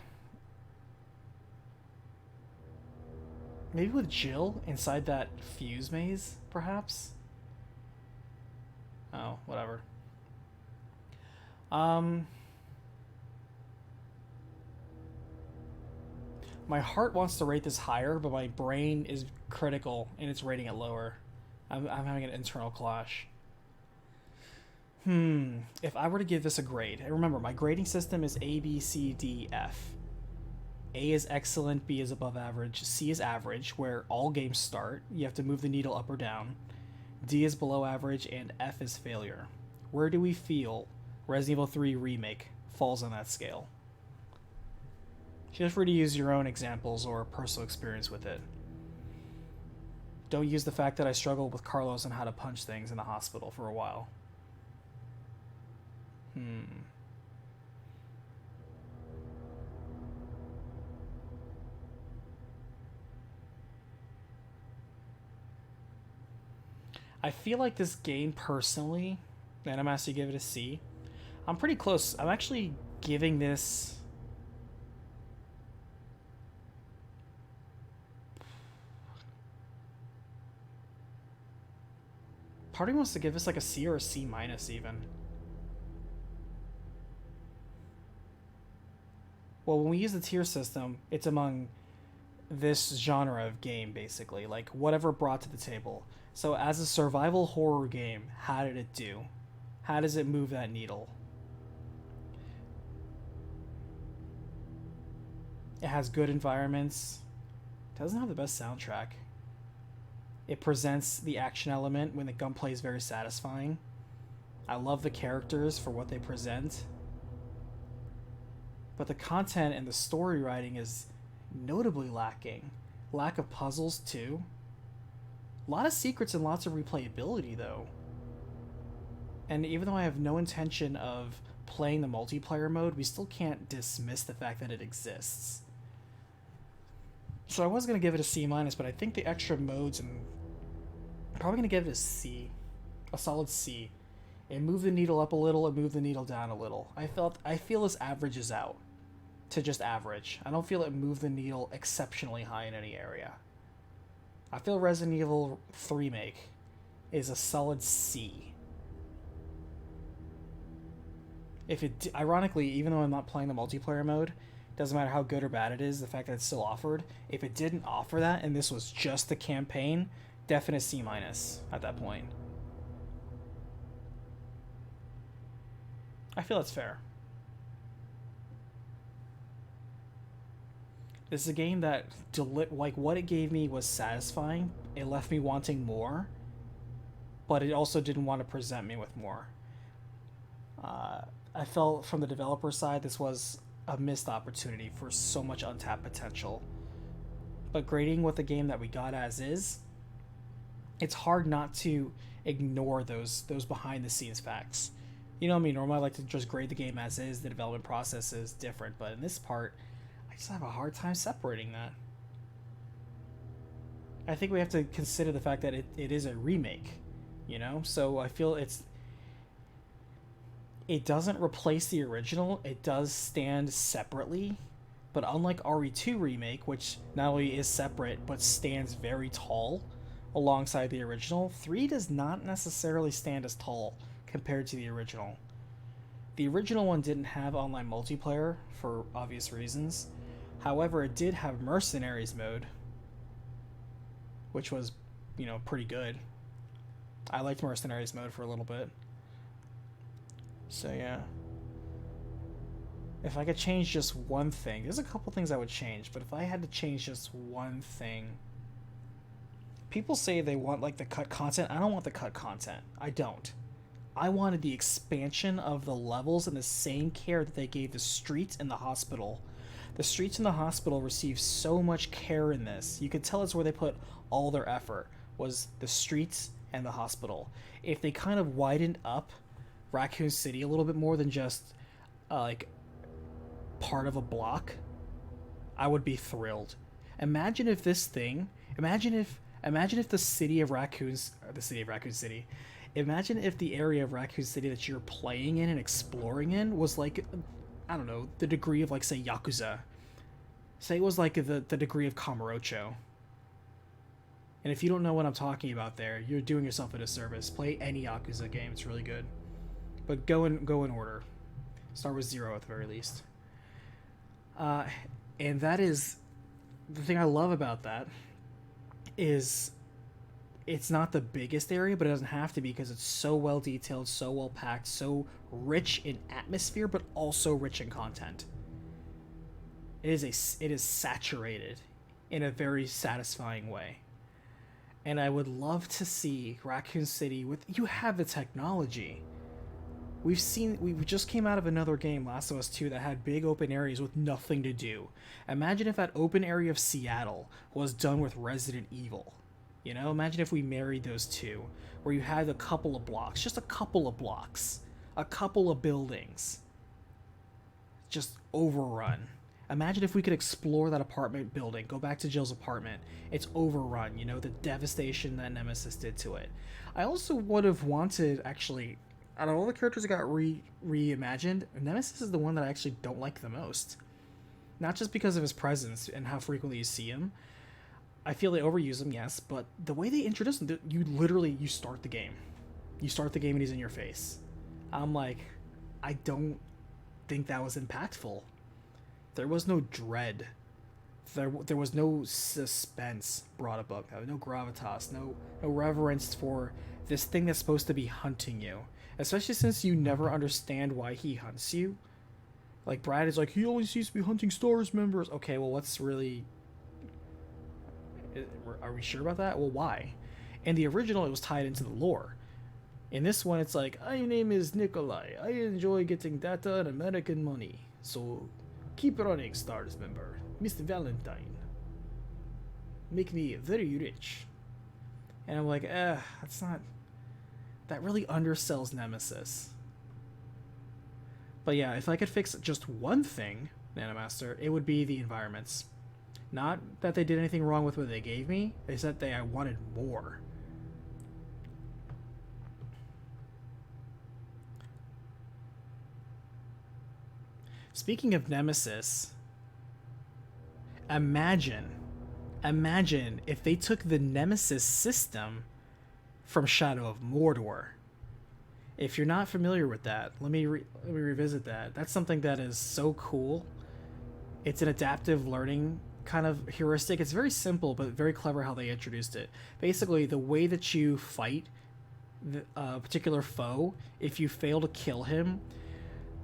Speaker 1: maybe with Jill inside that fuse maze, perhaps? Oh, whatever. My heart wants to rate this higher, but my brain is critical and it's rating it lower. I'm having an internal clash. If I were to give this a grade, and remember, my grading system is A, B, C, D, F. A is excellent, B is above average, C is average, where all games start. You have to move the needle up or down. D is below average, and F is failure. Where do we feel Resident Evil 3 Remake falls on that scale? Feel free to use your own examples or personal experience with it. Don't use the fact that I struggled with Carlos on how to punch things in the hospital for a while. I feel like this game, personally, and I'm asking to give it a C. I'm pretty close. I'm actually giving this... Part of me wants to give this like a C or a C minus even. Well, when we use the tier system, it's among this genre of game, basically, like whatever it brought to the table. So as a survival horror game, how did it do? How does it move that needle? It has good environments. It doesn't have the best soundtrack. It presents the action element when the gunplay is very satisfying. I love the characters for what they present. But the content and the story writing is notably lacking. Lack of puzzles, too. A lot of secrets and lots of replayability, though. And even though I have no intention of playing the multiplayer mode, we still can't dismiss the fact that it exists. So I was going to give it a C-, but I think the extra modes, and I'm probably going to give it a C. A solid C. It moved the needle up a little, it moved the needle down a little. I feel this averages out to just average. I don't feel it moved the needle exceptionally high in any area. I feel Resident Evil 3 Remake is a solid C. If it, ironically, even though I'm not playing the multiplayer mode, doesn't matter how good or bad it is, the fact that it's still offered, if it didn't offer that and this was just the campaign, definite C- at that point. I feel that's fair. This is a game that, like, what it gave me was satisfying. It left me wanting more, but it also didn't want to present me with more. I felt from the developer side this was a missed opportunity for so much untapped potential. But grading what the game that we got as is, it's hard not to ignore those behind the scenes facts. You know me, normally I like to just grade the game as is, the development process is different, but in this part, I just have a hard time separating that. I think we have to consider the fact that it is a remake, you know? So I feel it doesn't replace the original, it does stand separately, but unlike RE2 Remake, which not only is separate, but stands very tall alongside the original, 3 does not necessarily stand as tall compared to the original. The original one didn't have online multiplayer for obvious reasons. However, it did have Mercenaries mode, which was, you know, pretty good. I liked Mercenaries mode for a little bit. So yeah. If I could change just one thing, there's a couple things I would change, but if I had to change just one thing, people say they want like the cut content. I don't want the cut content. I don't. I wanted the expansion of the levels and the same care that they gave the streets and the hospital. The streets and the hospital received so much care in this. You could tell it's where they put all their effort, was the streets and the hospital. If they kind of widened up Raccoon City a little bit more than just like part of a block, I would be thrilled. Imagine if the city of Raccoon City, imagine if the area of Raccoon City that you're playing in and exploring in was like, I don't know, the degree of like, say, Yakuza. Say it was like the degree of Kamurocho. And if you don't know what I'm talking about there, you're doing yourself a disservice. Play any Yakuza game, it's really good. But go in order. Start with 0 at the very least. And that is the thing I love about that is it's not the biggest area, but it doesn't have to be because it's so well detailed, so well packed, so rich in atmosphere, but also rich in content. It is saturated in a very satisfying way. And I would love to see Raccoon City with, you have the technology. We just came out of another game, Last of Us 2, that had big open areas with nothing to do. Imagine if that open area of Seattle was done with Resident Evil. You know, imagine if we married those two, where you had a couple of blocks, just a couple of blocks, a couple of buildings, just overrun. Imagine if we could explore that apartment building, go back to Jill's apartment. It's overrun, you know, the devastation that Nemesis did to it. I also would have wanted, actually, out of all the characters that got reimagined, Nemesis is the one that I actually don't like the most. Not just because of his presence and how frequently you see him. I feel they overuse him, yes, but the way they introduce him, you start the game. You start the game and he's in your face. I'm like, I don't think that was impactful. There was no dread. there was no suspense brought about, no gravitas, no reverence for this thing that's supposed to be hunting you, especially since you never understand why he hunts you. Like, Brad is like, he only seems to be hunting stars members. Okay, well, what's really... Are we sure about that? Well, why? In the original, it was tied into the lore. In this one, it's like, my name is Nikolai. I enjoy getting data and American money. So, keep running, stars member. Mr. Valentine. Make me very rich. And I'm like, that's not... That really undersells Nemesis. But yeah, if I could fix just one thing, Nanomaster, it would be the environments. Not that they did anything wrong with what they gave me, it's that I wanted more. Speaking of Nemesis, imagine if they took the Nemesis system from Shadow of Mordor. If you're not familiar with that, let me revisit that. That's something that is so cool. It's an adaptive learning kind of heuristic. It's very simple, but very clever how they introduced it. Basically, the way that you fight a particular foe, if you fail to kill him,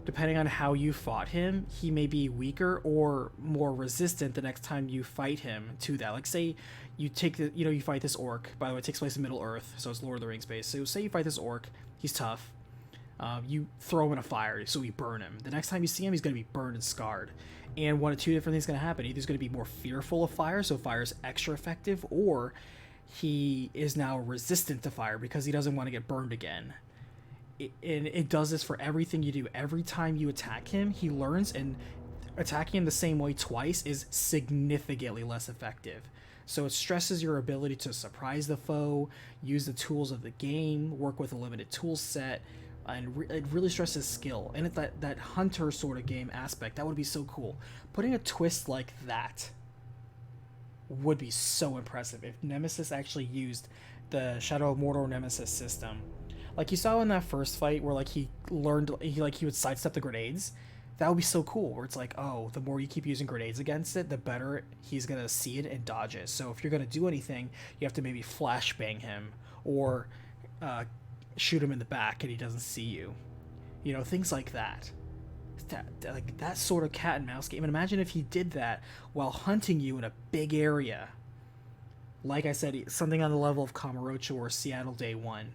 Speaker 1: depending on how you fought him, he may be weaker or more resistant the next time you fight him to that. Like, say you take you fight this orc. By the way, it takes place in Middle Earth, so it's Lord of the Rings based. So say you fight this orc, he's tough. You throw him in a fire, so you burn him. The next time you see him, he's going to be burned and scarred. And one of two different things is going to happen. Either he's going to be more fearful of fire, so fire is extra effective, or he is now resistant to fire because he doesn't want to get burned again. And it does this for everything you do. Every time you attack him, he learns, and attacking him the same way twice is significantly less effective. So it stresses your ability to surprise the foe, use the tools of the game, work with a limited tool set, and it really stresses skill. And it's that hunter sort of game aspect, that would be so cool. Putting a twist like that would be so impressive if Nemesis actually used the Shadow of Mordor Nemesis system. Like you saw in that first fight where like he would sidestep the grenades. That would be so cool, where it's like, oh, the more you keep using grenades against it, the better he's going to see it and dodge it. So if you're going to do anything, you have to maybe flashbang him or shoot him in the back and he doesn't see you. You know, things like that. That sort of cat and mouse game. And imagine if he did that while hunting you in a big area. Like I said, something on the level of Kamurocho or Seattle Day 1.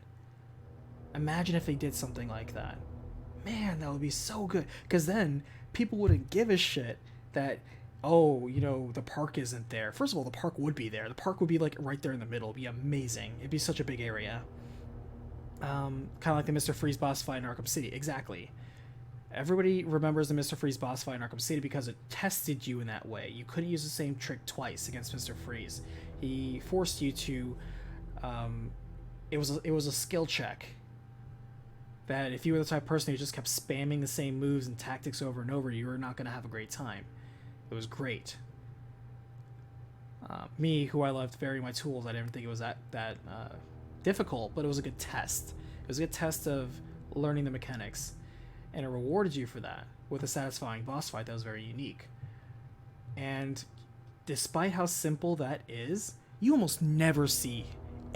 Speaker 1: Imagine if they did something like that. Man, that would be so good. Because then people wouldn't give a shit that, oh, the park isn't there. First of all, the park would be there. The park would be like right there in the middle. It'd be amazing. It'd be such a big area. Kind of like the Mr. Freeze boss fight in Arkham City. Exactly. Everybody remembers the Mr. Freeze boss fight in Arkham City because it tested you in that way. You couldn't use the same trick twice against Mr. Freeze. He forced you to... It was a skill check. That if you were the type of person who just kept spamming the same moves and tactics over and over, you were not going to have a great time. It was great. Me, who I loved varying my tools, I didn't think it was that difficult, but it was a good test. It was a good test of learning the mechanics, and it rewarded you for that with a satisfying boss fight that was very unique. And despite how simple that is, you almost never see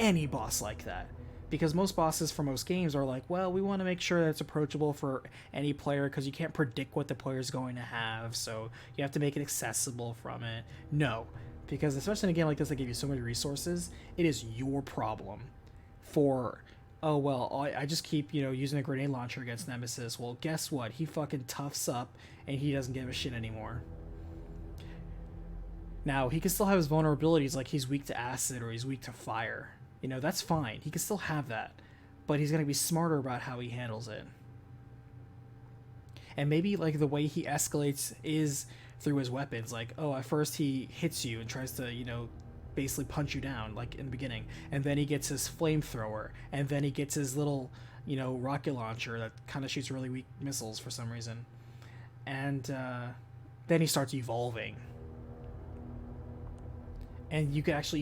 Speaker 1: any boss like that. Because most bosses for most games are like, well, we want to make sure that it's approachable for any player because you can't predict what the player is going to have, so you have to make it accessible from it. No, because especially in a game like this that give you so many resources, it is your problem for, oh, well, I just keep, using a grenade launcher against Nemesis. Well, guess what? He fucking toughs up and he doesn't give a shit anymore. Now, he can still have his vulnerabilities, like he's weak to acid or he's weak to fire. That's fine. He can still have that. But he's going to be smarter about how he handles it. And maybe, like, the way he escalates is through his weapons. Like, oh, at first he hits you and tries to, basically punch you down, like, in the beginning. And then he gets his flamethrower. And then he gets his little, rocket launcher that kind of shoots really weak missiles for some reason. And then he starts evolving. And you can actually,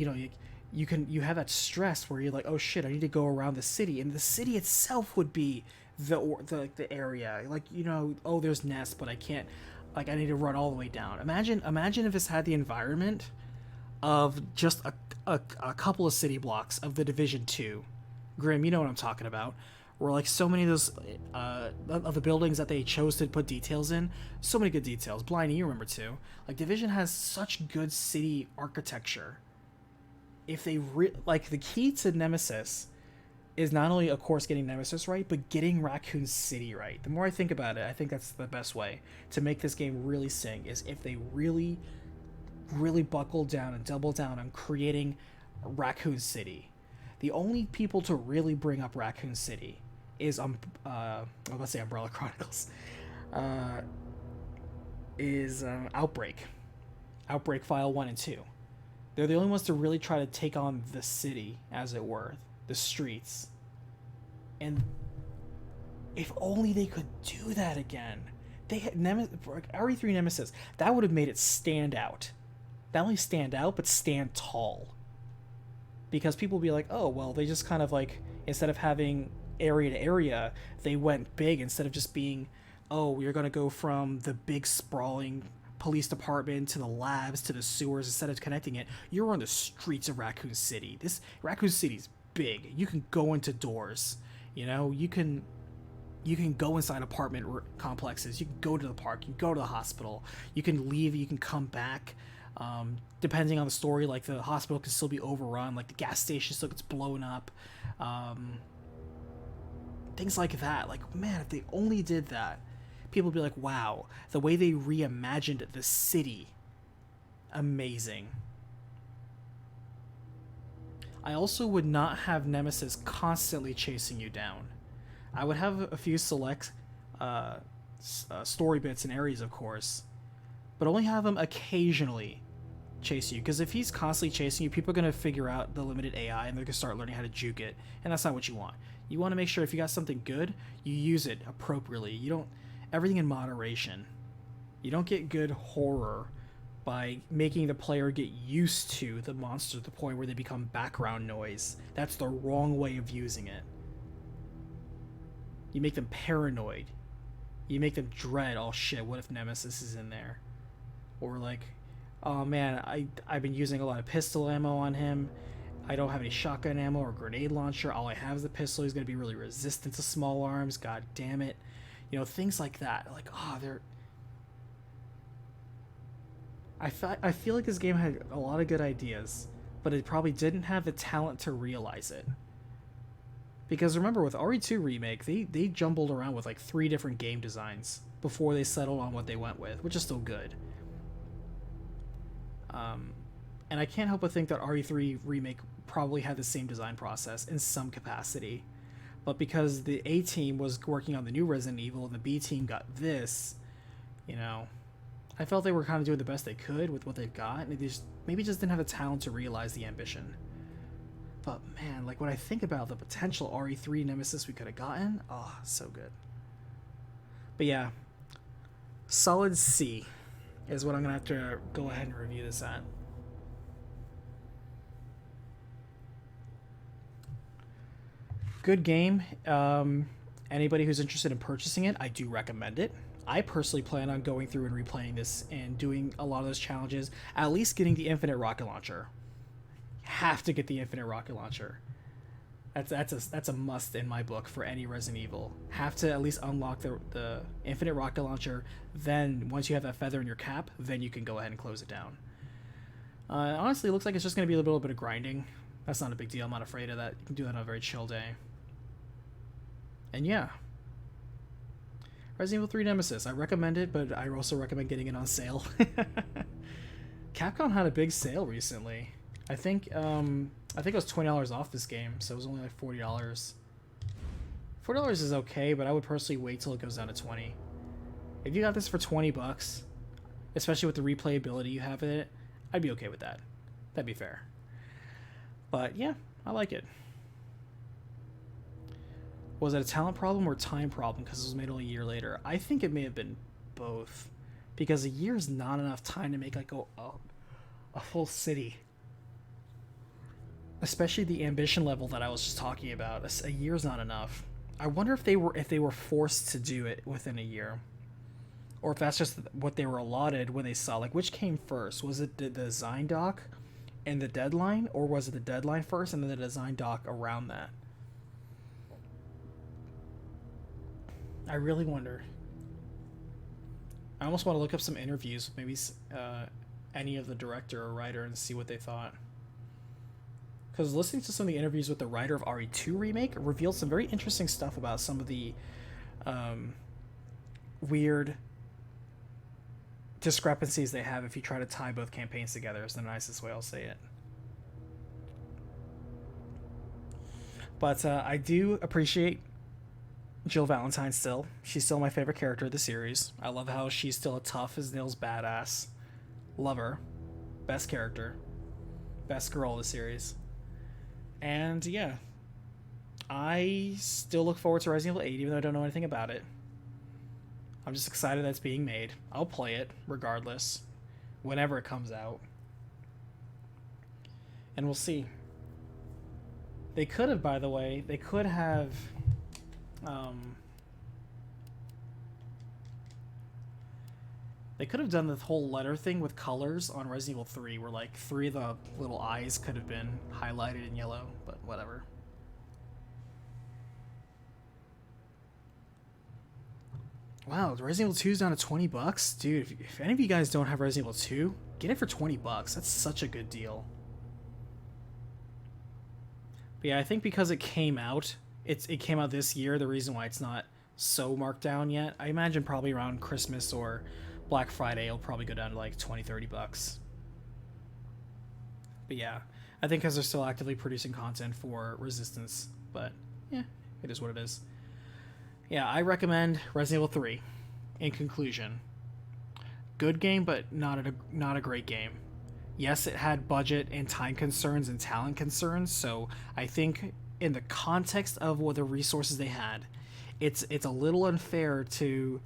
Speaker 1: you have that stress where you're like, oh shit, I need to go around the city, and the city itself would be the area. Like, oh, there's nests, but I can't like I need to run all the way down. Imagine if this had the environment of just a couple of city blocks of the Division 2. Grim, you know what I'm talking about. Where like so many of those of the buildings that they chose to put details in, so many good details. Blind, you remember too. Like Division has such good city architecture. If they like the key to Nemesis is not only of course getting Nemesis right, but getting Raccoon City right. The more I think about it, I think that's the best way to make this game really sing, is if they really buckle down and double down on creating Raccoon City. The only people to really bring up Raccoon City is let's say Umbrella Chronicles, is Outbreak File 1 and 2. They're the only ones to really try to take on the city, as it were, the streets. And if only they could do that again. They had RE3 Nemesis, that would have made it stand out. Not only stand out, but stand tall. Because people will be like, oh, well, they just kind of like, instead of having area to area, they went big instead of just being, oh, we're going to go from the big sprawling police department to the labs to the sewers. Instead of connecting it, you're on the streets of Raccoon City. This Raccoon City's big. You can go into doors, you know, you can go inside apartment complexes, you can go to the park, you can go to the hospital, you can leave, you can come back. Depending on the story, like the hospital can still be overrun, like the gas station still gets blown up, things like that. Like, man, if they only did that, people would be like, wow, the way they reimagined the city, amazing. I also would not have Nemesis constantly chasing you down. I would have a few select story bits and areas, of course, but only have him occasionally chase you, because if he's constantly chasing you, people are going to figure out the limited AI and they're going to start learning how to juke it, and that's not what you want. You want to make sure if you got something good, you use it appropriately. You don't, everything in moderation. You don't get good horror by making the player get used to the monster to the point where they become background noise. That's the wrong way of using it. You make them paranoid. You make them dread, oh shit, what if Nemesis is in there? Or like, oh man, I've been using a lot of pistol ammo on him. I don't have any shotgun ammo or grenade launcher. All I have is the pistol. He's going to be really resistant to small arms. God damn it. You know, things like that. Like, oh, they're... I feel like this game had a lot of good ideas, but it probably didn't have the talent to realize it. Because remember, with RE2 Remake, they jumbled around with like 3 different game designs before they settled on what they went with, which is still good. And I can't help but think that RE3 Remake probably had the same design process in some capacity. But because the A team was working on the new Resident Evil and the B team got this, you know, I felt they were kind of doing the best they could with what they've got, and they just maybe just didn't have the talent to realize the ambition. But man, like when I think about the potential RE3 Nemesis we could have gotten, oh, so good. But yeah, solid C is what I'm gonna have to go ahead and review this at. Good game. Anybody who's interested in purchasing it, I do recommend it. I personally plan on going through and replaying this and doing a lot of those challenges, at least getting the infinite rocket launcher. Have to get the infinite rocket launcher. That's a must in my book for any Resident Evil. Have to at least unlock the infinite rocket launcher. Then once you have that feather in your cap, then you can go ahead and close it down. Honestly, it looks like it's just going to be a little bit of grinding. That's not a big deal. I'm not afraid of that. You can do that on a very chill day. And yeah, Resident Evil 3 Nemesis. I recommend it, but I also recommend getting it on sale. Capcom had a big sale recently. I think it was $20 off this game, so it was only like $40. $40 is okay, but I would personally wait till it goes down to $20. If you got this for $20, especially with the replayability you have in it, I'd be okay with that. That'd be fair. But yeah, I like it. Was it a talent problem or time problem because it was made only a year later? I think it may have been both, because a year is not enough time to make like a full city. Especially the ambition level that I was just talking about. A year's not enough. I wonder if they were forced to do it within a year, or if that's just what they were allotted when they saw. Like, which came first? Was it the design doc and the deadline, or was it the deadline first and then the design doc around that? I really wonder. I almost want to look up some interviews with maybe any of the director or writer and see what they thought. Because listening to some of the interviews with the writer of RE2 Remake revealed some very interesting stuff about some of the weird discrepancies they have if you try to tie both campaigns together, is the nicest way I'll say it. But I do appreciate Jill Valentine still. She's still my favorite character of the series. I love how she's still a tough as nails badass. Love her. Best character. Best girl of the series. And yeah, I still look forward to Resident Evil 8 even though I don't know anything about it. I'm just excited that it's being made. I'll play it regardless, whenever it comes out. And we'll see. They could have, by the way, they could have they could have done the whole letter thing with colors on Resident Evil 3, where like 3 of the little eyes could have been highlighted in yellow, but whatever. Wow, Resident Evil 2 is down to $20? Dude, if any of you guys don't have Resident Evil 2, get it for $20. That's such a good deal. But yeah, I think because it came out, it came out this year, the reason why it's not so marked down yet. I imagine probably around Christmas or Black Friday it'll probably go down to like $20-30. But yeah, I think because they're still actively producing content for Resistance. But yeah, it is what it is. Yeah, I recommend Resident Evil 3. In conclusion, good game, but not a great game. Yes, it had budget and time concerns and talent concerns, so I think in the context of what the resources they had, it's a little unfair to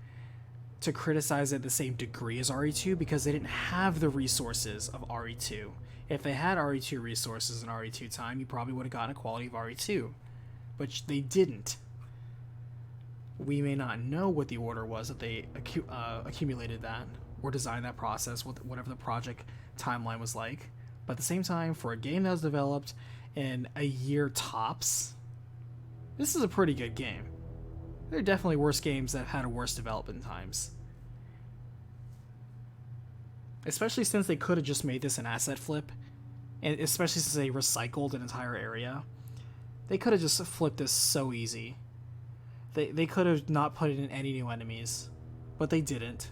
Speaker 1: criticize it the same degree as RE2 because they didn't have the resources of RE2. If they had RE2 resources and RE2 time, you probably would have gotten a quality of RE2, but they didn't. We may not know what the order was that they accumulated that or designed that process, whatever the project timeline was like. But at the same time, for a game that was developed in a year tops, this is a pretty good game. There are definitely worse games that have had worse development times. Especially since they could have just made this an asset flip, and especially since they recycled an entire area. They could have just flipped this so easy. They could have not put in any new enemies, but they didn't.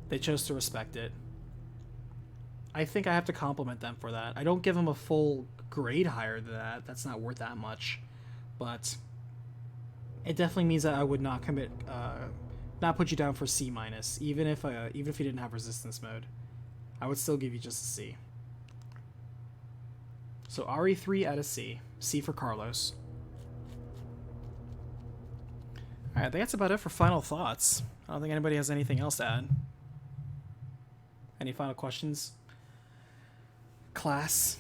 Speaker 1: They chose to respect it. I think I have to compliment them for that. I don't give them a full grade higher than that. That's not worth that much. But it definitely means that I would not not put you down for C-, even if you didn't have resistance mode. I would still give you just a C. So RE3 out of C. C for Carlos. Alright, I think that's about it for final thoughts. I don't think anybody has anything else to add. Any final questions? Class?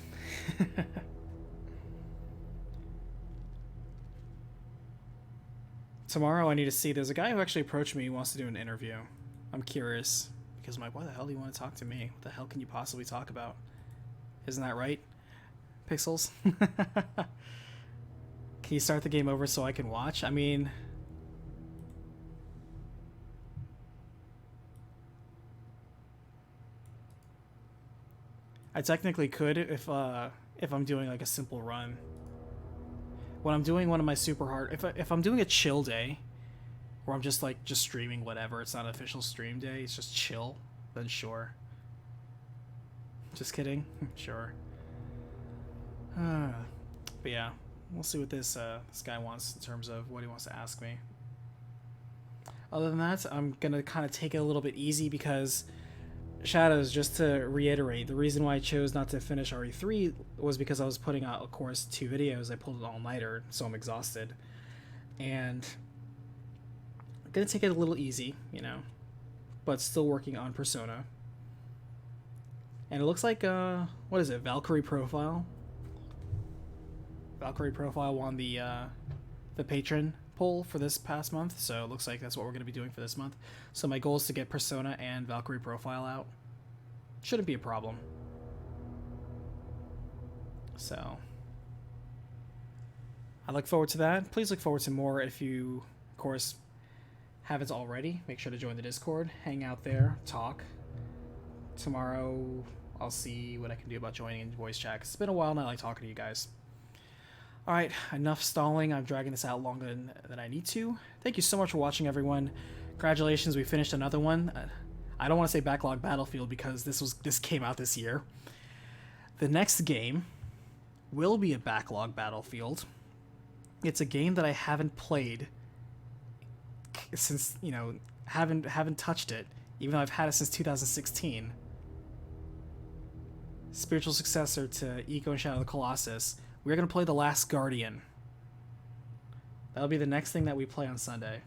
Speaker 1: Tomorrow I need to see. There's a guy who actually approached me who wants to do an interview. I'm curious. Because I'm like, why the hell do you want to talk to me? What the hell can you possibly talk about? Isn't that right? Pixels? Can you start the game over so I can watch? I mean... I technically could if I'm doing like a simple run. When I'm doing one of my super hard, if I'm doing a chill day, where I'm just streaming whatever, it's not an official stream day, it's just chill, then sure. Just kidding, sure. But yeah, we'll see what this guy wants in terms of what he wants to ask me. Other than that, I'm gonna kind of take it a little bit easy because Shadows, just to reiterate, the reason why I chose not to finish RE3 was because I was putting out, of course, 2 videos. I pulled an all-nighter, so I'm exhausted. And I'm going to take it a little easy, you know, but still working on Persona. And it looks like, what is it, Valkyrie Profile? Valkyrie Profile won the patron poll for this past month, so it looks like that's what we're going to be doing for this month. So my goal is to get Persona and Valkyrie Profile out. Shouldn't be a problem. So I look forward to that. Please look forward to more if you, of course, haven't already. Make sure to join the Discord, hang out there, talk. Tomorrow I'll see what I can do about joining in voice chat. 'Cause it's been a while and I like talking to you guys. Alright, enough stalling. I'm dragging this out longer than I need to. Thank you so much for watching, everyone. Congratulations, we finished another one. I don't want to say Backlog Battlefield because this came out this year. The next game will be a Backlog Battlefield. It's a game that I haven't played since, haven't touched it, even though I've had it since 2016. Spiritual successor to Eco and Shadow of the Colossus. We're going to play The Last Guardian. That'll be the next thing that we play on Sunday.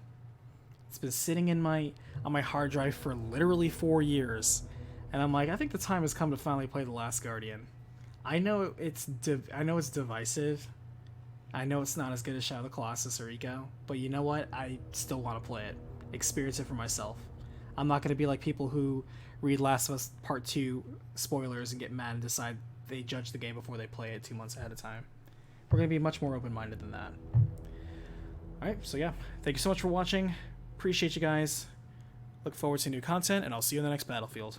Speaker 1: It's been sitting on my hard drive for literally 4 years, and I'm like, I think the time has come to finally play The Last Guardian. I know it's divisive. I know it's not as good as Shadow of the Colossus or Eco, but you know what? I still want to play it, experience it for myself. I'm not going to be like people who read Last of Us Part 2 spoilers and get mad and decide they judge the game before they play it 2 months ahead of time. We're going to be much more open-minded than that. Alright, so yeah, thank you so much for watching. Appreciate you guys. Look forward to new content, and I'll see you in the next Battlefield.